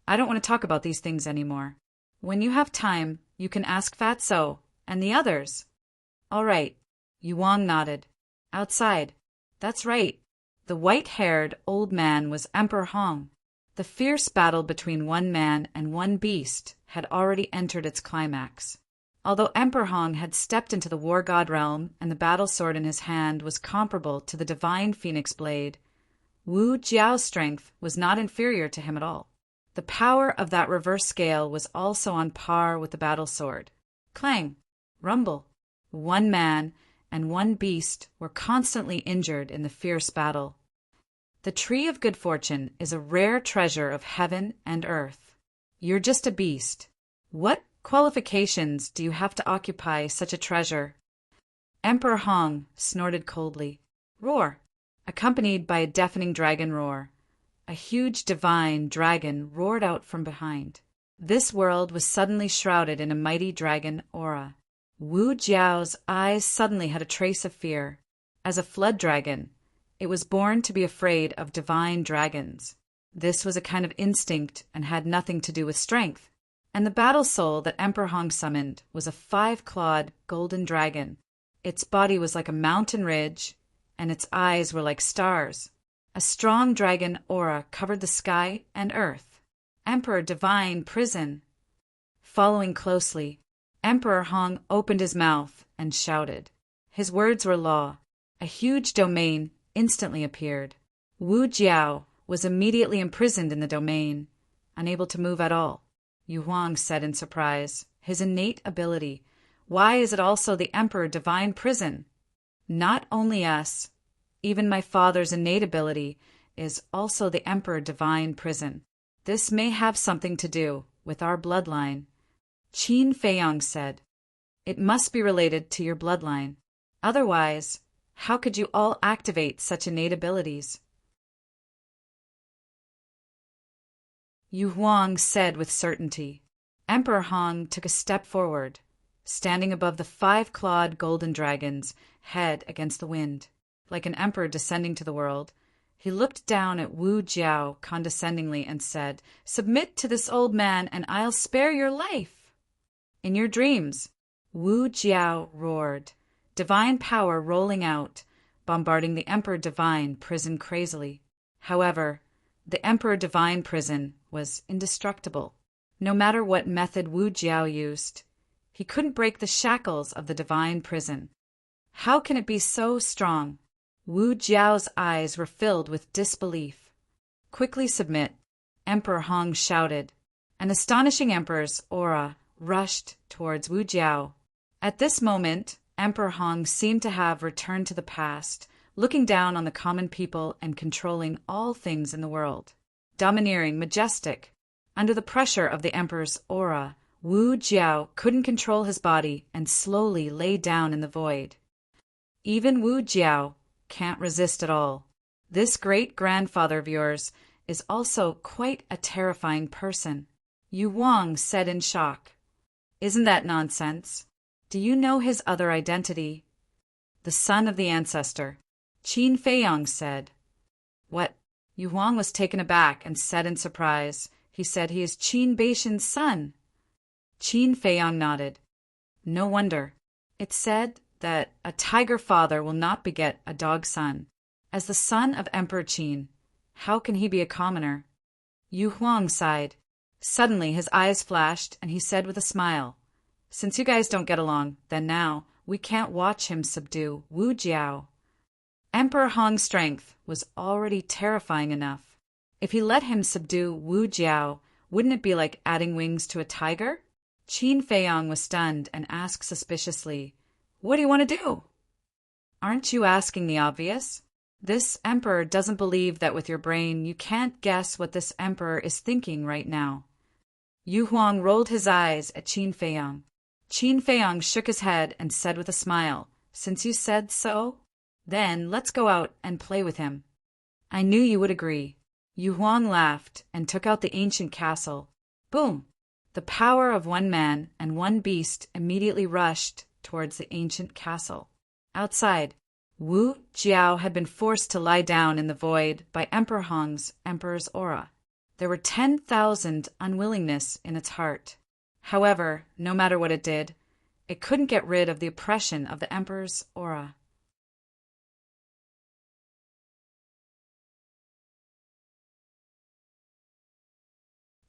I don't want to talk about these things anymore. When you have time, you can ask Fatso and the others. All right. Yu Huang nodded. Outside. That's right. The white-haired old man was Emperor Hong. The fierce battle between one man and one beast had already entered its climax. Although Emperor Hong had stepped into the war god realm and the battle sword in his hand was comparable to the divine phoenix blade, Wu Jiao's strength was not inferior to him at all. The power of that reverse scale was also on par with the battle sword. Clang! Rumble! One man and one beast were constantly injured in the fierce battle. The tree of good fortune is a rare treasure of heaven and earth. You're just a beast. What qualifications do you have to occupy such a treasure? Emperor Hong snorted coldly. Roar! Accompanied by a deafening dragon roar. A huge divine dragon roared out from behind. This world was suddenly shrouded in a mighty dragon aura. Wu Jiao's eyes suddenly had a trace of fear. As a flood dragon, it was born to be afraid of divine dragons. This was a kind of instinct and had nothing to do with strength. And the battle soul that Emperor Hong summoned was a 5-clawed golden dragon. Its body was like a mountain ridge, and its eyes were like stars. A strong dragon aura covered the sky and earth. Emperor Divine Prison. Following closely, Emperor Hong opened his mouth and shouted. His words were law. A huge domain instantly appeared. Wu Jiao was immediately imprisoned in the domain, unable to move at all. Yu Huang said in surprise. His innate ability Why is it also the Emperor Divine Prison? Not only us, even my father's innate ability is also the Emperor Divine Prison. This may have something to do with our bloodline. Qin Feiyong said, "It must be related to your bloodline. Otherwise, how could you all activate such innate abilities?" Yu Huang said with certainty. Emperor Hong took a step forward, standing above the 5-clawed golden dragon's head against the wind. Like an emperor descending to the world, he looked down at Wu Jiao condescendingly and said, "Submit to this old man and I'll spare your life." "In your dreams," Wu Jiao roared, divine power rolling out, bombarding the Emperor Divine Prison crazily. However, the Emperor Divine Prison was indestructible. No matter what method Wu Jiao used, he couldn't break the shackles of the Divine Prison. How can it be so strong? Wu Jiao's eyes were filled with disbelief. "Quickly submit," Emperor Hong shouted. An astonishing emperor's aura rushed towards Wu Jiao. At this moment, Emperor Hong seemed to have returned to the past, looking down on the common people and controlling all things in the world. Domineering, majestic. Under the pressure of the emperor's aura, Wu Jiao couldn't control his body and slowly lay down in the void. Even Wu Jiao can't resist at all. This great-grandfather of yours is also quite a terrifying person, Yu Huang said in shock. "Isn't that nonsense? Do you know his other identity?" "The son of the ancestor," Qin Feiyong said. "What?" Yu Huang was taken aback and said in surprise. He said he is Qin Beishan's son. Qin Feiyong nodded. "No wonder. It's said that a tiger father will not beget a dog son. As the son of Emperor Qin, how can he be a commoner?" Yu Huang sighed. Suddenly his eyes flashed and he said with a smile, "Since you guys don't get along, then now we can't watch him subdue Wu Jiao." Emperor Hong's strength was already terrifying enough. If he let him subdue Wu Jiao, wouldn't it be like adding wings to a tiger? Qin Feiyong was stunned and asked suspiciously, "What do you want to do?" "Aren't you asking the obvious? This emperor doesn't believe that with your brain you can't guess what this emperor is thinking right now." Yu Huang rolled his eyes at Qin Feiyong. Qin Feiyong shook his head and said with a smile, "Since you said so, then let's go out and play with him." "I knew you would agree." Yu Huang laughed and took out the ancient castle. Boom! The power of one man and one beast immediately rushed towards the ancient castle. Outside, Wu Jiao had been forced to lie down in the void by Emperor Hong's emperor's aura. There were 10,000 unwillingness in its heart. However, no matter what it did, it couldn't get rid of the oppression of the emperor's aura.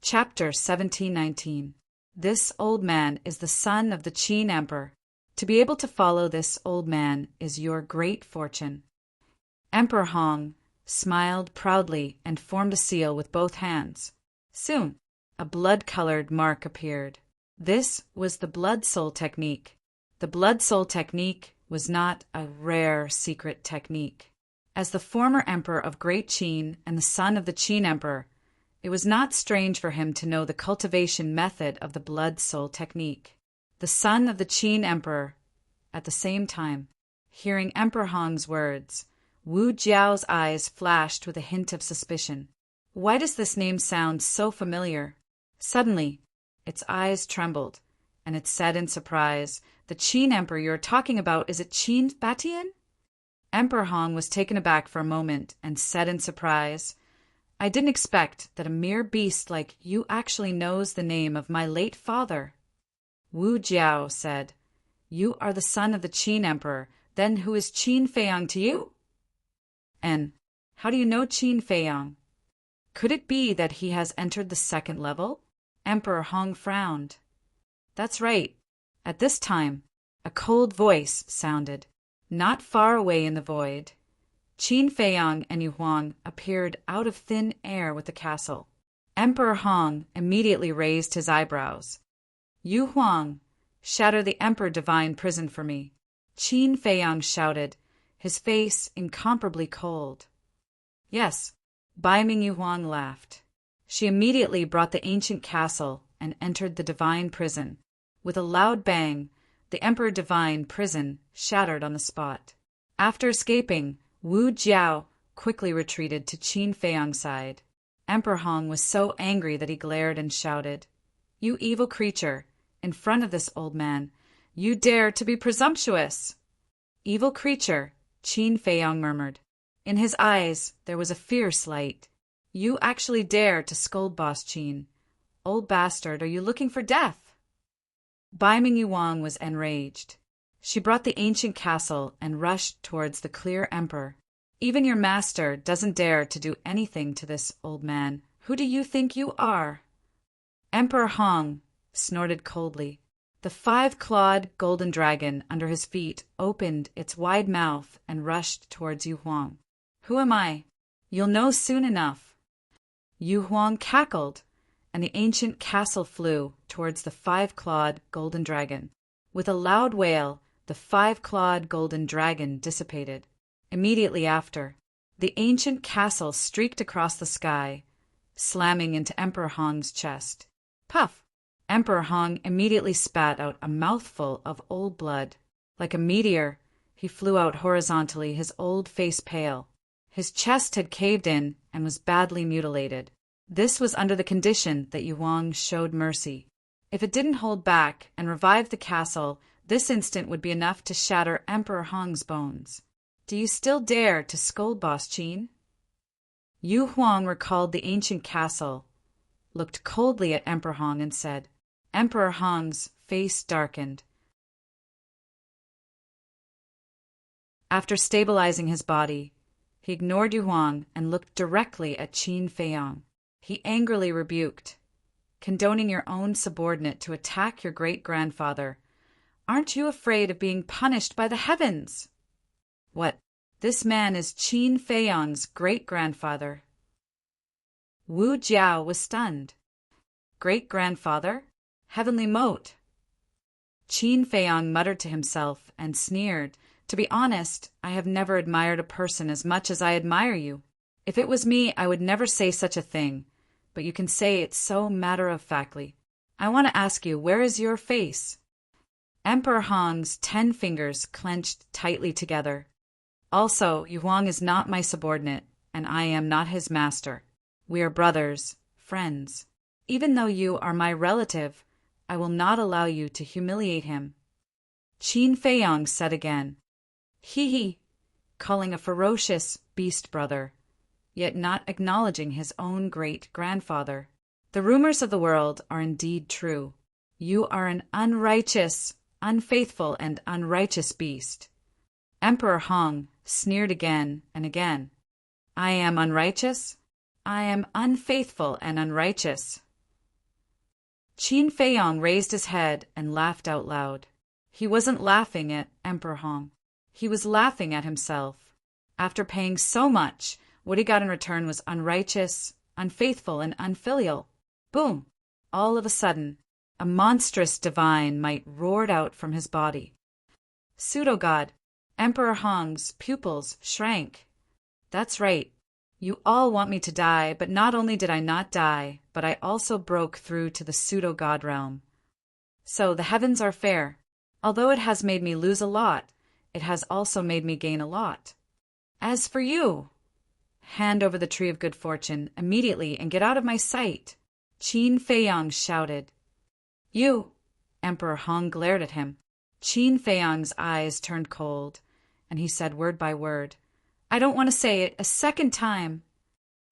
Chapter 1719. This old man is the son of the Qin Emperor. To be able to follow this old man is your great fortune. Emperor Hong smiled proudly and formed a seal with both hands. Soon, a blood-colored mark appeared. This was the Blood Soul technique. The Blood Soul technique was not a rare secret technique. As the former emperor of Great Qin and the son of the Qin Emperor, it was not strange for him to know the cultivation method of the Blood Soul technique. The son of the Qin Emperor, at the same time, hearing Emperor Hong's words, Wu Jiao's eyes flashed with a hint of suspicion. Why does this name sound so familiar? Suddenly, its eyes trembled, and it said in surprise, "The Qin Emperor you're talking about, is it Qin Batian?" Emperor Hong was taken aback for a moment and said in surprise, "I didn't expect that a mere beast like you actually knows the name of my late father." Wu Jiao said, "You are the son of the Qin Emperor, then who is Qin Feiyong to you?" "And how do you know Qin Feiyong? Could it be that he has entered the second level?" Emperor Hong frowned. "That's right." At this time, a cold voice sounded, not far away in the void. Qin Feiyong and Yu Huang appeared out of thin air with the castle. Emperor Hong immediately raised his eyebrows. "Yu Huang, Shatter the Emperor Divine prison for me. Qin Feiyang shouted, his face incomparably cold. Yes, Bai Ming Huang laughed. She immediately brought the ancient castle and entered the divine prison. With a loud bang, the Emperor Divine prison shattered on the spot. After escaping, Wu Jiao quickly retreated to Qin Feiyang's side. Emperor Hong was so angry that he glared and shouted, "You evil creature! In front of this old man, you dare to be presumptuous!" "Evil creature," Qin Feiyang murmured. In his eyes there was a fierce light. "You actually dare to scold Boss Qin. Old bastard, are you looking for death?" Bai Ming Yuang was enraged. She brought the ancient castle and rushed towards the clear emperor. "Even your master doesn't dare to do anything to this old man. Who do you think you are?" Emperor Hong snorted coldly. The 5-clawed golden dragon under his feet opened its wide mouth and rushed towards Yu Huang. "Who am I? You'll know soon enough." Yu Huang cackled, and the ancient castle flew towards the 5-clawed golden dragon. With a loud wail, the 5-clawed golden dragon dissipated. Immediately after, the ancient castle streaked across the sky, slamming into Emperor Hong's chest. Puff! Emperor Hong immediately spat out a mouthful of old blood. Like a meteor, he flew out horizontally, his old face pale. His chest had caved in and was badly mutilated. This was under the condition that Yuang showed mercy. If it didn't hold back and revive the castle, this instant would be enough to shatter Emperor Hong's bones. "Do you still dare to scold Boss Qin?" Yu Huang recalled the ancient castle, looked coldly at Emperor Hong and said. Emperor Hong's face darkened. After stabilizing his body, he ignored Yu Huang and looked directly at Qin Feiyang. He angrily rebuked, "Condoning your own subordinate to attack your great-grandfather. Aren't you afraid of being punished by the heavens?" "What? This man is Qin Feiyang's great-grandfather." Wu Jiao was stunned. "Great-grandfather? Heavenly moat." Qin Feiyang muttered to himself and sneered. "To be honest, I have never admired a person as much as I admire you. If it was me, I would never say such a thing, but you can say it so matter-of-factly. I want to ask you, where is your face?" Emperor Hong's 10 fingers clenched tightly together. "Also, Yu Huang is not my subordinate, and I am not his master. We are brothers, friends. Even though you are my relative, I will not allow you to humiliate him." Qin Feiyang said again, "He," calling a ferocious beast brother, yet not acknowledging his own great-grandfather. "The rumors of the world are indeed true. You are an unrighteous, unfaithful, and unrighteous beast." Emperor Hong sneered again and again. "I am unrighteous? I am unfaithful and unrighteous." Qin Feiyang raised his head and laughed out loud. He wasn't laughing at Emperor Hong. He was laughing at himself. After paying so much, what he got in return was unrighteous, unfaithful, and unfilial. Boom! All of a sudden, a monstrous divine might roared out from his body. Pseudo-god, Emperor Hong's pupils shrank. "That's right. You all want me to die, but not only did I not die, but I also broke through to the pseudo-god realm. So the heavens are fair. Although it has made me lose a lot, it has also made me gain a lot. As for you, hand over the tree of good fortune immediately and get out of my sight." Qin Feiyang shouted. "You!" Emperor Hong glared at him. Qin Feiyang's eyes turned cold, and he said word by word, "I don't want to say it a second time.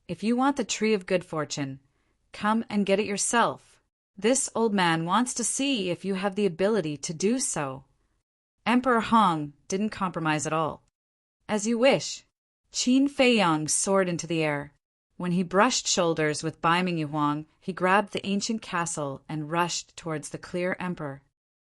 If you want the tree of good fortune, come and get it yourself. This old man wants to see if you have the ability to do so." Emperor Hong didn't compromise at all. "As you wish." Qin Feiyang soared into the air. When he brushed shoulders with Bai Ming Huang, he grabbed the ancient castle and rushed towards the clear emperor.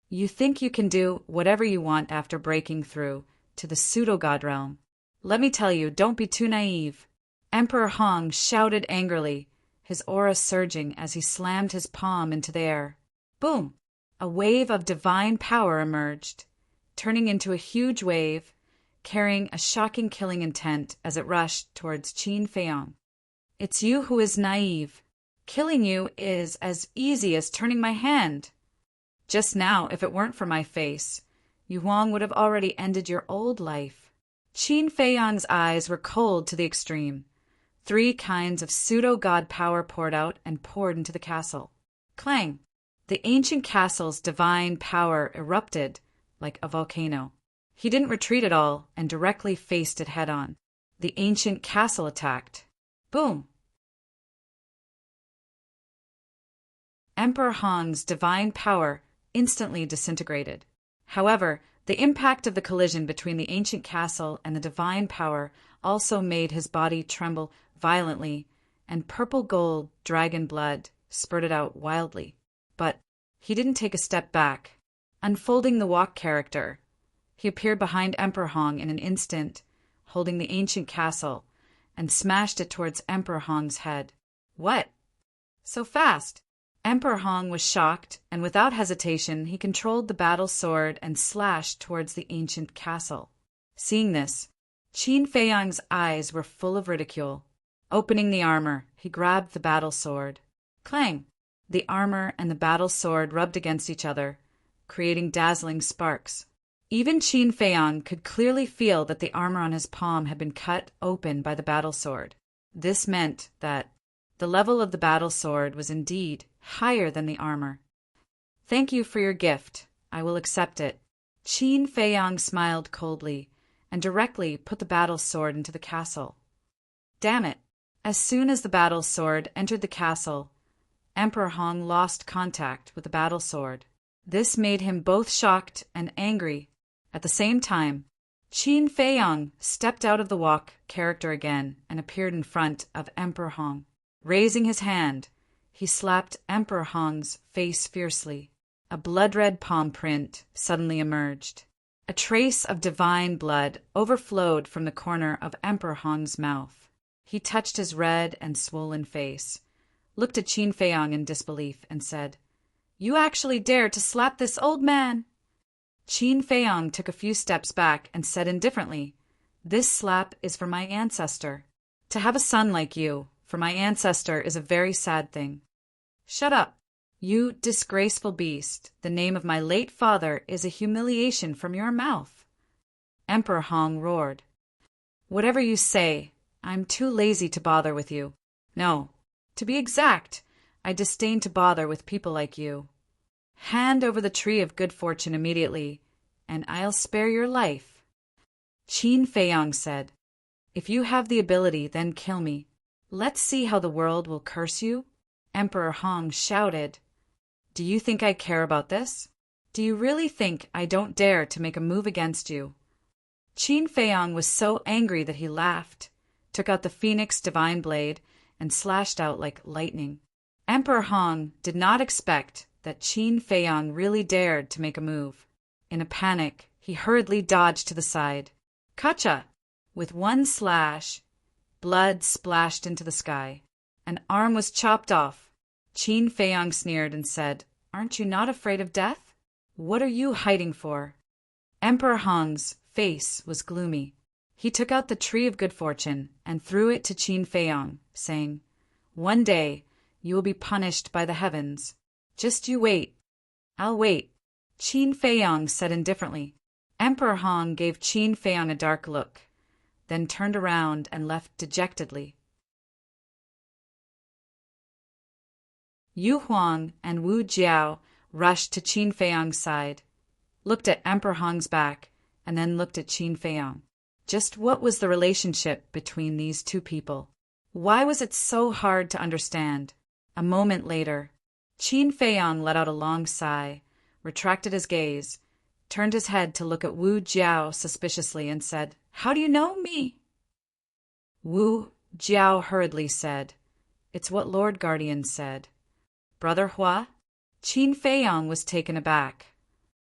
"You think you can do whatever you want after breaking through to the pseudo-god realm. Let me tell you, don't be too naive." Emperor Hong shouted angrily, his aura surging as he slammed his palm into the air. Boom! A wave of divine power emerged, turning into a huge wave, carrying a shocking killing intent as it rushed towards Qin Feiyong. It's you who is naive. Killing you is as easy as turning my hand. Just now, if it weren't for my face, Yu Huang would have already ended your old life. Qin Feiyong's eyes were cold to the extreme. 3 kinds of pseudo-god power poured out and poured into the castle. Clang! The ancient castle's divine power erupted like a volcano. He didn't retreat at all and directly faced it head-on. The ancient castle attacked. Boom! Emperor Hong's divine power instantly disintegrated. However, the impact of the collision between the ancient castle and the divine power also made his body tremble violently, and purple gold dragon blood spurted out wildly. But he didn't take a step back. Unfolding the walk character, he appeared behind Emperor Hong in an instant, holding the ancient castle, and smashed it towards Emperor Hong's head. What? So fast! Emperor Hong was shocked, and without hesitation he controlled the battle sword and slashed towards the ancient castle. Seeing this, Qin Feiyong's eyes were full of ridicule. Opening the armor, he grabbed the battle sword. Clang! The armor and the battle sword rubbed against each other, creating dazzling sparks. Even Qin Feiyong could clearly feel that the armor on his palm had been cut open by the battle sword. This meant that the level of the battle sword was indeed higher than the armor. Thank you for your gift. I will accept it. Qin Feiyong smiled coldly and directly put the battle sword into the castle. Damn it! As soon as the battle sword entered the castle, Emperor Hong lost contact with the battle sword. This made him both shocked and angry. At the same time, Qin Feiyong stepped out of the walk character again and appeared in front of Emperor Hong. Raising his hand, he slapped Emperor Hong's face fiercely. A blood-red palm print suddenly emerged. A trace of divine blood overflowed from the corner of Emperor Hong's mouth. He touched his red and swollen face, looked at Qin Feiyong in disbelief, and said, "You actually dare to slap this old man?" Qin Feiyong took a few steps back and said indifferently, "This slap is for my ancestor. To have a son like you, for my ancestor, is a very sad thing." "Shut up, you disgraceful beast. The name of my late father is a humiliation from your mouth." Emperor Hong roared. "Whatever you say, I'm too lazy to bother with you. No, to be exact, I disdain to bother with people like you. Hand over the tree of good fortune immediately, and I'll spare your life." Qin Feiyong said, "If you have the ability, then kill me. Let's see how the world will curse you." Emperor Hong shouted, "Do you think I care about this? Do you really think I don't dare to make a move against you?" Qin Feiyong was so angry that he laughed, took out the Phoenix Divine Blade, and slashed out like lightning. Emperor Hong did not expect that Qin Feiyong really dared to make a move. In a panic, he hurriedly dodged to the side. Kacha! With one slash, blood splashed into the sky. An arm was chopped off. Qin Feiyong sneered and said, "Aren't you not afraid of death? What are you hiding for?" Emperor Hong's face was gloomy. He took out the tree of good fortune and threw it to Qin Feiyong, saying, "One day you will be punished by the heavens. Just you wait." "I'll wait," Qin Feiyong said indifferently. Emperor Hong gave Qin Feiyong a dark look, then turned around and left dejectedly. Yu Huang and Wu Jiao rushed to Qin Feiyong's side, looked at Emperor Hong's back, and then looked at Qin Feiyong. Just what was the relationship between these two people? Why was it so hard to understand? A moment later, Qin Feiyong let out a long sigh, retracted his gaze, turned his head to look at Wu Jiao suspiciously, and said, "How do you know me?" Wu Jiao hurriedly said, "It's what Lord Guardian said." "Brother Hua?" Qin Feiyong was taken aback.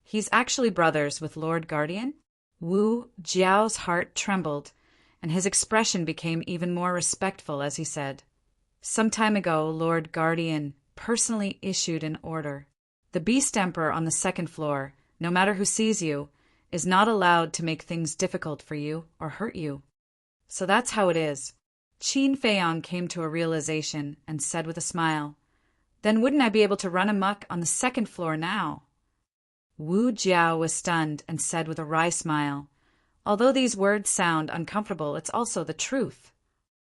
"He's actually brothers with Lord Guardian?" Wu Jiao's heart trembled, and his expression became even more respectful as he said, "Some time ago, Lord Guardian personally issued an order. The Beast Emperor on the second floor, no matter who sees you, is not allowed to make things difficult for you or hurt you. So that's how it is. Qin Feiyang came to a realization and said with a smile, "Then wouldn't I be able to run amok on the second floor now?" Wu Jiao was stunned and said with a wry smile, "Although these words sound uncomfortable, it's also the truth.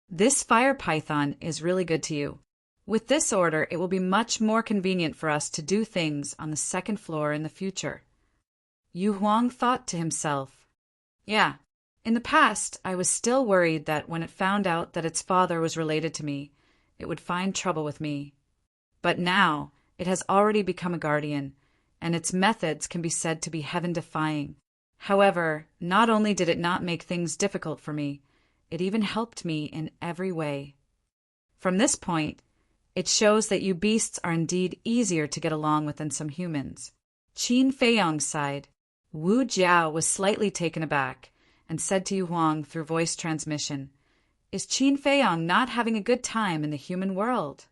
This fire python is really good to you. With this order, it will be much more convenient for us to do things on the second floor in the future." Yu Huang thought to himself, "Yeah, in the past, I was still worried that when it found out that its father was related to me, it would find trouble with me. But now, it has already become a guardian, and its methods can be said to be heaven-defying. However, not only did it not make things difficult for me, it even helped me in every way. From this point, it shows that you beasts are indeed easier to get along with than some humans." Qin Feiyang sighed. Wu Jiao was slightly taken aback and said to Yu Huang through voice transmission, "Is Qin Feiyang not having a good time in the human world?"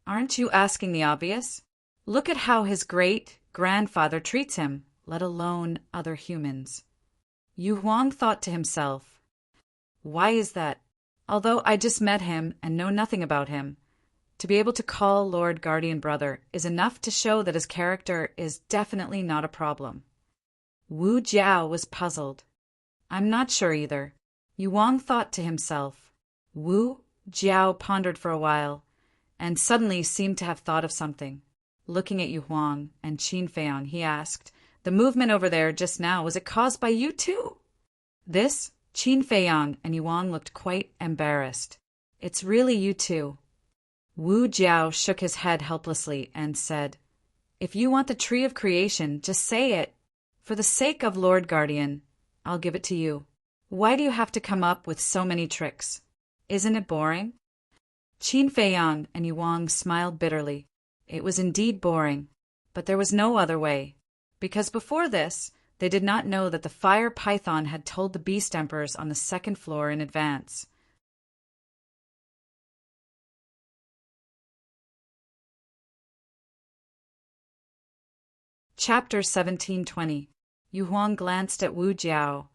"Aren't you asking the obvious? Look at how his great-grandfather treats him, let alone other humans." Yu Huang thought to himself, "Why is that? Although I just met him and know nothing about him, to be able to call Lord Guardian Brother is enough to show that his character is definitely not a problem." Wu Jiao was puzzled. "I'm not sure either." Yu Huang thought to himself. Wu Jiao pondered for a while, and suddenly seemed to have thought of something. Looking at Yu Huang and Qin Feiyang, he asked, "The movement over there just now, was it caused by you too?" This, Qin Feiyang and Yu Huang looked quite embarrassed. "It's really you two." Wu Jiao shook his head helplessly and said, "If you want the tree of creation, just say it. For the sake of Lord Guardian, I'll give it to you. Why do you have to come up with so many tricks? Isn't it boring?" Qin Feiyang and Yu Huang smiled bitterly. It was indeed boring, but there was no other way, because before this, they did not know that the fire python had told the beast emperors on the second floor in advance. Chapter 1720. Yu Huang glanced at Wu Jiao,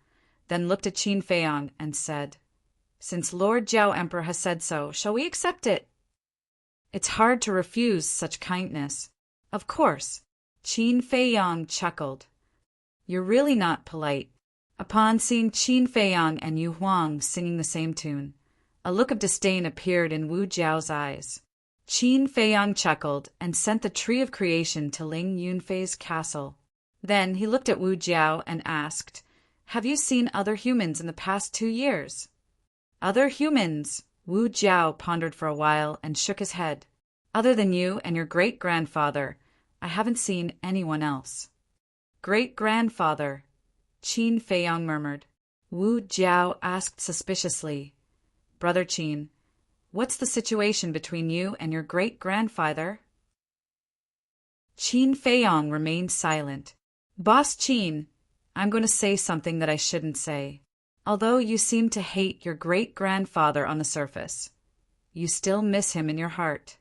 then looked at Qin Feiyang and said, "Since Lord Jiao Emperor has said so, shall we accept it?" It's hard to refuse such kindness. Of course. Qin Feiyang chuckled. "You're really not polite." Upon seeing Qin Feiyang and Yu Huang singing the same tune, a look of disdain appeared in Wu Jiao's eyes. Qin Feiyang chuckled and sent the Tree of Creation to Ling Yunfei's castle. Then he looked at Wu Jiao and asked, "Have you seen other humans in the past 2 years?" "Other humans?" Wu Jiao pondered for a while and shook his head. "Other than you and your great-grandfather, I haven't seen anyone else." "Great-grandfather," Qin Feiyang murmured. Wu Jiao asked suspiciously, "Brother Qin, what's the situation between you and your great-grandfather?" Qin Feiyang remained silent. "Boss Qin, I'm going to say something that I shouldn't say. Although you seem to hate your great-grandfather on the surface, you still miss him in your heart."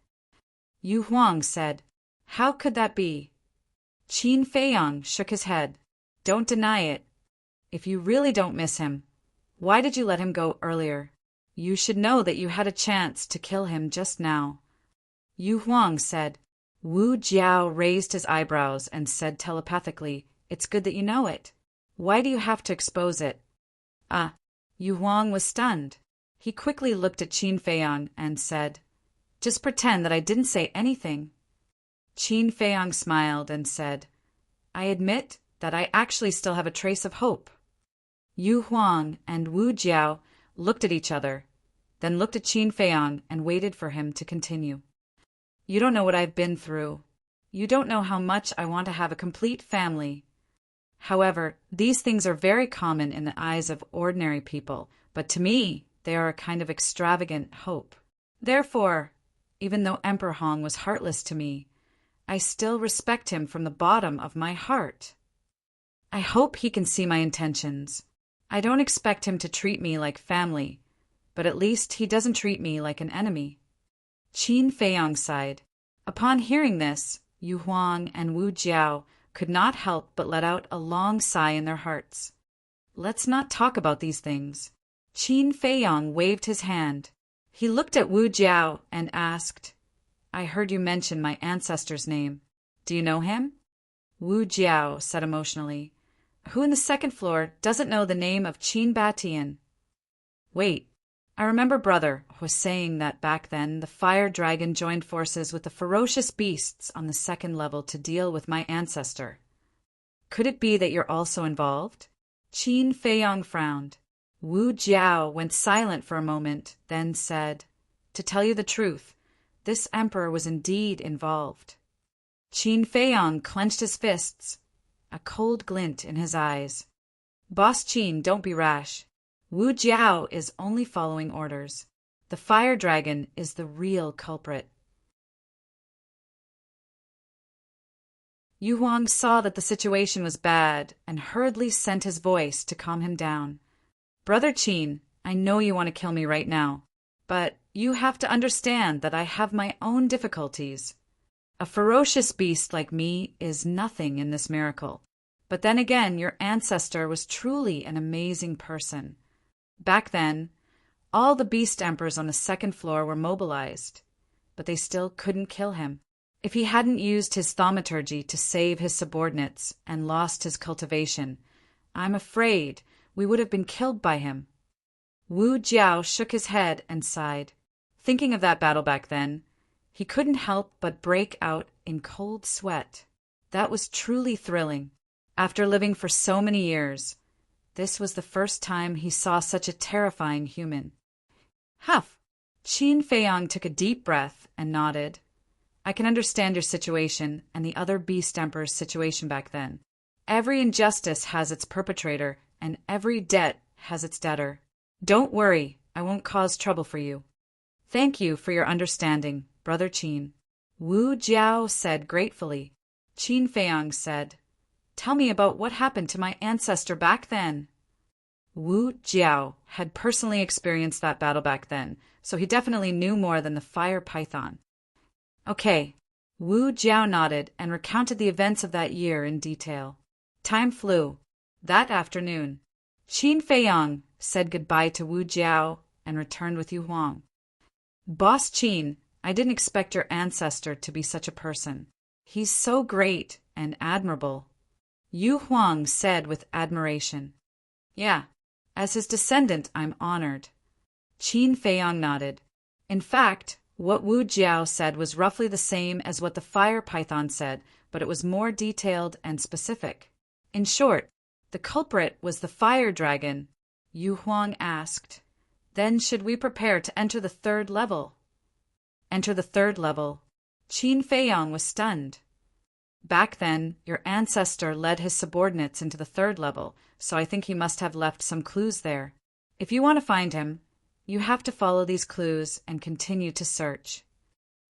Yu Huang said, "How could that be?" Qin Feiyang shook his head. "Don't deny it. If you really don't miss him, why did you let him go earlier? You should know that you had a chance to kill him just now." Yu Huang said. Wu Jiao raised his eyebrows and said telepathically, "It's good that you know it. Why do you have to expose it?" "Ah." Yu Huang was stunned. He quickly looked at Qin Feiyang and said, "Just pretend that I didn't say anything." Qin Feiyang smiled and said, "I admit that I actually still have a trace of hope." Yu Huang and Wu Jiao looked at each other, then looked at Qin Feiyang and waited for him to continue. "You don't know what I've been through. You don't know how much I want to have a complete family. However, these things are very common in the eyes of ordinary people, but to me, they are a kind of extravagant hope. Therefore, even though Emperor Hong was heartless to me, I still respect him from the bottom of my heart. I hope he can see my intentions. I don't expect him to treat me like family, but at least he doesn't treat me like an enemy." Qin Feiyang sighed. Upon hearing this, Yu Huang and Wu Jiao could not help but let out a long sigh in their hearts. Let's not talk about these things. Qin Feiyang waved his hand. He looked at Wu Jiao and asked, I heard you mention my ancestor's name. Do you know him? Wu Jiao said emotionally, Who in the second floor doesn't know the name of Qin Batian? Wait, I remember Brother was saying that back then the fire dragon joined forces with the ferocious beasts on the second level to deal with my ancestor. Could it be that you're also involved? Qin Feiyang frowned. Wu Jiao went silent for a moment, then said, To tell you the truth, this emperor was indeed involved. Qin Feiyang clenched his fists, a cold glint in his eyes. Boss Qin, don't be rash. Wu Jiao is only following orders. The fire dragon is the real culprit. Yu Huang saw that the situation was bad and hurriedly sent his voice to calm him down. Brother Qin, I know you want to kill me right now, but you have to understand that I have my own difficulties. A ferocious beast like me is nothing in this miracle. But then again, your ancestor was truly an amazing person. Back then, all the beast emperors on the second floor were mobilized, but they still couldn't kill him. If he hadn't used his thaumaturgy to save his subordinates and lost his cultivation, I'm afraid we would have been killed by him. Wu Jiao shook his head and sighed. Thinking of that battle back then, he couldn't help but break out in cold sweat. That was truly thrilling. After living for so many years, this was the first time he saw such a terrifying human. Huff! Qin Feiyang took a deep breath and nodded. I can understand your situation and the other beast emperor's situation back then. Every injustice has its perpetrator, and every debt has its debtor. Don't worry, I won't cause trouble for you. Thank you for your understanding, Brother Qin. Wu Jiao said gratefully. Qin Feiyang said, Tell me about what happened to my ancestor back then. Wu Jiao had personally experienced that battle back then, so he definitely knew more than the fire python. Okay, Wu Jiao nodded and recounted the events of that year in detail. Time flew. That afternoon, Qin Feiyang said goodbye to Wu Jiao and returned with Yu Huang. Boss Qin, I didn't expect your ancestor to be such a person. He's so great and admirable. Yu Huang said with admiration. Yeah, as his descendant, I'm honored. Qin Feiyang nodded. In fact, what Wu Jiao said was roughly the same as what the fire python said, but it was more detailed and specific. In short, the culprit was the fire dragon. Yu Huang asked, Then should we prepare to enter the third level? Enter the third level. Qin Feiyang was stunned. Back then, your ancestor led his subordinates into the third level, so I think he must have left some clues there. If you want to find him, you have to follow these clues and continue to search.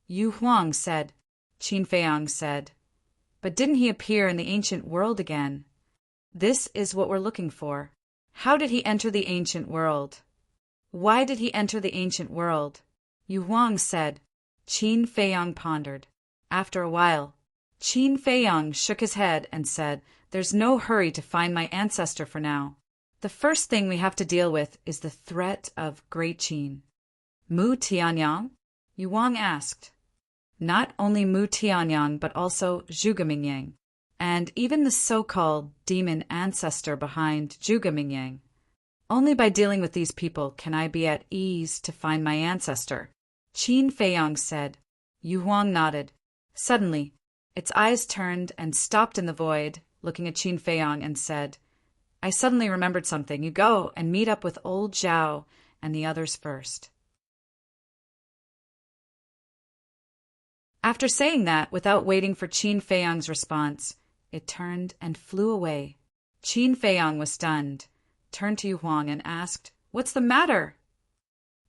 Yu Huang said. Qin Feiyang said, But didn't he appear in the ancient world again? This is what we're looking for. How did he enter the ancient world? Why did he enter the ancient world? Yu Huang said. Qin Feiyang pondered. After a while, Qin Feiyang shook his head and said, There's no hurry to find my ancestor for now. The first thing we have to deal with is the threat of Great Qin. Mu Tianyang? Yu Huang asked. Not only Mu Tianyang, but also Zhuge Mingyang, and even the so-called demon ancestor behind Zhuge Mingyang. Only by dealing with these people can I be at ease to find my ancestor, Qin Feiyang said. Yu Huang nodded. Suddenly, its eyes turned and stopped in the void, looking at Qin Feiyang, and said, I suddenly remembered something. You go and meet up with old Zhao and the others first. After saying that, without waiting for Qin Feiyang's response, it turned and flew away. Qin Feiyang was stunned, turned to Yu Huang and asked, What's the matter?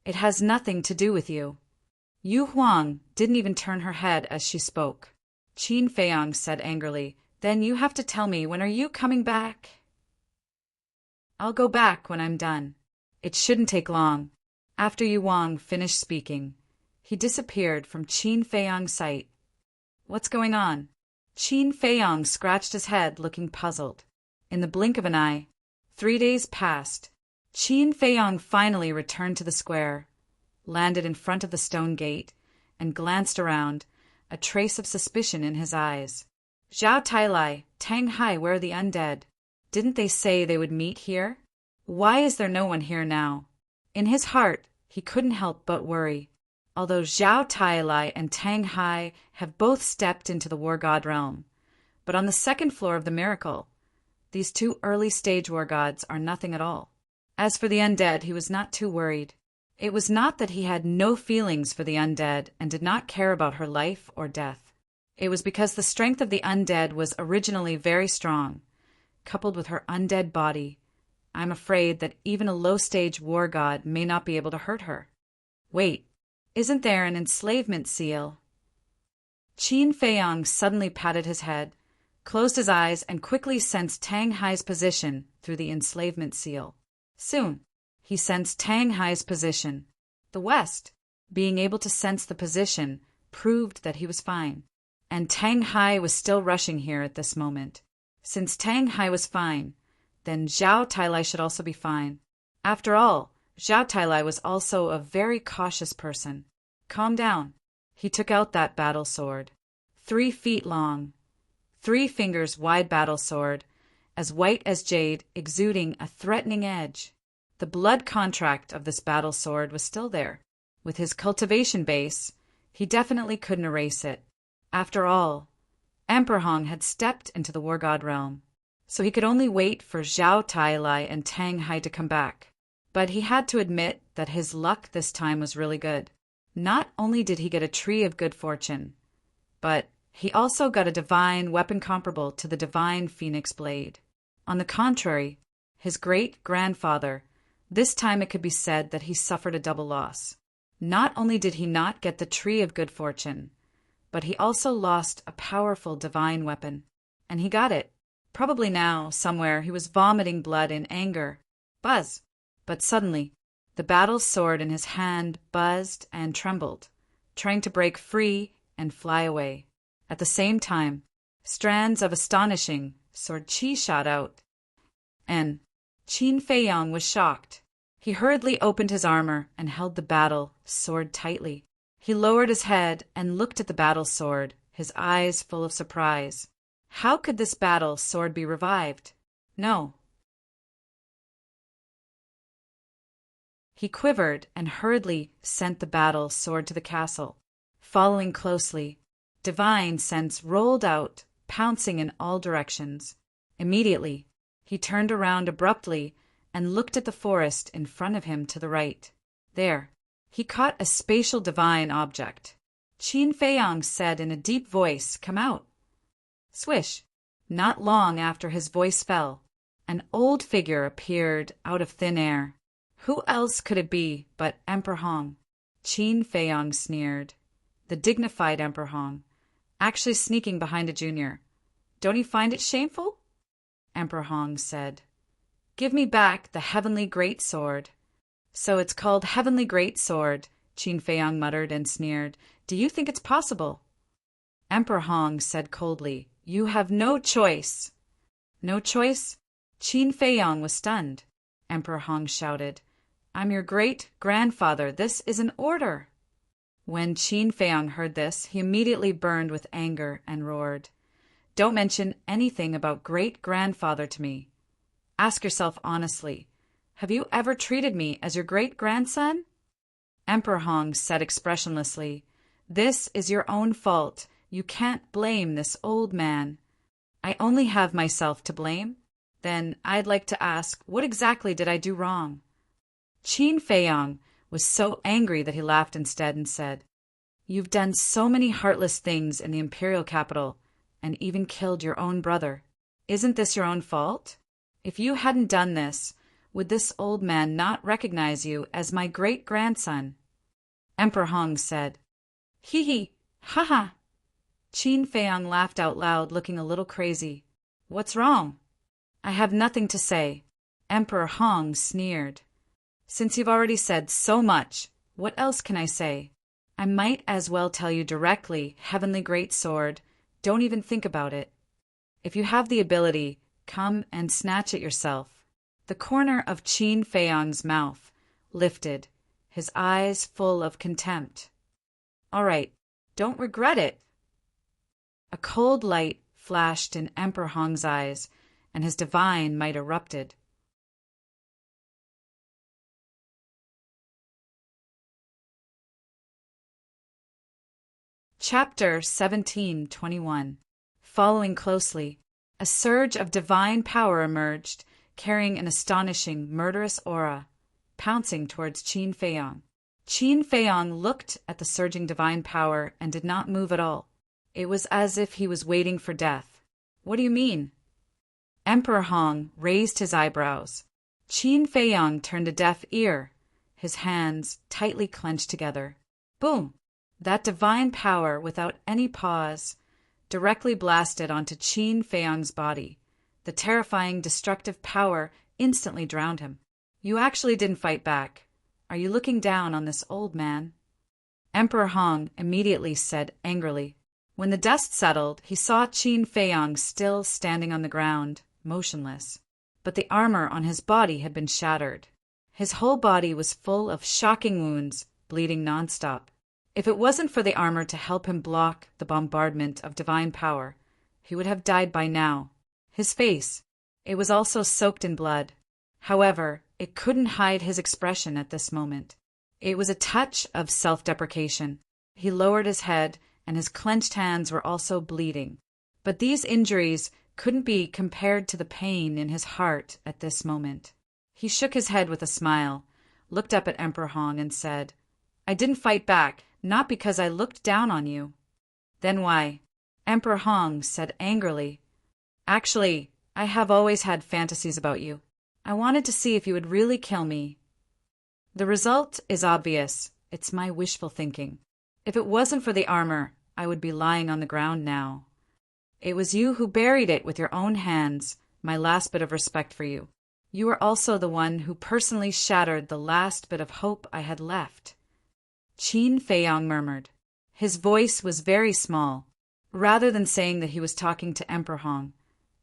It has nothing to do with you. Yu Huang didn't even turn her head as she spoke. Qin Feiyang said angrily, Then you have to tell me, when are you coming back? I'll go back when I'm done. It shouldn't take long. After Yu Huang finished speaking, he disappeared from Qin Feiyang's sight. What's going on? Qin Feiyong scratched his head, looking puzzled. In the blink of an eye, 3 days passed. Qin Feiyong finally returned to the square, landed in front of the stone gate, and glanced around, a trace of suspicion in his eyes. Zhao Tailai, Tang Hai, where are the undead? Didn't they say they would meet here? Why is there no one here now? In his heart, he couldn't help but worry. Although Zhao Tailai and Tang Hai have both stepped into the war god realm, but on the second floor of the miracle, these two early-stage war gods are nothing at all. As for the undead, he was not too worried. It was not that he had no feelings for the undead and did not care about her life or death. It was because the strength of the undead was originally very strong, coupled with her undead body. I'm afraid that even a low-stage war god may not be able to hurt her. Wait, isn't there an enslavement seal? Qin Feiyong suddenly patted his head, closed his eyes, and quickly sensed Tang Hai's position through the enslavement seal. Soon, he sensed Tang Hai's position. The West, being able to sense the position, proved that he was fine. And Tang Hai was still rushing here at this moment. Since Tang Hai was fine, then Zhao Tailai should also be fine. After all, Zhao Tailai was also a very cautious person. Calm down. He took out that battle sword. 3 feet long, 3 fingers wide battle sword, as white as jade, exuding a threatening edge. The blood contract of this battle sword was still there. With his cultivation base, he definitely couldn't erase it. After all, Emperor Hong had stepped into the war god realm, so he could only wait for Zhao Tailai and Tang Hai to come back. But he had to admit that his luck this time was really good. Not only did he get a tree of good fortune, but he also got a divine weapon comparable to the divine phoenix blade. On the contrary, his great-grandfather, this time it could be said that he suffered a double loss. Not only did he not get the tree of good fortune, but he also lost a powerful divine weapon. And he got it. Probably now, somewhere, he was vomiting blood in anger. Buzz! But suddenly, the battle sword in his hand buzzed and trembled, trying to break free and fly away. At the same time, strands of astonishing sword chi shot out, and Qin Feiyong was shocked. He hurriedly opened his armor and held the battle sword tightly. He lowered his head and looked at the battle sword, his eyes full of surprise. How could this battle sword be revived? No. He quivered and hurriedly sent the battle sword to the castle. Following closely, divine sense rolled out, pouncing in all directions. Immediately, he turned around abruptly and looked at the forest in front of him to the right. There, he caught a spatial divine object. Qin Feiyong said in a deep voice, "Come out." Swish! Not long after his voice fell, an old figure appeared out of thin air. Who else could it be but Emperor Hong? Qin Feiyong sneered. The dignified Emperor Hong, actually sneaking behind a junior. Don't you find it shameful? Emperor Hong said. Give me back the heavenly great sword. So it's called heavenly great sword, Qin Feiyong muttered and sneered. Do you think it's possible? Emperor Hong said coldly, You have no choice. No choice? Qin Feiyong was stunned. Emperor Hong shouted, I'm your great-grandfather. This is an order. When Qin Feiyong heard this, he immediately burned with anger and roared, Don't mention anything about great-grandfather to me. Ask yourself honestly, have you ever treated me as your great-grandson? Emperor Hong said expressionlessly, This is your own fault. You can't blame this old man. I only have myself to blame. Then I'd like to ask, what exactly did I do wrong? Qin Feiyong was so angry that he laughed instead and said, You've done so many heartless things in the imperial capital and even killed your own brother. Isn't this your own fault? If you hadn't done this, would this old man not recognize you as my great-grandson? Emperor Hong said, Hee hee, ha ha. Qin Feiyong laughed out loud, looking a little crazy. What's wrong? I have nothing to say. Emperor Hong sneered. Since you've already said so much, what else can I say? I might as well tell you directly, Heavenly Great Sword, Don't even think about it. If you have the ability, come and snatch it yourself. The corner of Qin Feiyang's mouth lifted, his eyes full of contempt. All right, don't regret it. A cold light flashed in Emperor Hong's eyes, and his divine might erupted. Chapter 17:21. Following closely, a surge of divine power emerged, carrying an astonishing, murderous aura, pouncing towards Qin Feiyang. Qin Feiyang looked at the surging divine power and did not move at all. It was as if he was waiting for death. What do you mean? Emperor Hong raised his eyebrows. Qin Feiyang turned a deaf ear, his hands tightly clenched together. Boom! That divine power, without any pause, directly blasted onto Qin Feiyang's body. The terrifying, destructive power instantly drowned him. You actually didn't fight back. Are you looking down on this old man? Emperor Hong immediately said angrily. When the dust settled, he saw Qin Feiyang still standing on the ground, motionless. But the armor on his body had been shattered. His whole body was full of shocking wounds, bleeding nonstop. If it wasn't for the armor to help him block the bombardment of divine power, he would have died by now. His face, it was also soaked in blood. However, it couldn't hide his expression at this moment. It was a touch of self-deprecation. He lowered his head, and his clenched hands were also bleeding. But these injuries couldn't be compared to the pain in his heart at this moment. He shook his head with a smile, looked up at Emperor Hong and said, I didn't fight back, not because I looked down on you. Then why? Emperor Hong said angrily, Actually, I have always had fantasies about you. I wanted to see if you would really kill me. The result is obvious. It's my wishful thinking. If it wasn't for the armor, I would be lying on the ground now. It was you who buried it with your own hands, my last bit of respect for you. You were also the one who personally shattered the last bit of hope I had left. Qin Feiyang murmured. His voice was very small. Rather than saying that he was talking to Emperor Hong,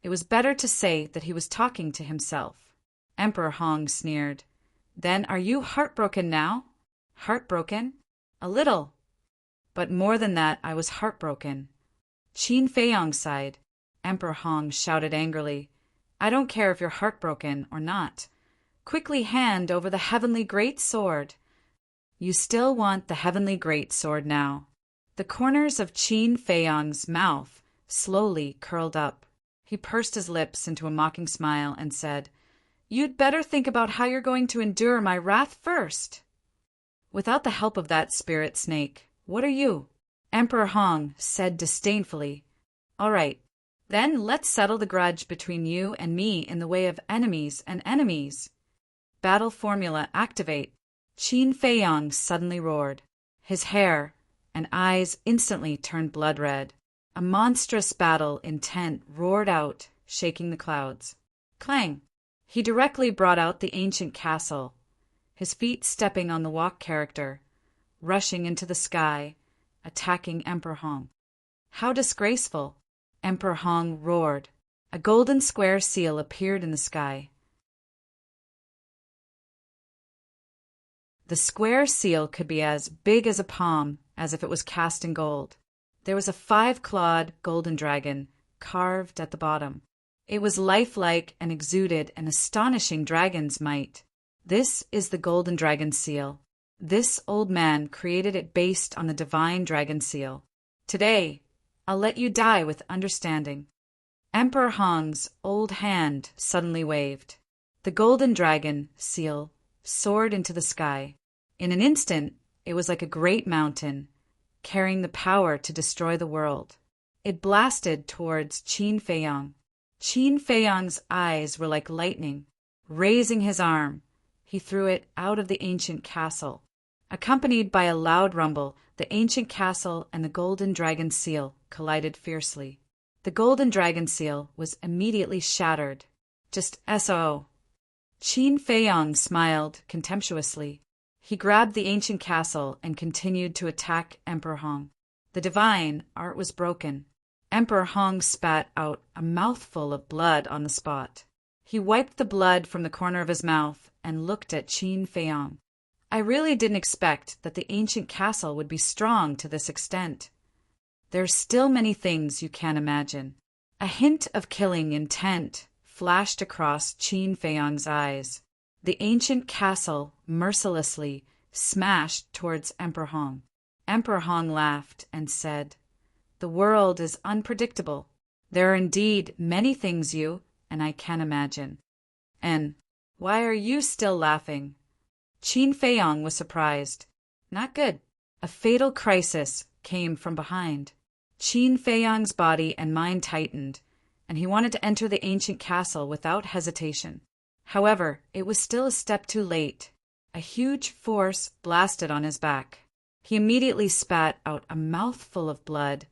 it was better to say that he was talking to himself. Emperor Hong sneered. Then are you heartbroken now? Heartbroken? A little. But more than that, I was heartbroken. Qin Feiyang sighed. Emperor Hong shouted angrily, I don't care if you're heartbroken or not. Quickly hand over the heavenly great sword. You still want the heavenly great sword now. The corners of Qin Feiyang's mouth slowly curled up. He pursed his lips into a mocking smile and said, You'd better think about how you're going to endure my wrath first. Without the help of that spirit snake, what are you? Emperor Hong said disdainfully. All right, then let's settle the grudge between you and me in the way of enemies and enemies. Battle formula activate. Qin Feiyang suddenly roared. His hair and eyes instantly turned blood red. A monstrous battle intent roared out, shaking the clouds. Clang! He directly brought out the ancient castle, his feet stepping on the walk character, rushing into the sky, attacking Emperor Hong. How disgraceful! Emperor Hong roared. A golden square seal appeared in the sky. The square seal could be as big as a palm, as if it was cast in gold. There was a 5-clawed golden dragon carved at the bottom. It was lifelike and exuded an astonishing dragon's might. This is the golden dragon seal. This old man created it based on the divine dragon seal. Today, I'll let you die with understanding. Emperor Hong's old hand suddenly waved. The golden dragon seal soared into the sky. In an instant, it was like a great mountain, carrying the power to destroy the world. It blasted towards Qin Feiyang. Qin Feiyang's eyes were like lightning. Raising his arm, he threw it out of the ancient castle. Accompanied by a loud rumble, the ancient castle and the golden dragon seal collided fiercely. The golden dragon seal was immediately shattered. Just S.O. Qin Feiyang smiled contemptuously. He grabbed the ancient castle and continued to attack Emperor Hong. The divine art was broken. Emperor Hong spat out a mouthful of blood on the spot. He wiped the blood from the corner of his mouth and looked at Qin Feiyang. I really didn't expect that the ancient castle would be strong to this extent. There's still many things you can't imagine. A hint of killing intent flashed across Qin Feiyang's eyes. The ancient castle mercilessly smashed towards Emperor Hong. Emperor Hong laughed and said, "The world is unpredictable. There are indeed many things you and I can imagine." "And why are you still laughing?" Qin Feiyang was surprised. Not good. A fatal crisis came from behind. Qin Feiyang's body and mind tightened, and he wanted to enter the ancient castle without hesitation. However, it was still a step too late. A huge force blasted on his back. He immediately spat out a mouthful of blood,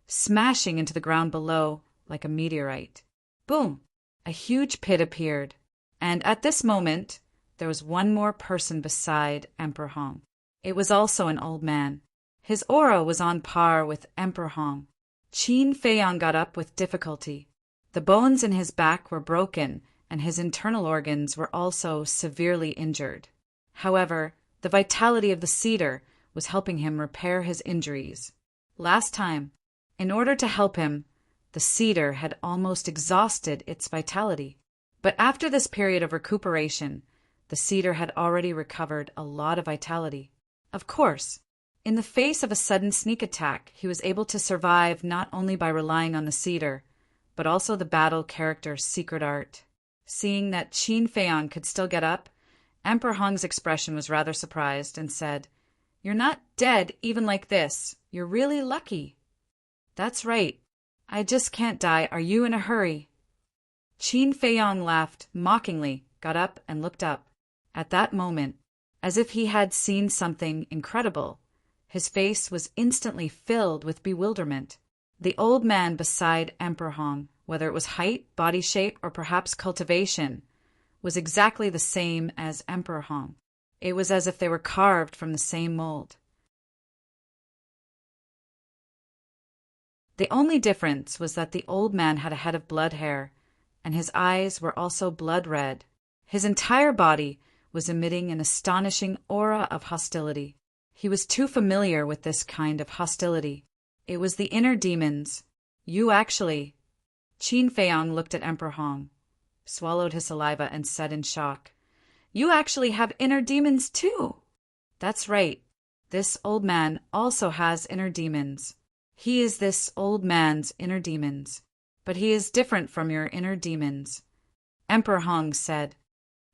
smashing into the ground below like a meteorite. Boom! A huge pit appeared, and at this moment, there was one more person beside Emperor Hong. It was also an old man. His aura was on par with Emperor Hong. Qin Feiyang got up with difficulty. The bones in his back were broken, and his internal organs were also severely injured. However, the vitality of the cedar was helping him repair his injuries. Last time, in order to help him, the cedar had almost exhausted its vitality. But after this period of recuperation, the cedar had already recovered a lot of vitality. Of course, in the face of a sudden sneak attack, he was able to survive not only by relying on the cedar, but also the battle character's secret art. Seeing that Qin Feiyang could still get up, Emperor Hong's expression was rather surprised and said, "You're not dead even like this. You're really lucky." "That's right. I just can't die. Are you in a hurry?" Qin Feiyang laughed mockingly, got up, and looked up. At that moment, as if he had seen something incredible, his face was instantly filled with bewilderment. The old man beside Emperor Hong, whether it was height, body shape, or perhaps cultivation, was exactly the same as Emperor Hong. It was as if they were carved from the same mold. The only difference was that the old man had a head of blood hair, and his eyes were also blood red. His entire body was emitting an astonishing aura of hostility. He was too familiar with this kind of hostility. It was the inner demons. "You actually—" Qin Feiyang looked at Emperor Hong, swallowed his saliva, and said in shock, "You actually have inner demons too." "That's right. This old man also has inner demons. He is this old man's inner demons. But he is different from your inner demons." Emperor Hong said.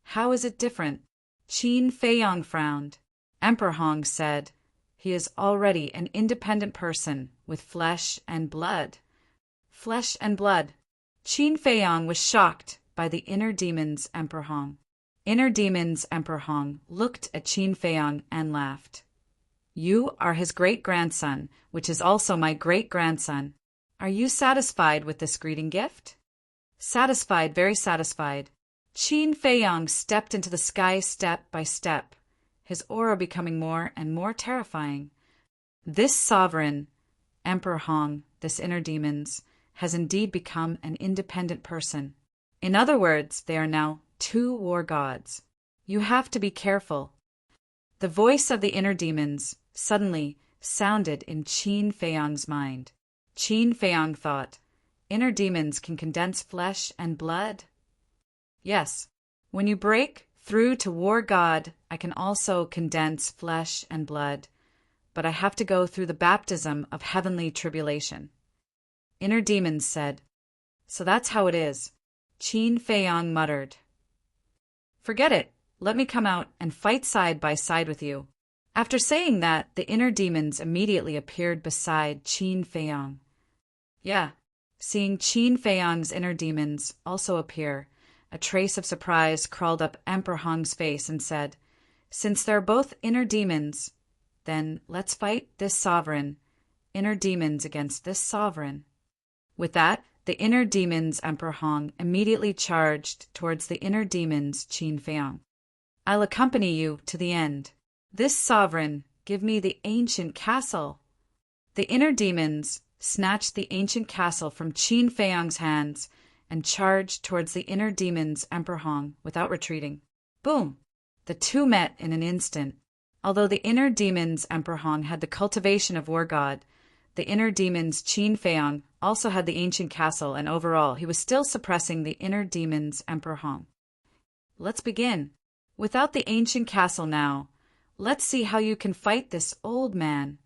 "How is it different?" Qin Feiyang frowned. Emperor Hong said, "He is already an independent person with flesh and blood." Flesh and blood. Qin Feiyang was shocked by the inner demons Emperor Hong. Inner demons Emperor Hong looked at Qin Feiyang and laughed. "You are his great-grandson, which is also my great-grandson. Are you satisfied with this greeting gift?" "Satisfied, very satisfied." Qin Feiyang stepped into the sky step by step, his aura becoming more and more terrifying. This sovereign, Emperor Hong, this inner demons, has indeed become an independent person. In other words, they are now two war gods. You have to be careful. The voice of the inner demons suddenly sounded in Qin Feiyang's mind. Qin Feiyang thought, "Inner demons can condense flesh and blood?" "Yes. When you break through to war god, I can also condense flesh and blood, but I have to go through the baptism of heavenly tribulation." Inner demons said, "So that's how it is." Qin Feiyang muttered, "Forget it. Let me come out and fight side by side with you." After saying that, the inner demons immediately appeared beside Qin Feiyang. Yeah, seeing Qin Feiyang's inner demons also appear, a trace of surprise crawled up Emperor Hong's face and said, "Since they're both inner demons, then let's fight this sovereign, inner demons against this sovereign." With that, the inner demons Emperor Hong immediately charged towards the inner demons Qin Feiyang. "I'll accompany you to the end. This sovereign, give me the ancient castle." The inner demons, snatched the ancient castle from Qin Feiyang's hands and charged towards the inner demon's Emperor Hong without retreating. Boom! The two met in an instant. Although the inner demon's Emperor Hong had the cultivation of War God, the inner demon's Qin Feiyang also had the ancient castle, and overall he was still suppressing the inner demon's Emperor Hong. Let's begin. Without the ancient castle now, let's see how you can fight this old man.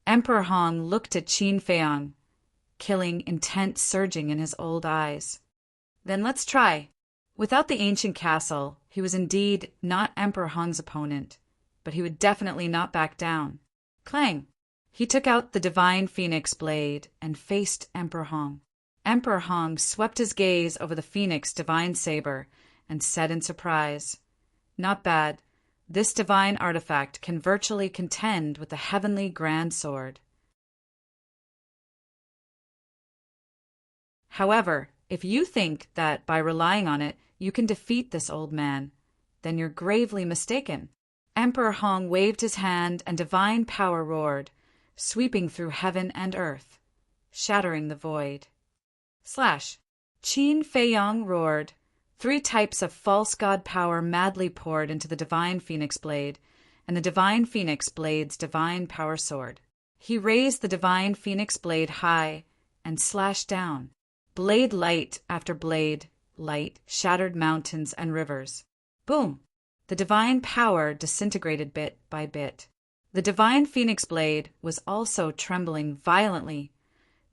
Emperor Hong looked at Qin Feiyang, killing intent surging in his old eyes. Then let's try. Without the ancient castle, he was indeed not Emperor Hong's opponent, but he would definitely not back down. Clang! He took out the divine phoenix blade and faced Emperor Hong. Emperor Hong swept his gaze over the phoenix divine saber and said in surprise, "Not bad. This divine artifact can virtually contend with the heavenly grand sword." However, if you think that by relying on it you can defeat this old man, then you're gravely mistaken. Emperor Hong waved his hand and divine power roared, sweeping through heaven and earth, shattering the void. Slash! Qin Feiyang roared. 3 types of false god power madly poured into the divine phoenix blade, and the divine phoenix blade's divine power sword. He raised the divine phoenix blade high and slashed down. Blade light after blade light shattered mountains and rivers. Boom! The divine power disintegrated bit by bit. The divine phoenix blade was also trembling violently.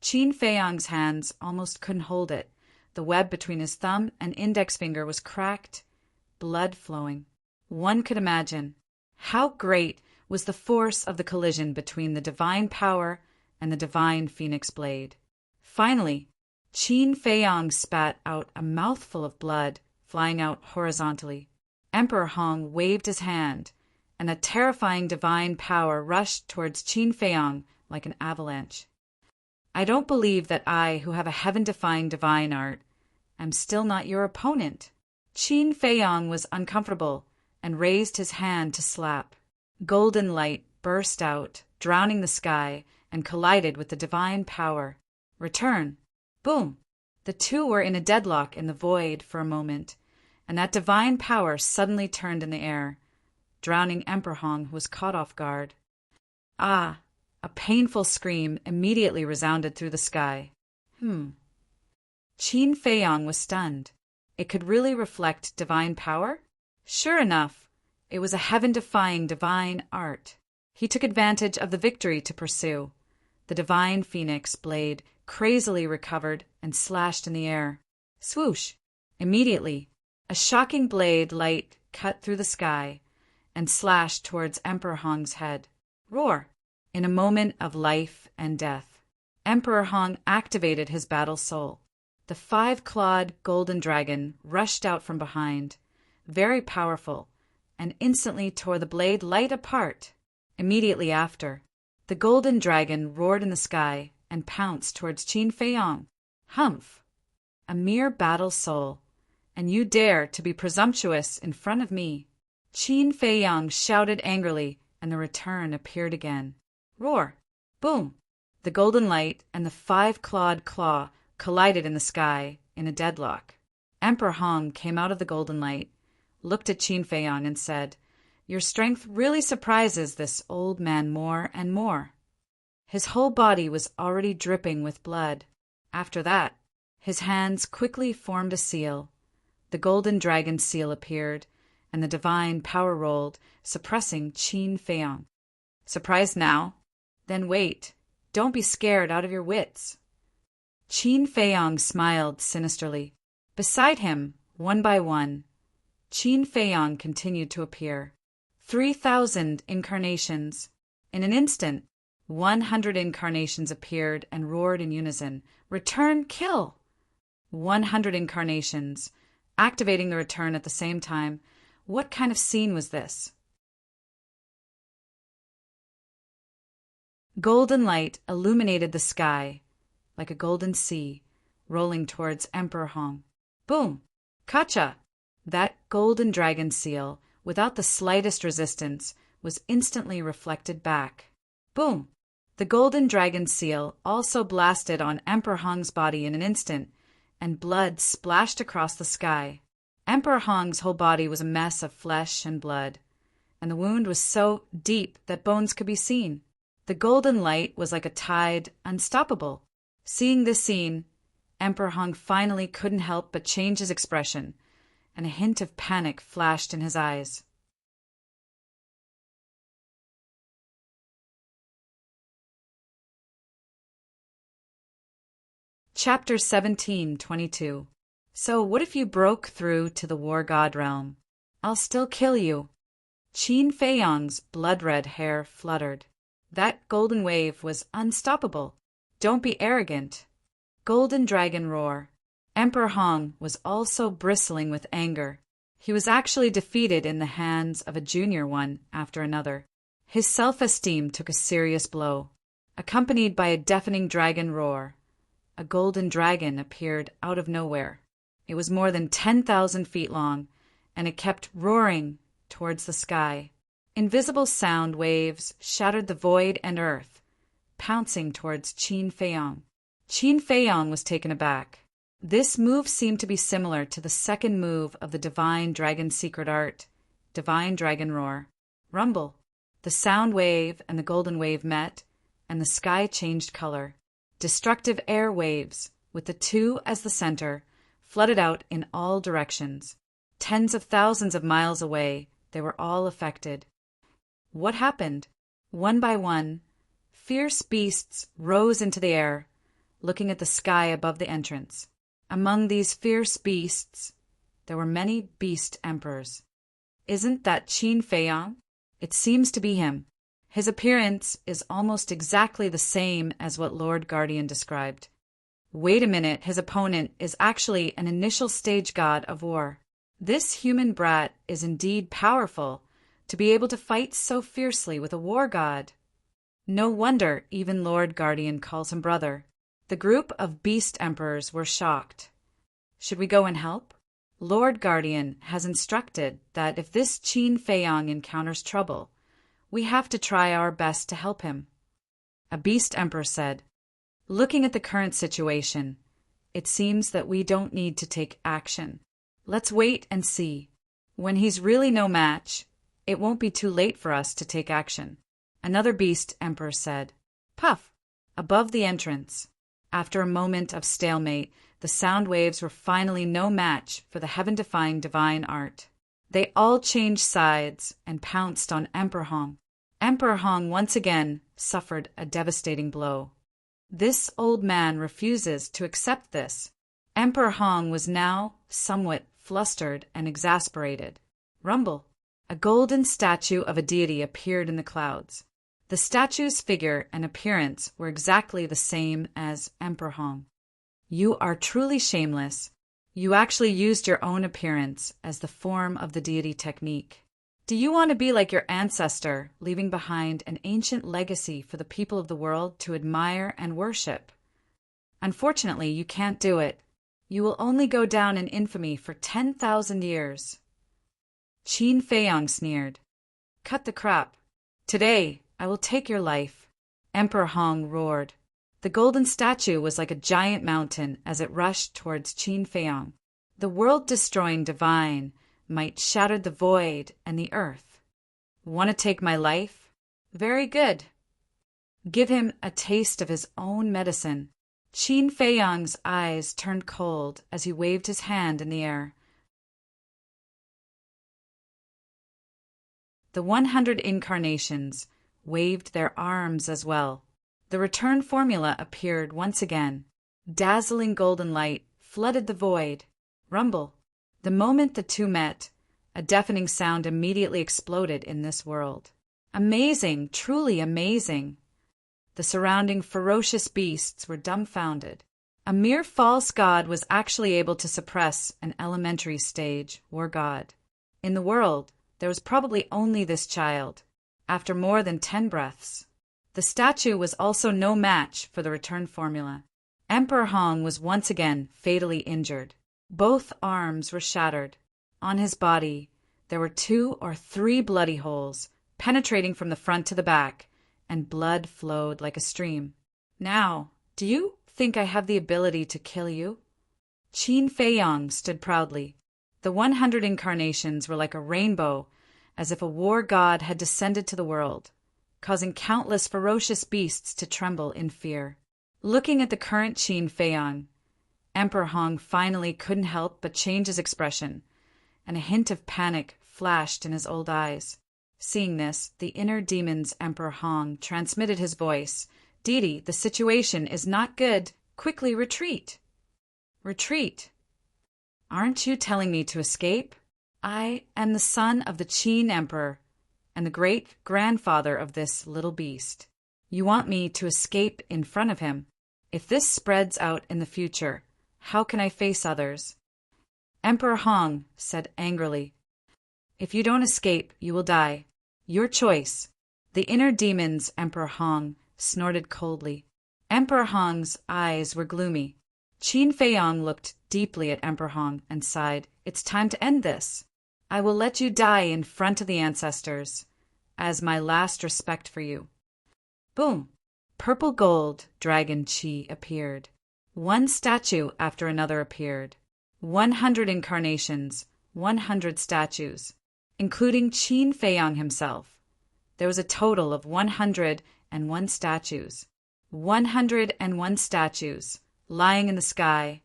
Qin Feiyang's hands almost couldn't hold it. The web between his thumb and index finger was cracked, blood flowing. One could imagine how great was the force of the collision between the divine power and the divine phoenix blade. Finally, Qin Feiyang spat out a mouthful of blood, flying out horizontally. Emperor Hong waved his hand, and a terrifying divine power rushed towards Qin Feiyang like an avalanche. I don't believe that I, who have a heaven-defying divine art, am still not your opponent. Qin Feiyang was uncomfortable and raised his hand to slap. Golden light burst out, drowning the sky, and collided with the divine power. Return. Boom! The two were in a deadlock in the void for a moment, and that divine power suddenly turned in the air, drowning Emperor Hong, who was caught off guard. Ah! A painful scream immediately resounded through the sky. Qin Feiyang was stunned. It could really reflect divine power? Sure enough, it was a heaven-defying divine art. He took advantage of the victory to pursue. The divine phoenix blade crazily recovered and slashed in the air. Swoosh! Immediately, a shocking blade light cut through the sky and slashed towards Emperor Hong's head. Roar! In a moment of life and death, Emperor Hong activated his battle soul. The 5-clawed golden dragon rushed out from behind, very powerful, and instantly tore the blade light apart. Immediately after, the golden dragon roared in the sky and pounced towards Qin Feiyang. Humph! A mere battle soul, and you dare to be presumptuous in front of me. Qin Feiyang shouted angrily, and the return appeared again. Roar! Boom! The golden light and the 5-clawed claw collided in the sky in a deadlock. Emperor Hong came out of the golden light, looked at Qin Feiyang and said, "Your strength really surprises this old man more and more." His whole body was already dripping with blood. After that, his hands quickly formed a seal. The golden dragon seal appeared, and the divine power rolled, suppressing Qin Feiyang. Surprised now? Then wait. Don't be scared out of your wits. Qin Feiyang smiled sinisterly. Beside him, one by one, Qin Feiyang continued to appear. 3,000 incarnations. In an instant, 100 incarnations appeared and roared in unison. Return, kill! 100 incarnations, activating the return at the same time. What kind of scene was this? Golden light illuminated the sky, like a golden sea, rolling towards Emperor Hong. Boom! Kacha! That golden dragon seal, without the slightest resistance, was instantly reflected back. Boom! The golden dragon seal also blasted on Emperor Hong's body in an instant, and blood splashed across the sky. Emperor Hong's whole body was a mess of flesh and blood, and the wound was so deep that bones could be seen. The golden light was like a tide, unstoppable. Seeing this scene, Emperor Hong finally couldn't help but change his expression, and a hint of panic flashed in his eyes. Chapter 17:22. So what if you broke through to the war god realm? I'll still kill you. Qin Feiyong's blood-red hair fluttered. That golden wave was unstoppable. Don't be arrogant. Golden dragon roar. Emperor Hong was also bristling with anger. He was actually defeated in the hands of a junior one after another. His self-esteem took a serious blow. Accompanied by a deafening dragon roar, a golden dragon appeared out of nowhere. It was more than 10,000 feet long, and it kept roaring towards the sky. Invisible sound waves shattered the void and earth, pouncing towards Qin Feiyong. Qin Feiyong was taken aback. This move seemed to be similar to the second move of the Divine Dragon's secret art, Divine Dragon Roar. Rumble. The sound wave and the golden wave met, and the sky changed color. Destructive air waves, with the two as the center, flooded out in all directions. Tens of thousands of miles away, they were all affected. What happened? One by one, fierce beasts rose into the air, looking at the sky above the entrance. Among these fierce beasts, there were many beast emperors. Isn't that Qin Feiyong? It seems to be him. His appearance is almost exactly the same as what Lord Guardian described. Wait a minute, his opponent is actually an initial stage god of war. This human brat is indeed powerful, to be able to fight so fiercely with a war god. No wonder even Lord Guardian calls him brother. The group of beast emperors were shocked. Should we go and help? Lord Guardian has instructed that if this Qin Feiyong encounters trouble, we have to try our best to help him. A beast emperor said, looking at the current situation, it seems that we don't need to take action. Let's wait and see. When he's really no match, it won't be too late for us to take action. Another beast emperor said, puff, above the entrance. After a moment of stalemate, the sound waves were finally no match for the heaven-defying divine art. They all changed sides and pounced on Emperor Hong. Emperor Hong once again suffered a devastating blow. This old man refuses to accept this. Emperor Hong was now somewhat flustered and exasperated. Rumble. A golden statue of a deity appeared in the clouds. The statue's figure and appearance were exactly the same as Emperor Hong. You are truly shameless. You actually used your own appearance as the form of the deity technique. Do you want to be like your ancestor, leaving behind an ancient legacy for the people of the world to admire and worship? Unfortunately, you can't do it. You will only go down in infamy for 10,000 years. Qin Feiyong sneered. Cut the crap. Today, I will take your life. Emperor Hong roared. The golden statue was like a giant mountain as it rushed towards Qin Feiyong. The world-destroying divine might shattered the void and the earth. Want to take my life? Very good. Give him a taste of his own medicine. Qin Feiyong's eyes turned cold as he waved his hand in the air. The 100 incarnations waved their arms as well. The return formula appeared once again. Dazzling golden light flooded the void. Rumble. The moment the two met, a deafening sound immediately exploded in this world. Amazing, truly amazing. The surrounding ferocious beasts were dumbfounded. A mere false god was actually able to suppress an elementary stage war god. In the world, there was probably only this child. After more than 10 breaths, the statue was also no match for the return formula. Emperor Hong was once again fatally injured. Both arms were shattered. On his body, there were 2 or 3 bloody holes, penetrating from the front to the back, and blood flowed like a stream. Now, do you think I have the ability to kill you? Qin Feiyang stood proudly. The 100 incarnations were like a rainbow, as if a war god had descended to the world, causing countless ferocious beasts to tremble in fear. Looking at the current Qin Feiyang, Emperor Hong finally couldn't help but change his expression, and a hint of panic flashed in his old eyes. Seeing this, the inner demon's Emperor Hong transmitted his voice. Didi, the situation is not good. Quickly retreat. Retreat. Aren't you telling me to escape? I am the son of the Qin Emperor and the great-grandfather of this little beast. You want me to escape in front of him. If this spreads out in the future, how can I face others? Emperor Hong said angrily, if you don't escape, you will die. Your choice. The inner demon's Emperor Hong snorted coldly. Emperor Hong's eyes were gloomy. Qin Feiyang looked deeply at Emperor Hong and sighed, it's time to end this. I will let you die in front of the ancestors, as my last respect for you. Boom! Purple gold dragon Qi appeared. One statue after another appeared. 100 incarnations, 100 statues, including Qin Feiyang himself. There was a total of 101 statues. 101 statues, lying in the sky.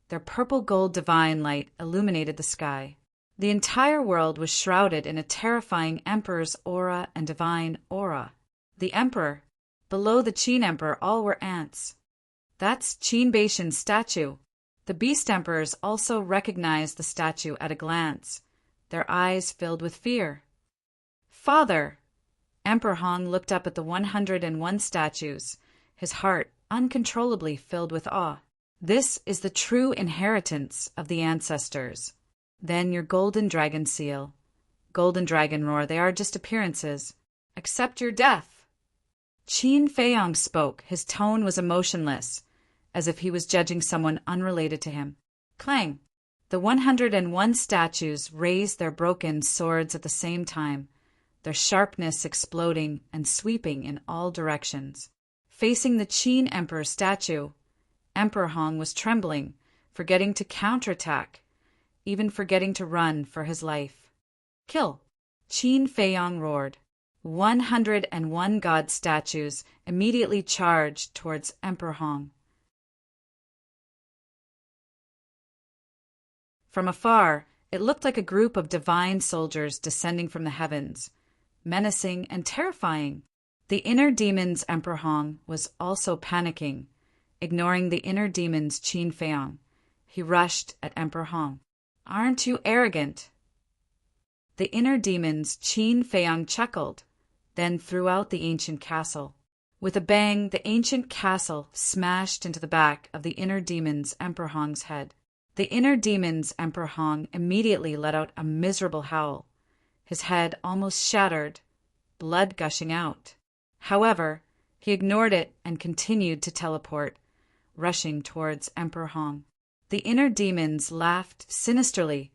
Their purple gold divine light illuminated the sky. The entire world was shrouded in a terrifying emperor's aura and divine aura. The emperor, below the Qin emperor, all were ants. That's Qin Beishan's statue. The beast emperors also recognized the statue at a glance, their eyes filled with fear. Father! Emperor Hong looked up at the 101 statues, his heart uncontrollably filled with awe. This is the true inheritance of the ancestors. Then your golden dragon seal, golden dragon roar, they are just appearances. Accept your death. Qin Feiyang spoke. His tone was emotionless, as if he was judging someone unrelated to him. Clang! The 101 statues raised their broken swords at the same time, their sharpness exploding and sweeping in all directions. Facing the Qin Emperor's statue, Emperor Hong was trembling, forgetting to counterattack, even forgetting to run for his life. Kill! Qin Feiyang roared. 101 god statues immediately charged towards Emperor Hong. From afar, it looked like a group of divine soldiers descending from the heavens, menacing and terrifying. The inner demon's Emperor Hong was also panicking, ignoring the inner demon's Qin Feiyang. He rushed at Emperor Hong. Aren't you arrogant? The inner demon's Qin Feiyang chuckled, then threw out the ancient castle. With a bang, the ancient castle smashed into the back of the inner demon's Emperor Hong's head. The inner demon's Emperor Hong immediately let out a miserable howl, his head almost shattered, blood gushing out. However, he ignored it and continued to teleport, rushing towards Emperor Hong. The inner demons laughed sinisterly,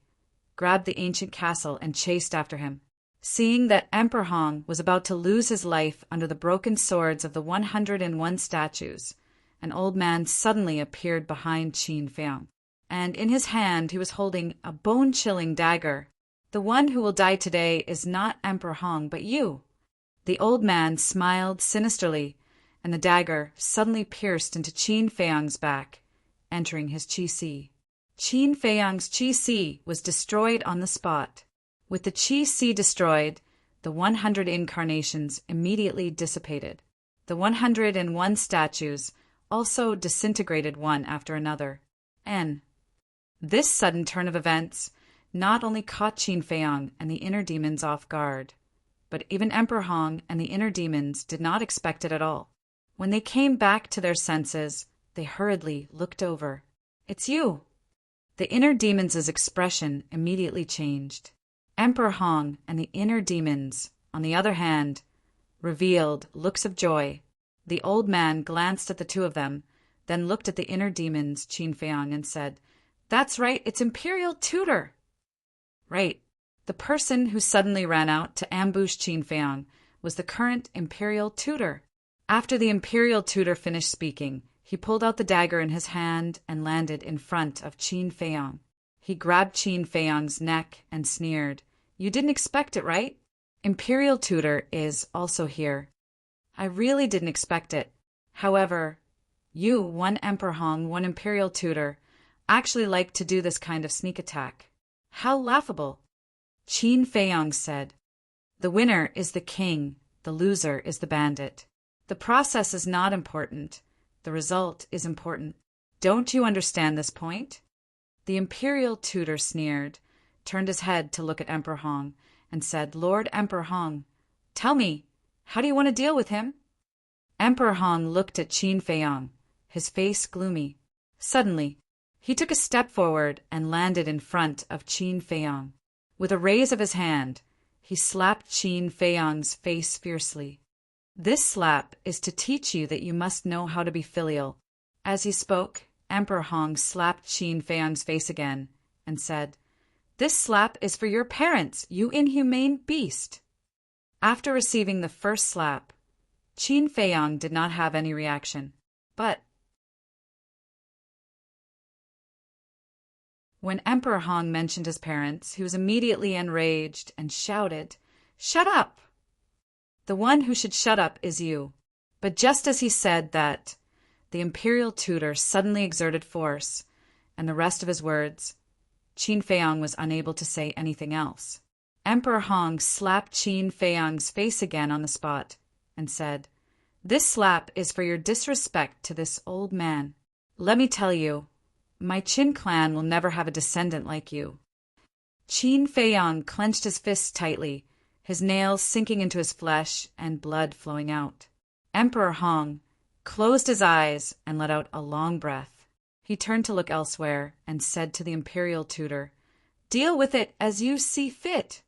grabbed the ancient castle, and chased after him. Seeing that Emperor Hong was about to lose his life under the broken swords of the 101 statues, an old man suddenly appeared behind Qin Feiyang, and in his hand he was holding a bone-chilling dagger. The one who will die today is not Emperor Hong, but you. The old man smiled sinisterly, and the dagger suddenly pierced into Qin Feiyang's back, entering his Qi-Si. Qin Feiyang's Qi-Si was destroyed on the spot. With the Qi-Si destroyed, the 100 incarnations immediately dissipated. The 101 statues also disintegrated one after another. This sudden turn of events not only caught Qin Feiyang and the inner demons off guard, but even Emperor Hong and the inner demons did not expect it at all. When they came back to their senses, they hurriedly looked over. It's you! The inner demons' expression immediately changed. Emperor Hong and the inner demons, on the other hand, revealed looks of joy. The old man glanced at the two of them, then looked at the inner demons, Qin Feiyang, and said, That's right, it's Imperial Tutor! Right. The person who suddenly ran out to ambush Qin Feiyang was the current imperial tutor. After the imperial tutor finished speaking, he pulled out the dagger in his hand and landed in front of Qin Feiyang. He grabbed Qin Feiyang's neck and sneered, "You didn't expect it, right? Imperial tutor is also here." "I really didn't expect it. However, you, one Emperor Hong, one imperial tutor, actually like to do this kind of sneak attack. How laughable." Qin Feiyang said, "The winner is the king, the loser is the bandit. The process is not important. The result is important. Don't you understand this point?" The imperial tutor sneered, turned his head to look at Emperor Hong, and said, "Lord Emperor Hong, tell me, how do you want to deal with him?" Emperor Hong looked at Qin Feiyang, his face gloomy. Suddenly, he took a step forward and landed in front of Qin Feiyang. With a raise of his hand, he slapped Qin Feiyang's face fiercely. "This slap is to teach you that you must know how to be filial." As he spoke, Emperor Hong slapped Qin Feiyang's face again and said, "This slap is for your parents, you inhumane beast." After receiving the first slap, Qin Feiyang did not have any reaction. But when Emperor Hong mentioned his parents, he was immediately enraged and shouted, "Shut up! The one who should shut up is you." But just as he said that, the imperial tutor suddenly exerted force, and the rest of his words, Qin Feiyang was unable to say anything else. Emperor Hong slapped Qin Feiyang's face again on the spot and said, "This slap is for your disrespect to this old man. Let me tell you, my Qin clan will never have a descendant like you." Qin Feiyang clenched his fists tightly, his nails sinking into his flesh and blood flowing out. Emperor Hong closed his eyes and let out a long breath. He turned to look elsewhere and said to the imperial tutor, "Deal with it as you see fit."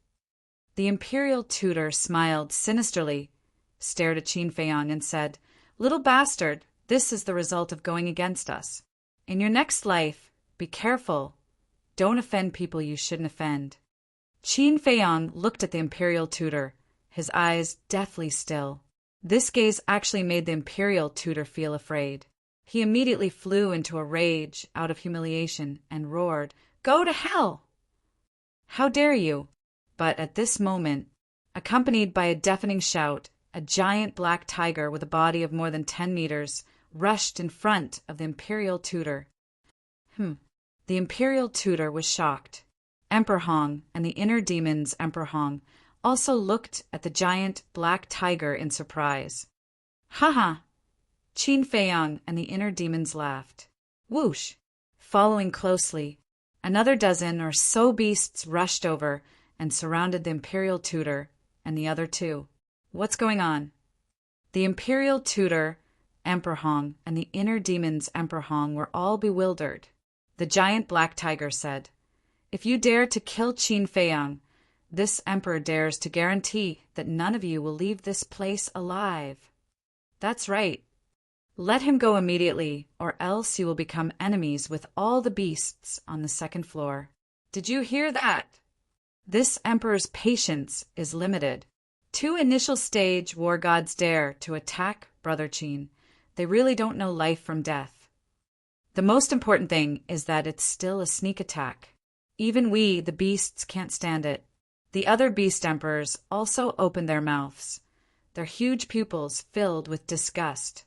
The imperial tutor smiled sinisterly, stared at Qin Feiyang and said, "Little bastard, this is the result of going against us. In your next life, be careful. Don't offend people you shouldn't offend." Qin Feiyang looked at the imperial tutor, his eyes deathly still. This gaze actually made the imperial tutor feel afraid. He immediately flew into a rage out of humiliation and roared, "Go to hell! How dare you?" But at this moment, accompanied by a deafening shout, a giant black tiger with a body of more than 10 meters rushed in front of the imperial tutor. The imperial tutor was shocked. Emperor Hong and the inner demon's Emperor Hong also looked at the giant black tiger in surprise. "Ha!" Qin Feiyang and the inner demons laughed. Whoosh! Following closely, another dozen or so beasts rushed over and surrounded the imperial tutor and the other two. "What's going on?" The imperial tutor, Emperor Hong, and the inner demon's Emperor Hong were all bewildered. The giant black tiger said, "If you dare to kill Qin Feiyang, this emperor dares to guarantee that none of you will leave this place alive." "That's right. Let him go immediately, or else you will become enemies with all the beasts on the second floor." Did you hear that? This emperor's patience is limited. 2 initial stage war gods dare to attack Brother Qin. They really don't know life from death. The most important thing is that it's still a sneak attack. Even we, the beasts, can't stand it. The other beast emperors also opened their mouths, their huge pupils filled with disgust.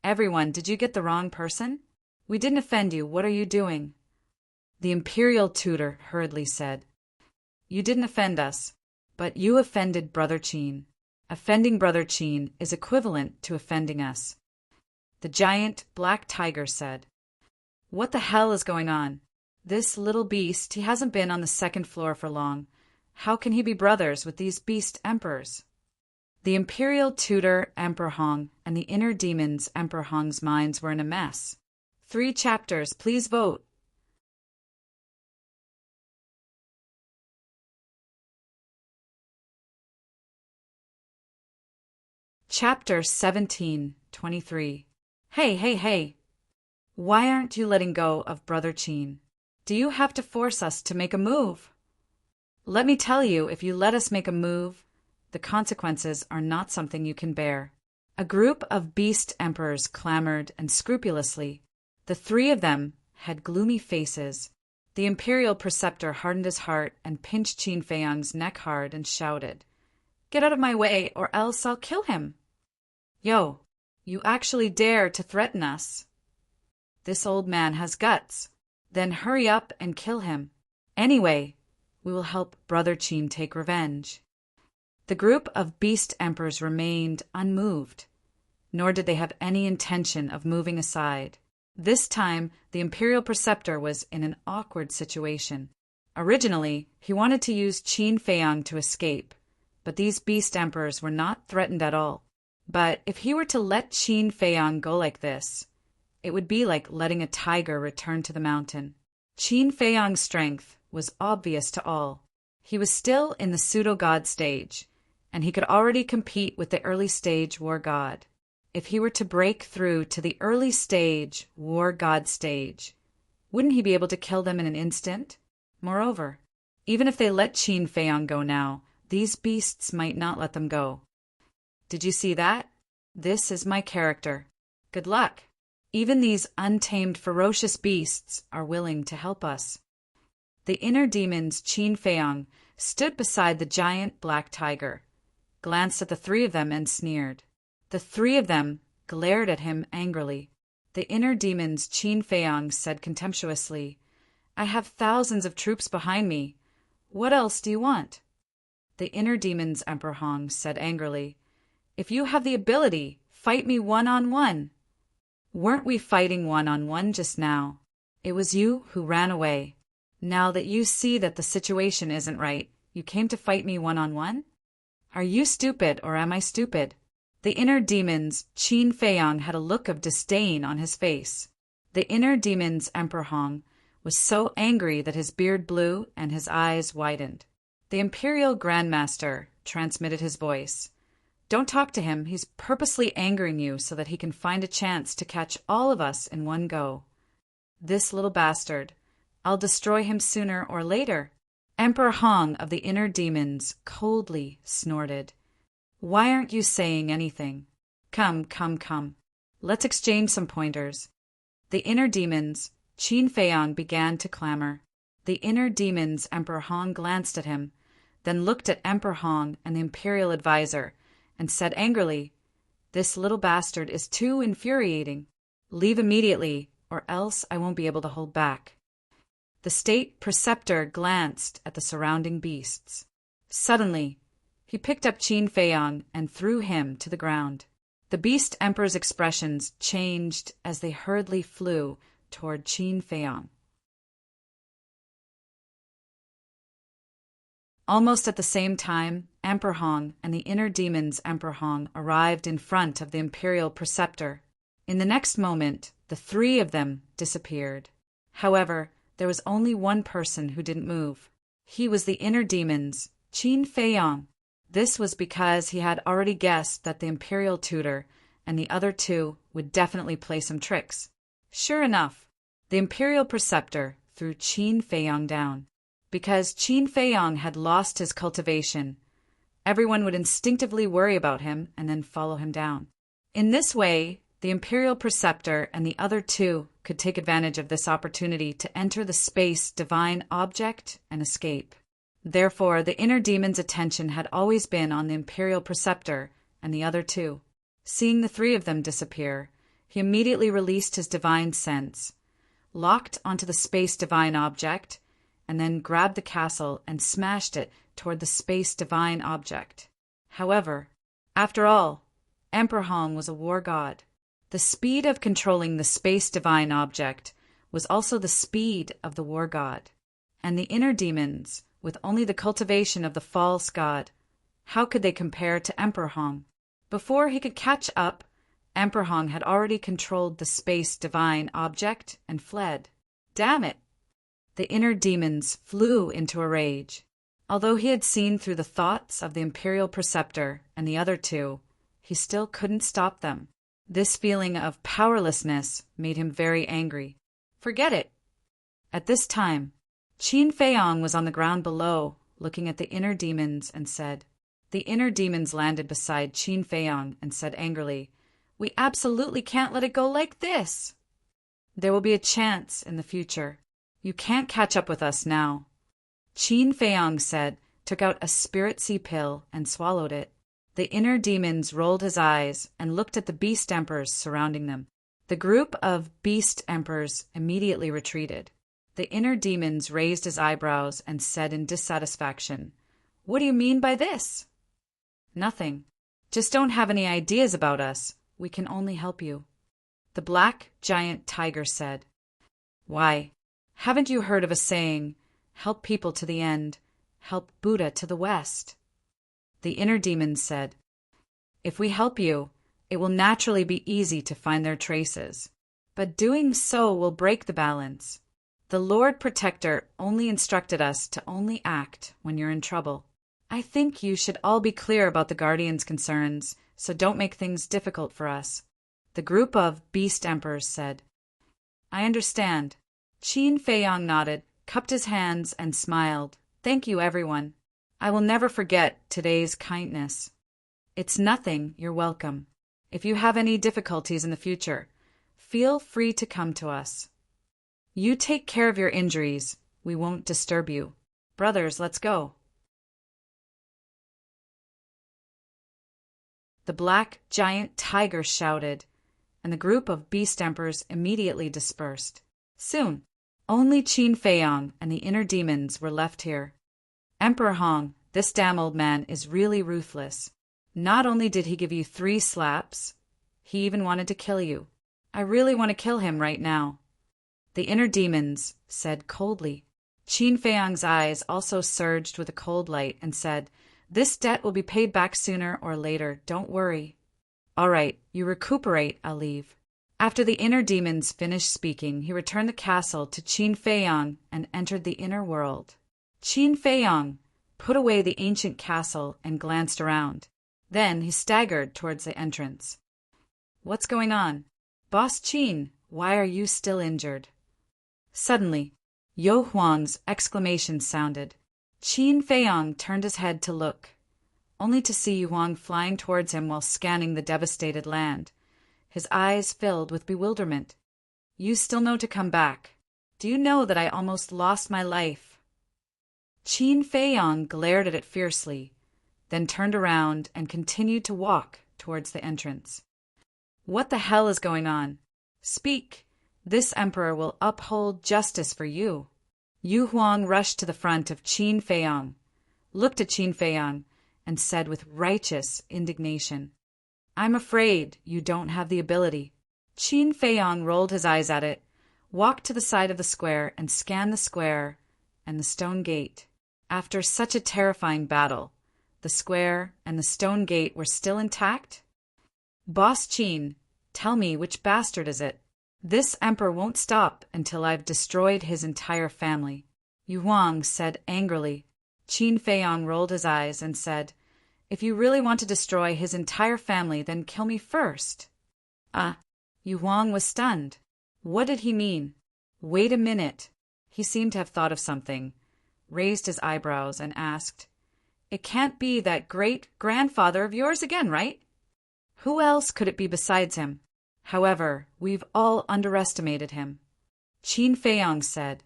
"Everyone, did you get the wrong person? We didn't offend you. What are you doing?" The imperial tutor hurriedly said, "You didn't offend us, but you offended Brother Qin. Offending Brother Qin is equivalent to offending us." The giant black tiger said, "What the hell is going on? This little beast, he hasn't been on the second floor for long. How can he be brothers with these beast emperors?" The imperial tutor, Emperor Hong, and the inner demons, Emperor Hong's minds were in a mess. 3 chapters, please vote. Chapter 17:23. Hey. Why aren't you letting go of Brother Qin? Do you have to force us to make a move? Let me tell you, if you let us make a move, The consequences are not something you can bear. A group of beast emperors clamored, and scrupulously. The three of them had gloomy faces. The imperial preceptor hardened his heart and pinched Qin Feiyang's neck hard and shouted, "Get out of my way, or else I'll kill him." "Yo, you actually dare to threaten us? This old man has guts. Then hurry up and kill him. Anyway, we will help Brother Qin take revenge." The group of beast emperors remained unmoved, nor did they have any intention of moving aside. This time, the imperial preceptor was in an awkward situation. Originally, he wanted to use Qin Feiyang to escape, but these beast emperors were not threatened at all. But if he were to let Qin Feiyang go like this, it would be like letting a tiger return to the mountain. Qin Feiyang's strength was obvious to all. He was still in the pseudo-god stage, and he could already compete with the early-stage war god. If he were to break through to the early-stage war god stage, wouldn't he be able to kill them in an instant? Moreover, even if they let Qin Feiyang go now, these beasts might not let them go. Did you see that? This is my character. Good luck. Even these untamed ferocious beasts are willing to help us. The inner demon's Qin Feiyang stood beside the giant black tiger, glanced at the three of them and sneered. The three of them glared at him angrily. The inner demon's Qin Feiyang said contemptuously, "I have thousands of troops behind me. What else do you want?" The inner demon's Emperor Hong said angrily, "If you have the ability, fight me one-on-one." "Weren't we fighting one-on-one just now? It was you who ran away. Now that you see that the situation isn't right, you came to fight me one-on-one? Are you stupid or am I stupid?" The inner demon's Qin Feiyang had a look of disdain on his face. The inner demon's Emperor Hong was so angry that his beard blew and his eyes widened. The Imperial Grandmaster transmitted his voice. "Don't talk to him. He's purposely angering you so that he can find a chance to catch all of us in one go. This little bastard. I'll destroy him sooner or later." Emperor Hong of the Inner Demons coldly snorted. "Why aren't you saying anything? Come. Let's exchange some pointers." The Inner Demons, Qin Feiyang, began to clamor. The Inner Demons Emperor Hong glanced at him, then looked at Emperor Hong and the Imperial Advisor, and said angrily, "This little bastard is too infuriating. Leave immediately, or else I won't be able to hold back." The state preceptor glanced at the surrounding beasts. Suddenly, he picked up Qin Feiyang and threw him to the ground. The beast emperor's expressions changed as they hurriedly flew toward Qin Feiyang. Almost at the same time, Emperor Hong and the Inner Demon's Emperor Hong arrived in front of the Imperial Preceptor. In the next moment, the three of them disappeared. However, there was only one person who didn't move. He was the Inner Demon's Qin Feiyang. This was because he had already guessed that the Imperial Tutor and the other two would definitely play some tricks. Sure enough, the Imperial Preceptor threw Qin Feiyang down. Because Qin Feiyang had lost his cultivation, everyone would instinctively worry about him and then follow him down. In this way, the Imperial Preceptor and the other two could take advantage of this opportunity to enter the space divine object and escape. Therefore, the Inner Demon's attention had always been on the Imperial Preceptor and the other two. Seeing the three of them disappear, he immediately released his divine sense, locked onto the space divine object, and then grabbed the castle and smashed it toward the space divine object. However, after all, Emperor Hong was a war god. The speed of controlling the space divine object was also the speed of the war god. And the Inner Demons, with only the cultivation of the false god, how could they compare to Emperor Hong? Before he could catch up, Emperor Hong had already controlled the space divine object and fled. Damn it! The Inner Demons flew into a rage. Although he had seen through the thoughts of the Imperial Preceptor and the other two, he still couldn't stop them. This feeling of powerlessness made him very angry. Forget it. At this time, Qin Feiyang was on the ground below, looking at the Inner Demons, and said, The inner demons landed beside Qin Feiyang and said angrily, "We absolutely can't let it go like this. There will be a chance in the future. You can't catch up with us now." Qin Feiyang said, took out a spirit sea pill and swallowed it. The inner demons rolled his eyes and looked at the beast emperors surrounding them. The group of beast emperors immediately retreated. The inner demons raised his eyebrows and said in dissatisfaction, "What do you mean by this?" "Nothing. Just don't have any ideas about us. We can only help you." The black giant tiger said, "Why, haven't you heard of a saying, 'Help people to the end, help Buddha to the west'?" The inner demons said, "If we help you, it will naturally be easy to find their traces. But doing so will break the balance. The Lord Protector only instructed us to only act when you're in trouble. I think you should all be clear about the Guardian's concerns, so don't make things difficult for us." The group of beast emperors said, "I understand." Qin Feiyang nodded, cupped his hands, and smiled. "Thank you, everyone. I will never forget today's kindness." "It's nothing, you're welcome. If you have any difficulties in the future, feel free to come to us. You take care of your injuries. We won't disturb you. Brothers, let's go." The black giant tiger shouted, and the group of beast emperors immediately dispersed. Soon, only Qin Feiyang and the inner demons were left here. "Emperor Hong, this damn old man is really ruthless. Not only did he give you 3 slaps, he even wanted to kill you. I really want to kill him right now." The inner demons said coldly. Qin Feiyang's eyes also surged with a cold light and said, "This debt will be paid back sooner or later, don't worry." "All right, you recuperate, I'll leave." After the inner demons finished speaking, he returned the castle to Qin Feiyang and entered the inner world. Qin Feiyang put away the ancient castle and glanced around. Then he staggered towards the entrance. "What's going on? Boss Qin, why are you still injured?" Suddenly, Yo Huang's exclamation sounded. Qin Feiyang turned his head to look, only to see Yu Huang flying towards him while scanning the devastated land. His eyes filled with bewilderment. "You still know to come back. Do you know that I almost lost my life?" Qin Feiyang glared at it fiercely, then turned around and continued to walk towards the entrance. "What the hell is going on? Speak. This emperor will uphold justice for you." Yu Huang rushed to the front of Qin Feiyang, looked at Qin Feiyang, and said with righteous indignation, "I'm afraid you don't have the ability." Qin Feiyang rolled his eyes at it, walked to the side of the square and scanned the square and the stone gate. After such a terrifying battle, the square and the stone gate were still intact? "Boss Qin, tell me, which bastard is it? This emperor won't stop until I've destroyed his entire family." Yu Huang said angrily. Qin Feiyang rolled his eyes and said, "If you really want to destroy his entire family, then kill me first." Yu Huang was stunned. What did he mean? Wait a minute. He seemed to have thought of something, raised his eyebrows, and asked, "It can't be that great-grandfather of yours again, right? Who else could it be besides him? However, we've all underestimated him." Qin Feiyang said.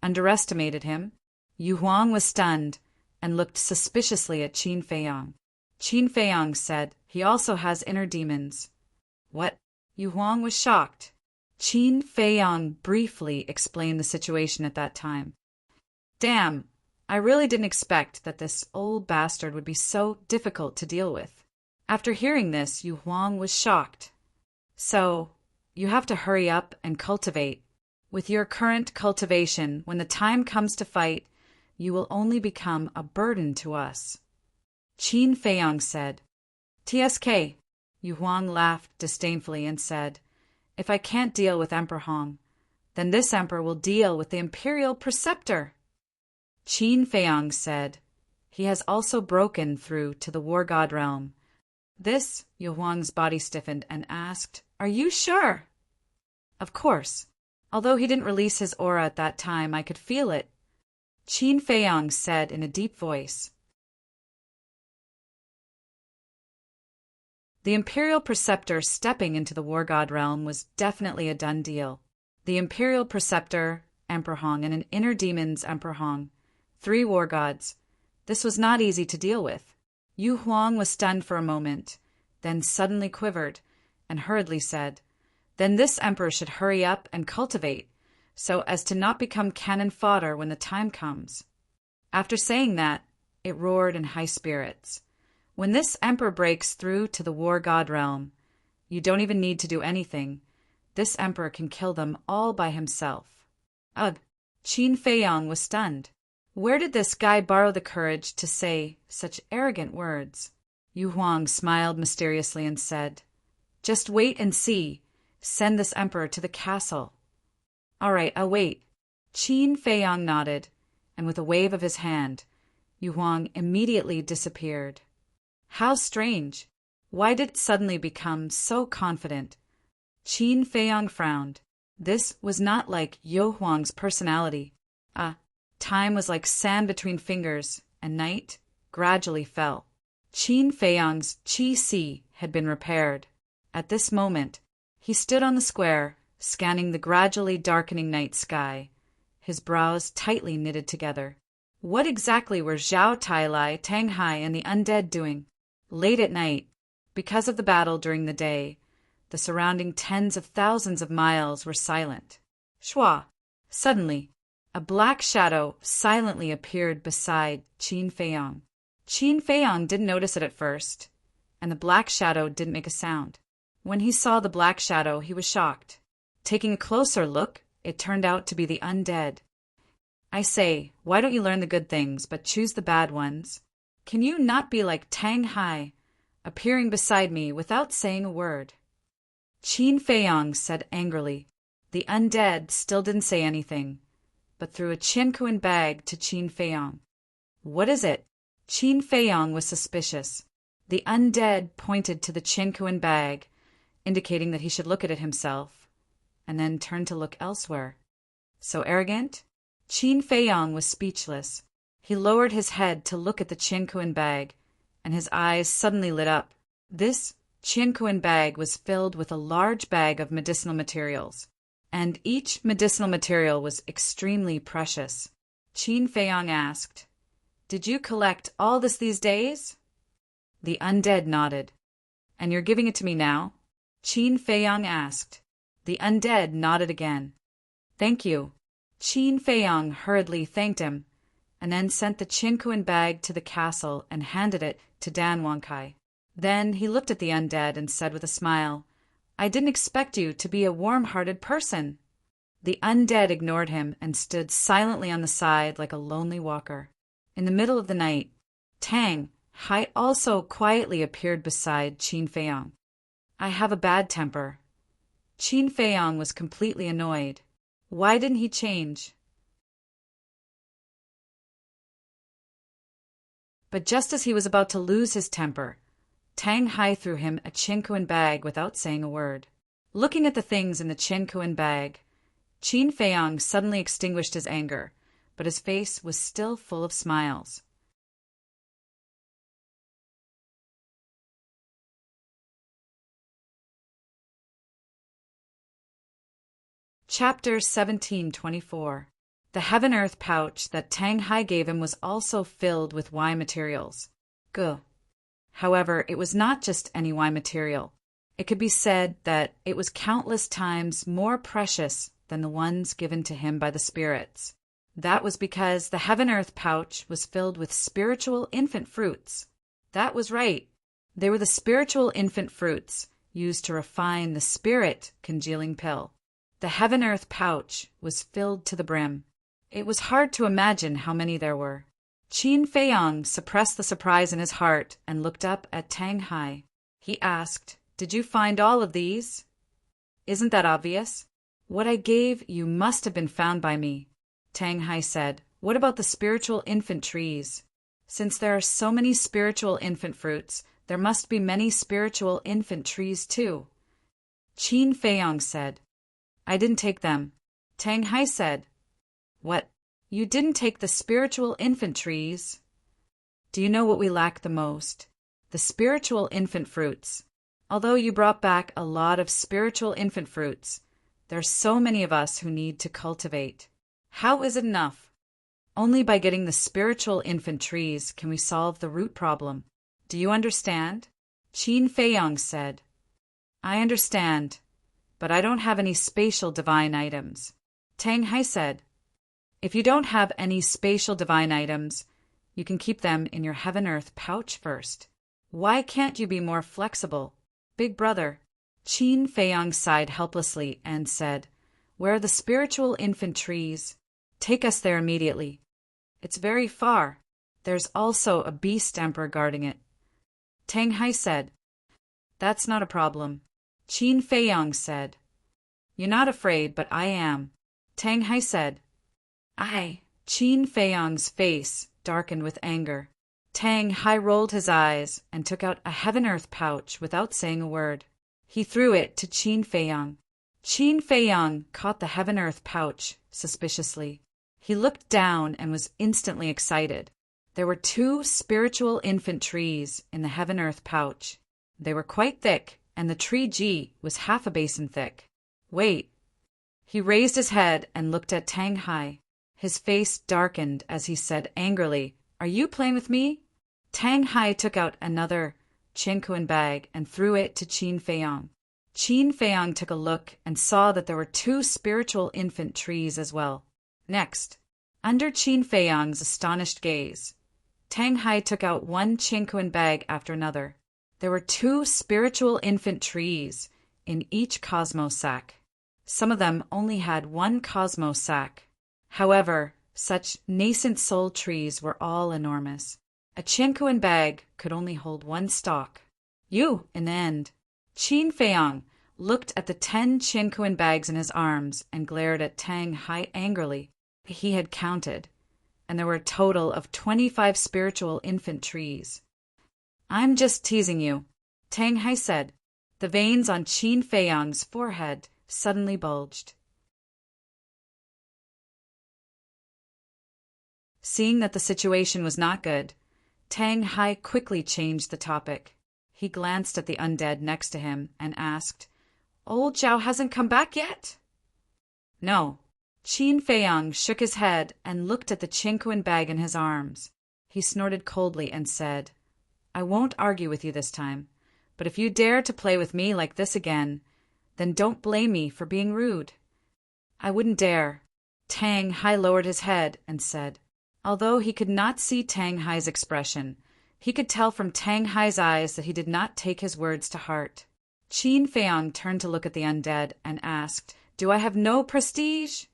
"Underestimated him?" Yu Huang was stunned and looked suspiciously at Qin Feiyang. Qin Feiyang said, "He also has inner demons." "What?" Yu Huang was shocked. Qin Feiyang briefly explained the situation at that time. "Damn, I really didn't expect that this old bastard would be so difficult to deal with." After hearing this, Yu Huang was shocked. "So, you have to hurry up and cultivate. With your current cultivation, when the time comes to fight, you will only become a burden to us." Qin Feiyang said. "TSK." Yu Huang laughed disdainfully and said, "If I can't deal with Emperor Hong, then this emperor will deal with the imperial preceptor." Qin Feiyang said, "He has also broken through to the war god realm." This, Yu Huang's body stiffened and asked, "Are you sure?" "Of course. Although he didn't release his aura at that time, I could feel it." Qin Feiyang said in a deep voice, The Imperial Preceptor stepping into the War God realm was definitely a done deal. The Imperial Preceptor, Emperor Hong, and an inner demon's Emperor Hong. 3 war gods. This was not easy to deal with. Yu Huang was stunned for a moment, then suddenly quivered, and hurriedly said, "Then this emperor should hurry up and cultivate, so as to not become cannon fodder when the time comes." After saying that, it roared in high spirits. "When this emperor breaks through to the war god realm, you don't even need to do anything. This emperor can kill them all by himself." Ugh! Qin Feiyong was stunned. Where did this guy borrow the courage to say such arrogant words? Yu Huang smiled mysteriously and said, "Just wait and see. Send this emperor to the castle." "All right, I'll wait." Qin Feiyong nodded, and with a wave of his hand, Yu Huang immediately disappeared. How strange! Why did it suddenly become so confident? Qin Feiyong frowned. This was not like Yu Huang's personality. Time was like sand between fingers, and night gradually fell. Qin Feiyong's Qi had been repaired. At this moment, he stood on the square, scanning the gradually darkening night sky, his brows tightly knitted together. What exactly were Zhao Tailai, Tang Hai, and the undead doing? Late at night, because of the battle during the day, the surrounding tens of thousands of miles were silent. Shua! Suddenly, a black shadow silently appeared beside Qin Feiyong. Qin Feiyong didn't notice it at first, and the black shadow didn't make a sound. When he saw the black shadow, he was shocked. Taking a closer look, it turned out to be the undead. "I say, why don't you learn the good things, but choose the bad ones? Can you not be like Tang Hai, appearing beside me without saying a word?" Qin Feiyong said angrily. The undead still didn't say anything, but threw a Qinkuan bag to Qin Feiyong. "What is it?" Qin Feiyong was suspicious. The undead pointed to the Qinkuan bag, indicating that he should look at it himself, and then turned to look elsewhere. So arrogant? Qin Feiyong was speechless. He lowered his head to look at the Qinkuan bag, and his eyes suddenly lit up. This Qinkuan bag was filled with a large bag of medicinal materials, and each medicinal material was extremely precious. Qin Feiyong asked, "Did you collect all this these days?" The undead nodded. "And you're giving it to me now?" Qin Feiyong asked. The undead nodded again. "Thank you." Qin Feiyong hurriedly thanked him, and then sent the Qinkuan bag to the castle and handed it to Dan Wangkai. Then he looked at the undead and said with a smile, "I didn't expect you to be a warm-hearted person." The undead ignored him and stood silently on the side like a lonely walker. In the middle of the night, Tang Hai also quietly appeared beside Qin Feiyong. "I have a bad temper." Qin Feiyong was completely annoyed. Why didn't he change? But just as he was about to lose his temper, Tang Hai threw him a Qinkuan bag without saying a word. Looking at the things in the Qinkuan bag, Qin Feiyong suddenly extinguished his anger, but his face was still full of smiles. Chapter 1724. The heaven-earth pouch that Tang Hai gave him was also filled with Y materials. Guh. However, it was not just any Y material. It could be said that it was countless times more precious than the ones given to him by the spirits. That was because the heaven-earth pouch was filled with spiritual infant fruits. That was right. They were the spiritual infant fruits used to refine the spirit congealing pill. The heaven-earth pouch was filled to the brim. It was hard to imagine how many there were. Qin Feiyong suppressed the surprise in his heart and looked up at Tang Hai. He asked, "Did you find all of these?" "Isn't that obvious? What I gave you must have been found by me." Tang Hai said, "What about the spiritual infant trees? Since there are so many spiritual infant fruits, there must be many spiritual infant trees too." Qin Feiyong said, "I didn't take them." Tang Hai said, "What? You didn't take the spiritual infant trees?" "Do you know what we lack the most? The spiritual infant fruits. Although you brought back a lot of spiritual infant fruits, there are so many of us who need to cultivate. How is it enough? Only by getting the spiritual infant trees can we solve the root problem. Do you understand? Qin Feiyang said. I understand, but I don't have any spatial divine items. Tang Hai said. If you don't have any spatial divine items, you can keep them in your heaven-earth pouch first. Why can't you be more flexible? Big brother. Qin Feiyang sighed helplessly and said, Where are the spiritual infant trees? Take us there immediately. It's very far. There's also a beast emperor guarding it. Tang Hai said. That's not a problem. Qin Feiyang said. You're not afraid, but I am. Tang Hai said. Qin Feiyang's face darkened with anger. Tang Hai rolled his eyes and took out a heaven-earth pouch without saying a word. He threw it to Qin Feiyang. Qin Feiyang caught the heaven-earth pouch suspiciously. He looked down and was instantly excited. There were 2 spiritual infant trees in the heaven-earth pouch. They were quite thick, and the tree G was half a basin thick. Wait. He raised his head and looked at Tang Hai. His face darkened as he said angrily, Are you playing with me? Tang Hai took out another Qinkuan bag and threw it to Qin Feiyang. Qin Feiyang took a look and saw that there were 2 spiritual infant trees as well. Next, under Qin Feiyang's astonished gaze, Tang Hai took out one Qinkuan bag after another. There were 2 spiritual infant trees in each cosmos sack. Some of them only had 1 cosmos sack. However, such nascent soul trees were all enormous. A Qinkuan bag could only hold 1 stalk. In the end. Qin Feiyang looked at the 10 Qinkuan bags in his arms and glared at Tang Hai angrily. He had counted, and there were a total of 25 spiritual infant trees. I'm just teasing you, Tang Hai said. The veins on Qin Feiyang's forehead suddenly bulged. Seeing that the situation was not good, Tang Hai quickly changed the topic. He glanced at the undead next to him and asked, Old Zhao hasn't come back yet? No. Qin Feiyang shook his head and looked at the Qinkuan bag in his arms. He snorted coldly and said, I won't argue with you this time, but if you dare to play with me like this again, then don't blame me for being rude. I wouldn't dare. Tang Hai lowered his head and said. Although he could not see Tang Hai's expression, he could tell from Tang Hai's eyes that he did not take his words to heart. Qin Feiyang turned to look at the undead and asked, Do I have no prestige?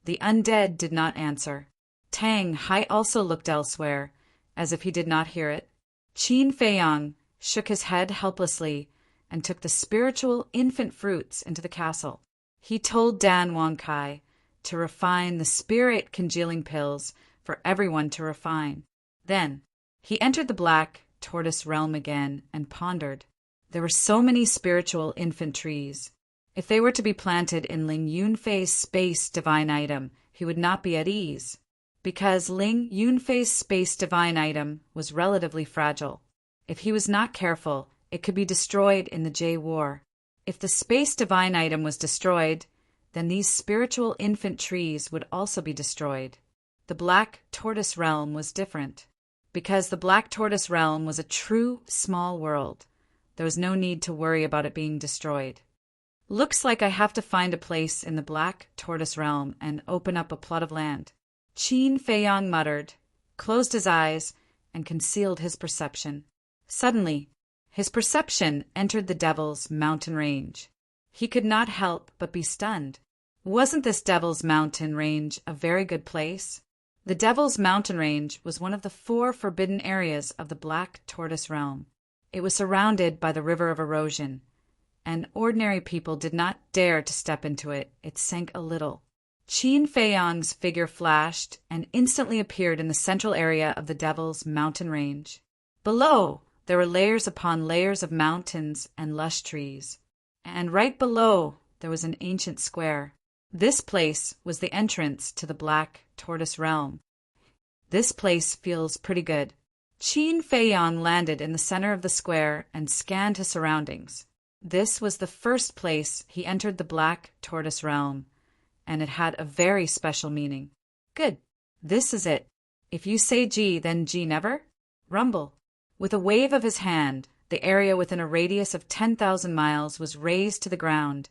The undead did not answer. Tang Hai also looked elsewhere, as if he did not hear it. Qin Feiyang shook his head helplessly and took the spiritual infant fruits into the castle. He told Dan Wang Kai to refine the spirit congealing pills for everyone to refine. Then he entered the black tortoise realm again and pondered. There were so many spiritual infant trees. If they were to be planted in Ling Yunfei's space divine item, he would not be at ease, because Ling Yunfei's space divine item was relatively fragile. If he was not careful, it could be destroyed in the Jade War. If the space divine item was destroyed, then these spiritual infant trees would also be destroyed. The black tortoise realm was different. Because the black tortoise realm was a true small world, there was no need to worry about it being destroyed. Looks like I have to find a place in the black tortoise realm and open up a plot of land. Qin Feiyang muttered, closed his eyes, and concealed his perception. Suddenly, his perception entered the Devil's Mountain Range. He could not help but be stunned. Wasn't this Devil's Mountain Range a very good place? The Devil's Mountain Range was one of the 4 forbidden areas of the Black Tortoise Realm. It was surrounded by the River of Erosion, and ordinary people did not dare to step into it. It sank a little. Qin Feiyang's figure flashed and instantly appeared in the central area of the Devil's Mountain Range. Below, there were layers upon layers of mountains and lush trees. And right below, there was an ancient square. This place was the entrance to the Black Tortoise Realm. This place feels pretty good. Qin Feiyang landed in the center of the square and scanned his surroundings. This was the first place he entered the Black Tortoise realm, and it had a very special meaning. Good. This is it. If you say G, then G never? Rumble. With a wave of his hand, the area within a radius of 10,000 miles was razed to the ground,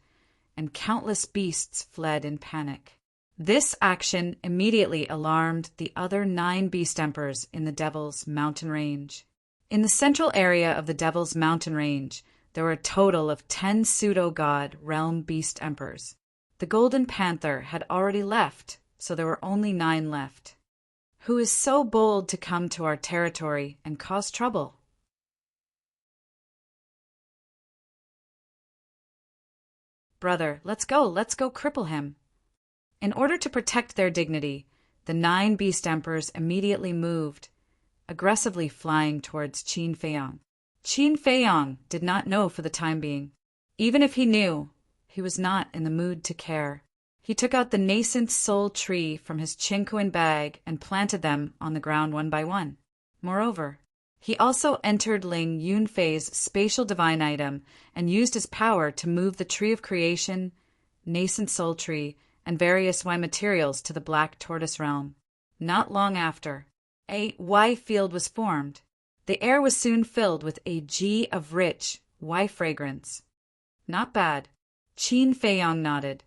and countless beasts fled in panic. This action immediately alarmed the other 9 beast emperors in the Devil's Mountain Range. In the central area of the Devil's Mountain Range, there were a total of 10 pseudo-god realm beast emperors. The Golden Panther had already left, so there were only 9 left. Who is so bold to come to our territory and cause trouble? Brother, let's go cripple him. In order to protect their dignity, the 9 beast emperors immediately moved, aggressively flying towards Qin Feiyang. Qin Feiyang did not know for the time being. Even if he knew, he was not in the mood to care. He took out the nascent soul tree from his Qinkuan bag and planted them on the ground one by one. Moreover, he also entered Ling Yunfei's spatial divine item and used his power to move the tree of creation, nascent soul tree, and various Y materials to the Black Tortoise realm. Not long after, a Y field was formed. The air was soon filled with a G of rich Y fragrance. Not bad. Qin Feiyang nodded.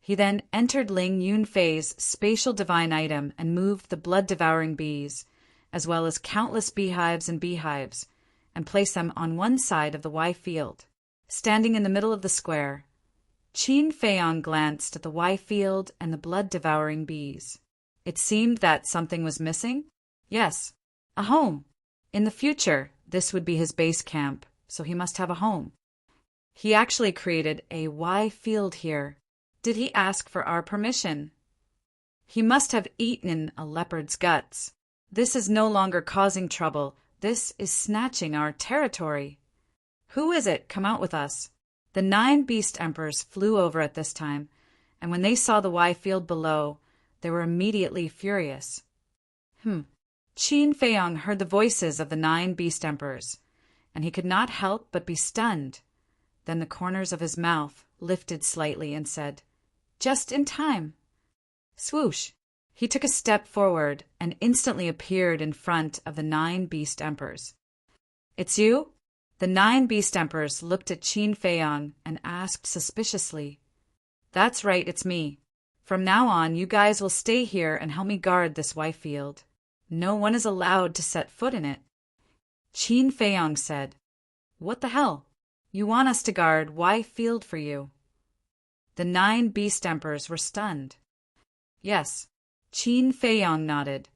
He then entered Ling Yunfei's spatial divine item and moved the blood-devouring bees, as well as countless beehives, and placed them on one side of the Y field. Standing in the middle of the square, Qin Feiyang glanced at the Y field and the blood-devouring bees. It seemed that something was missing. Yes, a home. In the future, this would be his base camp, so he must have a home. He actually created a Y field here. Did he ask for our permission? He must have eaten a leopard's guts. This is no longer causing trouble. This is snatching our territory. Who is it? Come out with us. The 9 beast emperors flew over at this time, and when they saw the Y field below, they were immediately furious. Qin Feiyang heard the voices of the 9 beast emperors, and he could not help but be stunned. Then the corners of his mouth lifted slightly and said, "Just in time." Swoosh! He took a step forward and instantly appeared in front of the 9 beast emperors. "It's you?" The 9 beast emperors looked at Qin Feiyang and asked suspiciously, "That's right, it's me. From now on, you guys will stay here and help me guard this Y field. No one is allowed to set foot in it." Qin Feiyang said, "What the hell? You want us to guard Y field for you?" The 9 beast emperors were stunned. "Yes." Qin Feiyang nodded.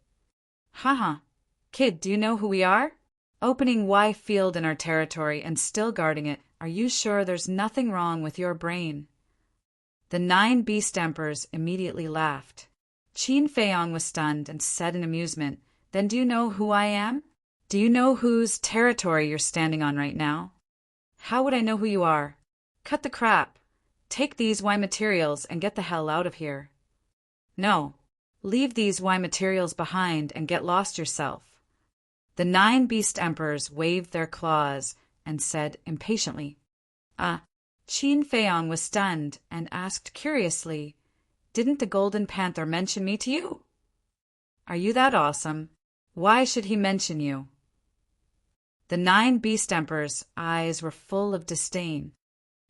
Haha. Kid, do you know who we are? Opening Y field in our territory and still guarding it. Are you sure there's nothing wrong with your brain? The 9 beast emperors immediately laughed. Qin Feiyang was stunned and said in amusement, "Then do you know who I am? Do you know whose territory you're standing on right now?" "How would I know who you are?" "Cut the crap. Take these Y materials and get the hell out of here." "No. Leave these Y materials behind and get lost yourself." The 9 beast emperors waved their claws and said impatiently, Qin Feiyang was stunned and asked curiously, "Didn't the Golden Panther mention me to you?" "Are you that awesome? Why should he mention you?" The 9 beast emperors' eyes were full of disdain.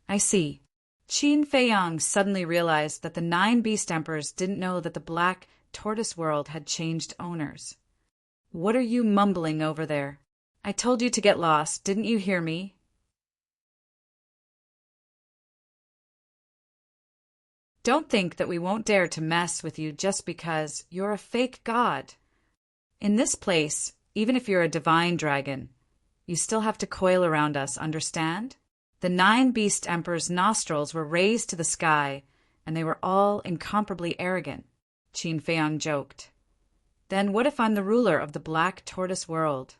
"I see." Qin Feiyang suddenly realized that the 9 beast emperors didn't know that the Black Tortoise world had changed owners. "What are you mumbling over there? I told you to get lost, didn't you hear me?" Don't think that we won't dare to mess with you just because you're a fake god. In this place, even if you're a divine dragon, you still have to coil around us, understand? The 9 beast emperors' nostrils were raised to the sky, and they were all incomparably arrogant. Qin Feiyang joked. "Then what if I'm the ruler of the Black Tortoise world?"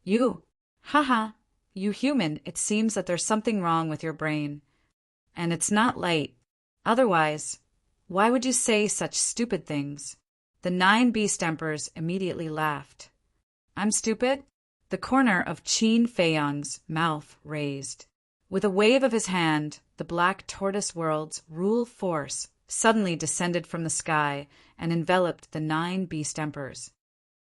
"You? Haha, you human, it seems that there's something wrong with your brain. And it's not light. Otherwise, why would you say such stupid things?" The 9 beast emperors immediately laughed. I'm stupid? The corner of Qin Feiyang's mouth raised. With a wave of his hand, the black tortoise world's rule force suddenly descended from the sky and enveloped the 9 beast emperors.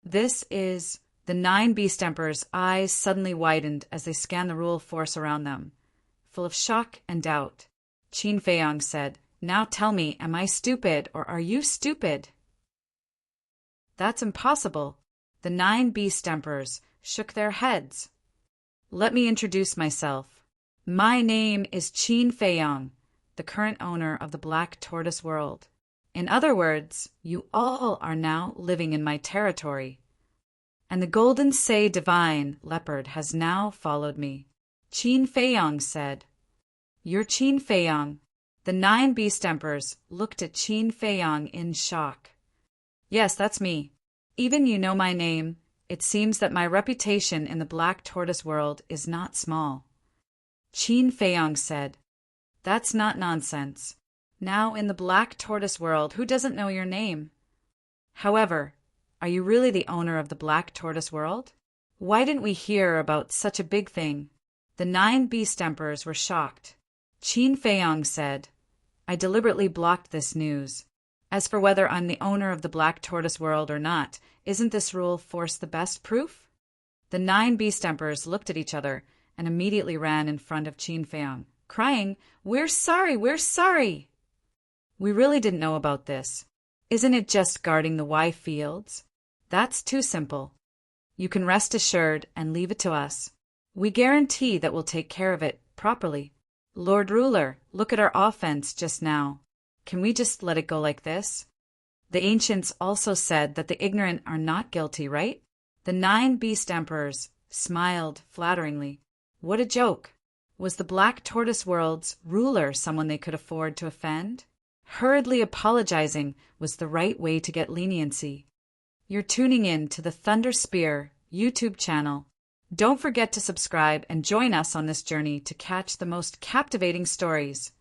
The 9 beast emperors' eyes suddenly widened as they scanned the rule force around them. Full of shock and doubt, Qin Feiyang said, "Now tell me, am I stupid or are you stupid?" "That's impossible." The 9 beast emperors shook their heads. "Let me introduce myself. My name is Qin Feiyang, the current owner of the Black Tortoise World. In other words, you all are now living in my territory. And the Golden Say Divine Leopard has now followed me," Qin Feiyang said. "You're Qin Feiyang." The 9 beast emperors looked at Qin Feiyang in shock. "Yes, that's me. Even you know my name. It seems that my reputation in the Black Tortoise World is not small." Qin Feiyang said, "That's not nonsense. Now in the Black Tortoise World, who doesn't know your name? However, are you really the owner of the Black Tortoise World? Why didn't we hear about such a big thing?" The 9 beast emperors were shocked. Qin Feiyang said, "I deliberately blocked this news. As for whether I'm the owner of the Black Tortoise World or not, isn't this rule force the best proof?" The 9 beast emperors looked at each other and immediately ran in front of Qin Feiyang, crying, "We're sorry, we're sorry! We really didn't know about this. Isn't it just guarding the Y fields? That's too simple. You can rest assured and leave it to us. We guarantee that we'll take care of it properly. Lord Ruler, look at our offense just now. Can we just let it go like this?" The ancients also said that the ignorant are not guilty, right? The 9 beast emperors smiled flatteringly. What a joke! Was the Black Tortoise World's ruler someone they could afford to offend? Hurriedly apologizing was the right way to get leniency. You're tuning in to the Thunder Spear YouTube channel. Don't forget to subscribe and join us on this journey to catch the most captivating stories.